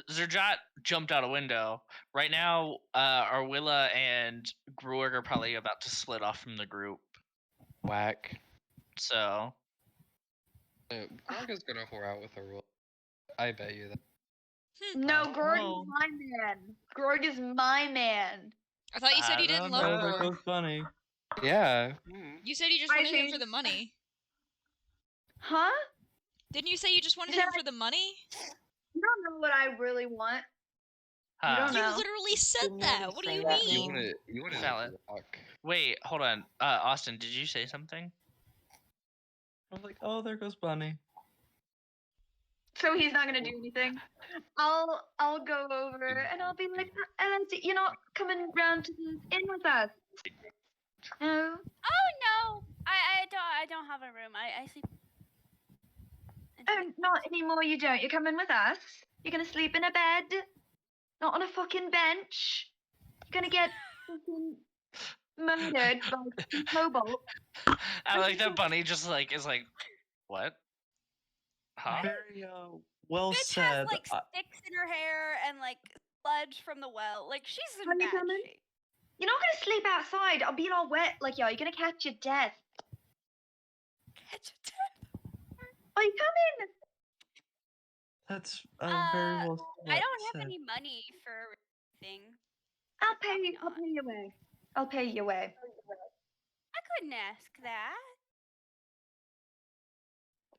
Zerjat jumped out a window. Right now, Arwilla and Gruig are probably about to split off from the group. Whack. So. Grog is gonna whore out with Arwilla. I bet you that. No, Grog is my man. Grog is my man. I thought you said you didn't love There Grog. goes Bunny. Yeah. You said you just wanted him for the money. Huh? Didn't you say you just wanted him for the money? You don't know what I really want. You don't know. You literally said that. What do you mean? You want Valid. Wait, hold on. Austin, did you say something? I was like, oh, there goes Bunny. So he's not gonna do anything. I'll go over and I'll be like, you're not coming round to the inn with us. No. Oh no! I don't have a room. I sleep. Oh, not anymore. You don't. You're coming with us. You're gonna sleep in a bed, not on a fucking bench. You're gonna get fucking murdered by cobalt. I like that Bunny just like is like, what? Huh? Very well Bitch said. has like sticks in her hair and like sludge from the well. Like she's in bad shape. You're not gonna sleep outside. I'll be all wet like y'all. You're gonna catch your death. Catch your death. Are you coming? That's very well I don't have said. any money for anything. I'll pay you away. I'll pay you away. I couldn't ask that.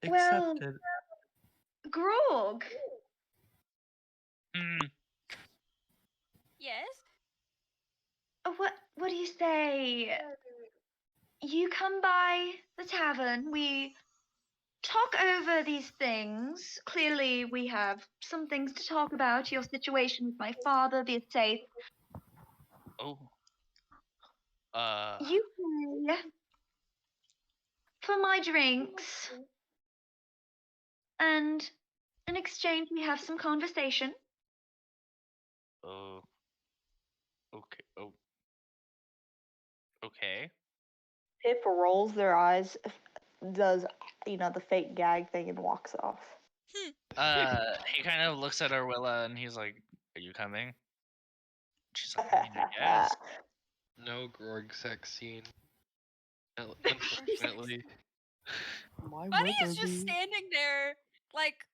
Accepted. Well, Grog. Yes? What do you say? You come by the tavern, we talk over these things. Clearly, we have some things to talk about. Your situation with my father, the Aesaith. Oh. You pay for my drinks, and in exchange, we have some conversation. Oh. Okay. Oh. Okay. Pip rolls their eyes, does the fake gag thing, and walks off. He kind of looks at Arwilla and he's like, "Are you coming?" She's like, "I mean, I guess." No Grog sex scene. Unfortunately. Why Bunny would there is just be? standing there, like.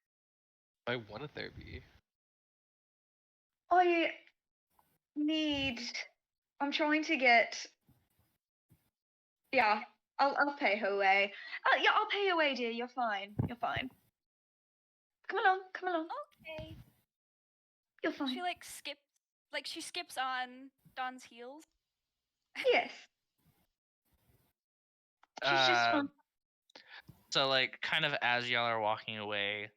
Why wouldn't there be? I'm trying to get. Yeah, I'll pay her away. Yeah, I'll pay you away, dear. You're fine. You're fine. Come along. Okay. You're fine. She she skips on Dawn's heels. Yes. She's just fun. So like, kind of as y'all are walking away,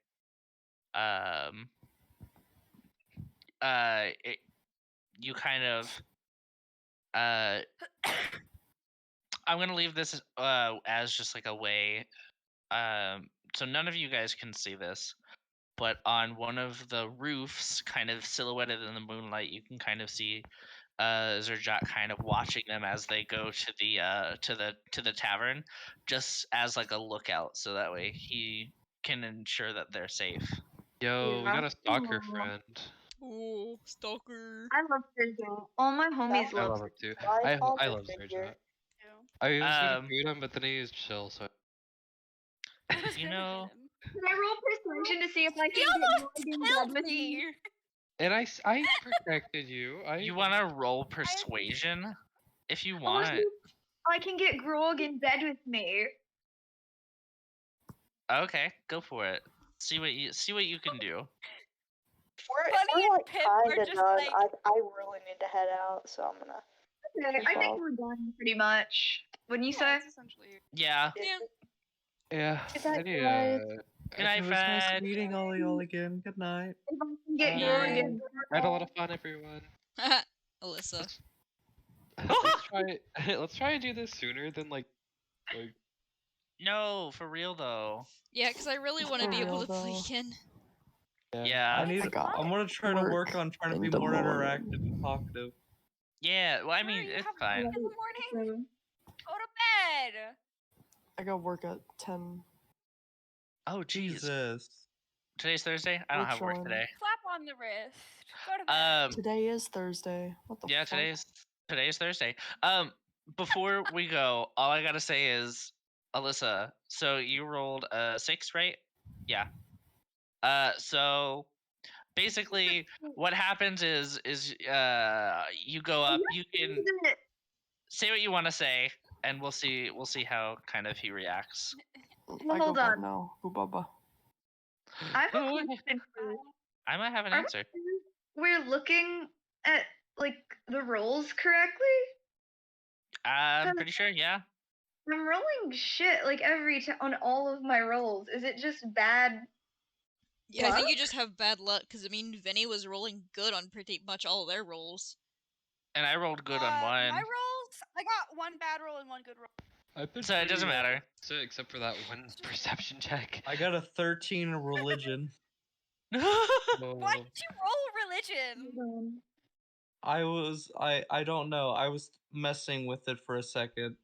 you kind of, I'm gonna leave this as just like a way, so none of you guys can see this, but on one of the roofs, kind of silhouetted in the moonlight, you can kind of see Zerjat kind of watching them as they go to the tavern, just as like a lookout, so that way he can ensure that they're safe. Yo, we got a stalker friend. Ooh, stalker. I love Zerjat. All my homies I love love it too. I I love Zerjat. I was gonna shoot him, but then he was chill, so. You know. Can I roll persuasion to see if I can get Morgan with me? And I protected you. You want to roll persuasion, if you want. I can get Grog in bed with me. Okay, go for it. See what you can do. We're like kind of done. I really need to head out, so I'm gonna. Okay, I think we're done pretty much. Wouldn't you say? Yeah. Yeah. Good It night, was Fred. nice meeting all y'all again. Good night. Get Grog in. I had a lot of fun, everyone. Alyssa. Let's try and do this sooner than like. No, for real though. Yeah, because I really want to be able to play again. Yeah. I'm gonna try to work on trying to be more interactive and talkative. Yeah, well, I mean, it's fine. In the morning? Go to bed! I got work at 10. Oh, jeez. Jesus. Today's Thursday? I don't have work Sean. today. Slap on the wrist. Go to bed. Today is Thursday. What the Yeah, fuck? today's Thursday. Before we go, all I gotta say is, Alyssa, so you rolled a 6, right? Yeah. So basically what happens is you go up, you can say what you want to say, and we'll see how kind of he reacts. Hold on. No, Bubba. I have a question for you. I might have an answer. We're looking at like the rolls correctly? I'm pretty sure, yeah. I'm rolling shit like on all of my rolls. Is it just bad? Yeah, I think you just have bad luck, because I mean, Vinny was rolling good on pretty much all their rolls. And I rolled good on one. My rolls, I got one bad roll and one good roll. So it doesn't matter. So except for that one perception check. I got a 13 in religion. Why did you roll religion? I don't know. I was messing with it for a second.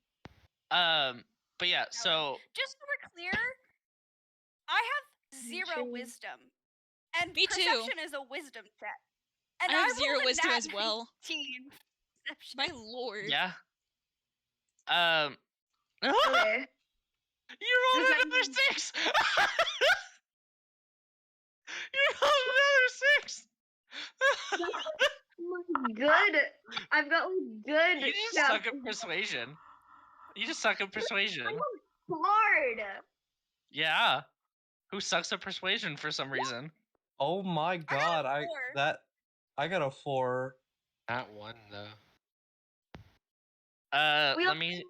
But yeah, so just so we're clear, I have 0 wisdom, and Me too. perception is a wisdom check. And I have 0 rolled a wisdom nat as well. 19 perception. My lord. yeah. Okay. You rolled another 6! You rolled another 6! Good. I've got good You just stuff. suck at persuasion. You just suck at persuasion. I'm hard. Yeah. Who sucks at persuasion for some reason? Oh my god, I got a 4. Not one though. Let me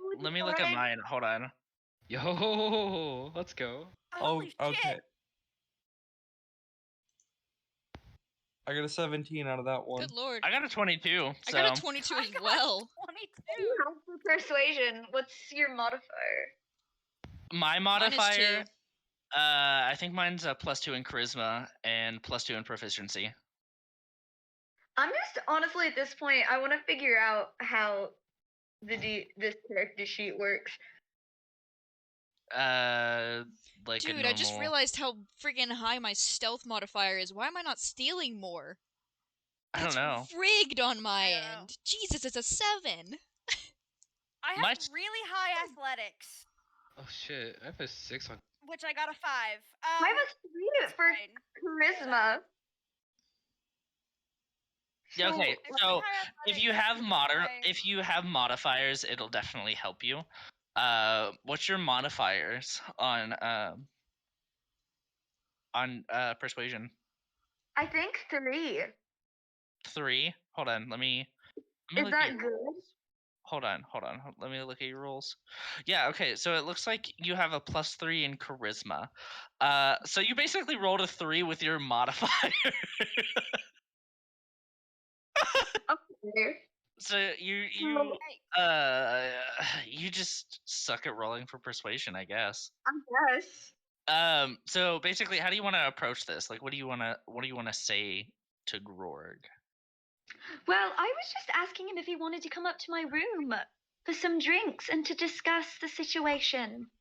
look at mine. Hold on. Yo, let's go. Oh, okay. I got a 17 out of that one. Good lord. I got a 22. I got a 22 as well. 22. For persuasion, what's your modifier? My modifier, I think mine's a +2 in charisma and +2 in proficiency. I'm just honestly at this point, I want to figure out how this character sheet works. Like dude, I just realized how freaking high my stealth modifier is. Why am I not stealing more? I don't know. Rigged on my end. Jesus, it's a 7. I have really high athletics. Oh shit, I have a 6 on. Which I got a 5. I have a 3 for charisma. Yeah, okay, so if you have modifiers, it'll definitely help you. What's your modifiers on persuasion? I think 3. 3? Hold on, let me Is look that at your good? rolls. Hold on. Let me look at your rolls. Yeah, okay, so it looks like you have a +3 in charisma. So you basically rolled a 3 with your modifier. Okay. So you just suck at rolling for persuasion, I guess. I guess. So basically, how do you want to approach this? Like, what do you want to say to Grorg? Well, I was just asking him if he wanted to come up to my room for some drinks and to discuss the situation.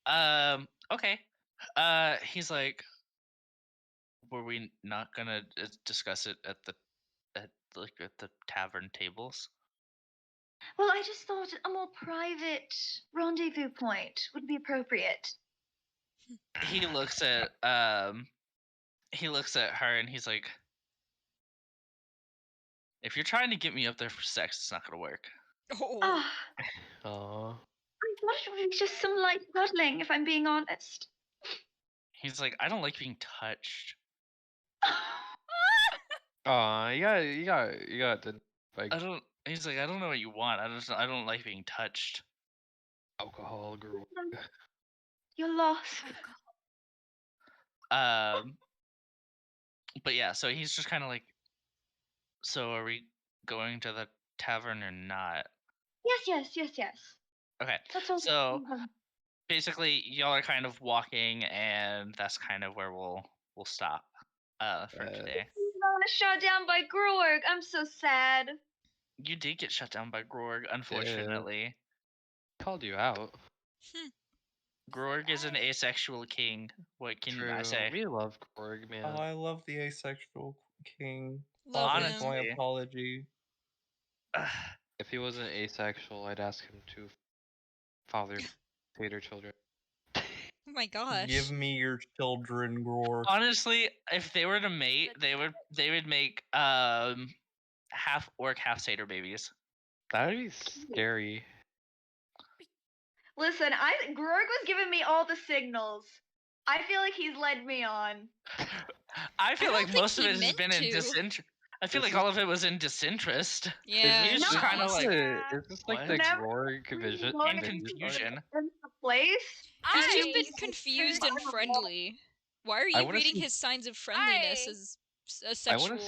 Okay. He's like, were we not gonna discuss it at the tavern tables? Well, I just thought a more private rendezvous point would be appropriate. He looks at her and he's like, if you're trying to get me up there for sex, it's not gonna work. Oh. Aww. I thought it would be just some light cuddling, if I'm being honest. He's like, I don't like being touched. Aw, you got the like. He's like, I don't know what you want. I don't like being touched. Alcohol, girl. You're lost. But yeah, so he's just kind of like, so are we going to the tavern or not? Yes. Okay, so basically y'all are kind of walking, and that's kind of where we'll stop for today. I was shot down by Grorg. I'm so sad. You did get shut down by Grorg, unfortunately. Called you out. Grorg is an asexual king. What can I say? We love Grorg, man. Oh, I love the asexual king. Honestly, my apology. If he wasn't asexual, I'd ask him to father theater children. Oh my gosh. Give me your children, Grorg. Honestly, if they were to mate, they would make half orc, half satyr babies. That would be scary. Listen, Grorg was giving me all the signals. I feel like he's led me on. I feel like most of it has been in disinterest. I feel like all of it was in disinterest. Yeah. He's just kind of like, is this like the Grorg vision? In confusion. Place? He's just been confused and friendly. Why are you reading his signs of friendliness as a sexual?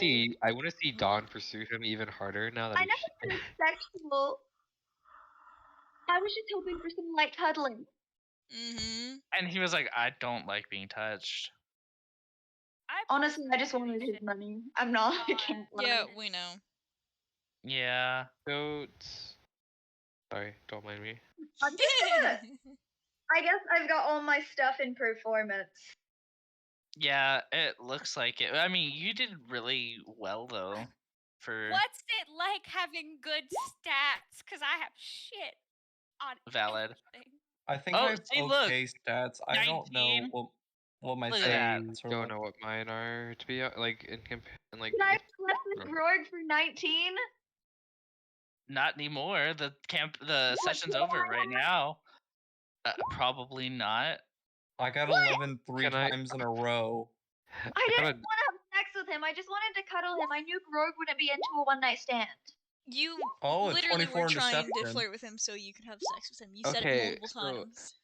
I want to see Dawn pursue him even harder now that I never said sexual. I was just hoping for some light cuddling. Mm-hmm. And he was like, I don't like being touched. Honestly, I just wanted his money. I'm not. I can't lie. Yeah, we know. Yeah. Sorry, don't mind me. I guess I've got all my stuff in performance. Yeah, it looks like it. I mean, you did really well though. What's it like having good stats? Because I have shit on valid. everything. I think Oh, I have see, look. okay stats. I don't know 19. what my Look at that. stats I are don't like. know what mine are to be like in like. Can I flip this Groig for 19? Not anymore. The session's over right now. Probably not. I got What? 11 three times in a row. I didn't want to have sex with him. I just wanted to cuddle him. I knew Groig wouldn't be into a one-night stand. You Oh, literally 24 were in trying to deception. flirt with him so you could have sex with him. You said it Okay, multiple so times.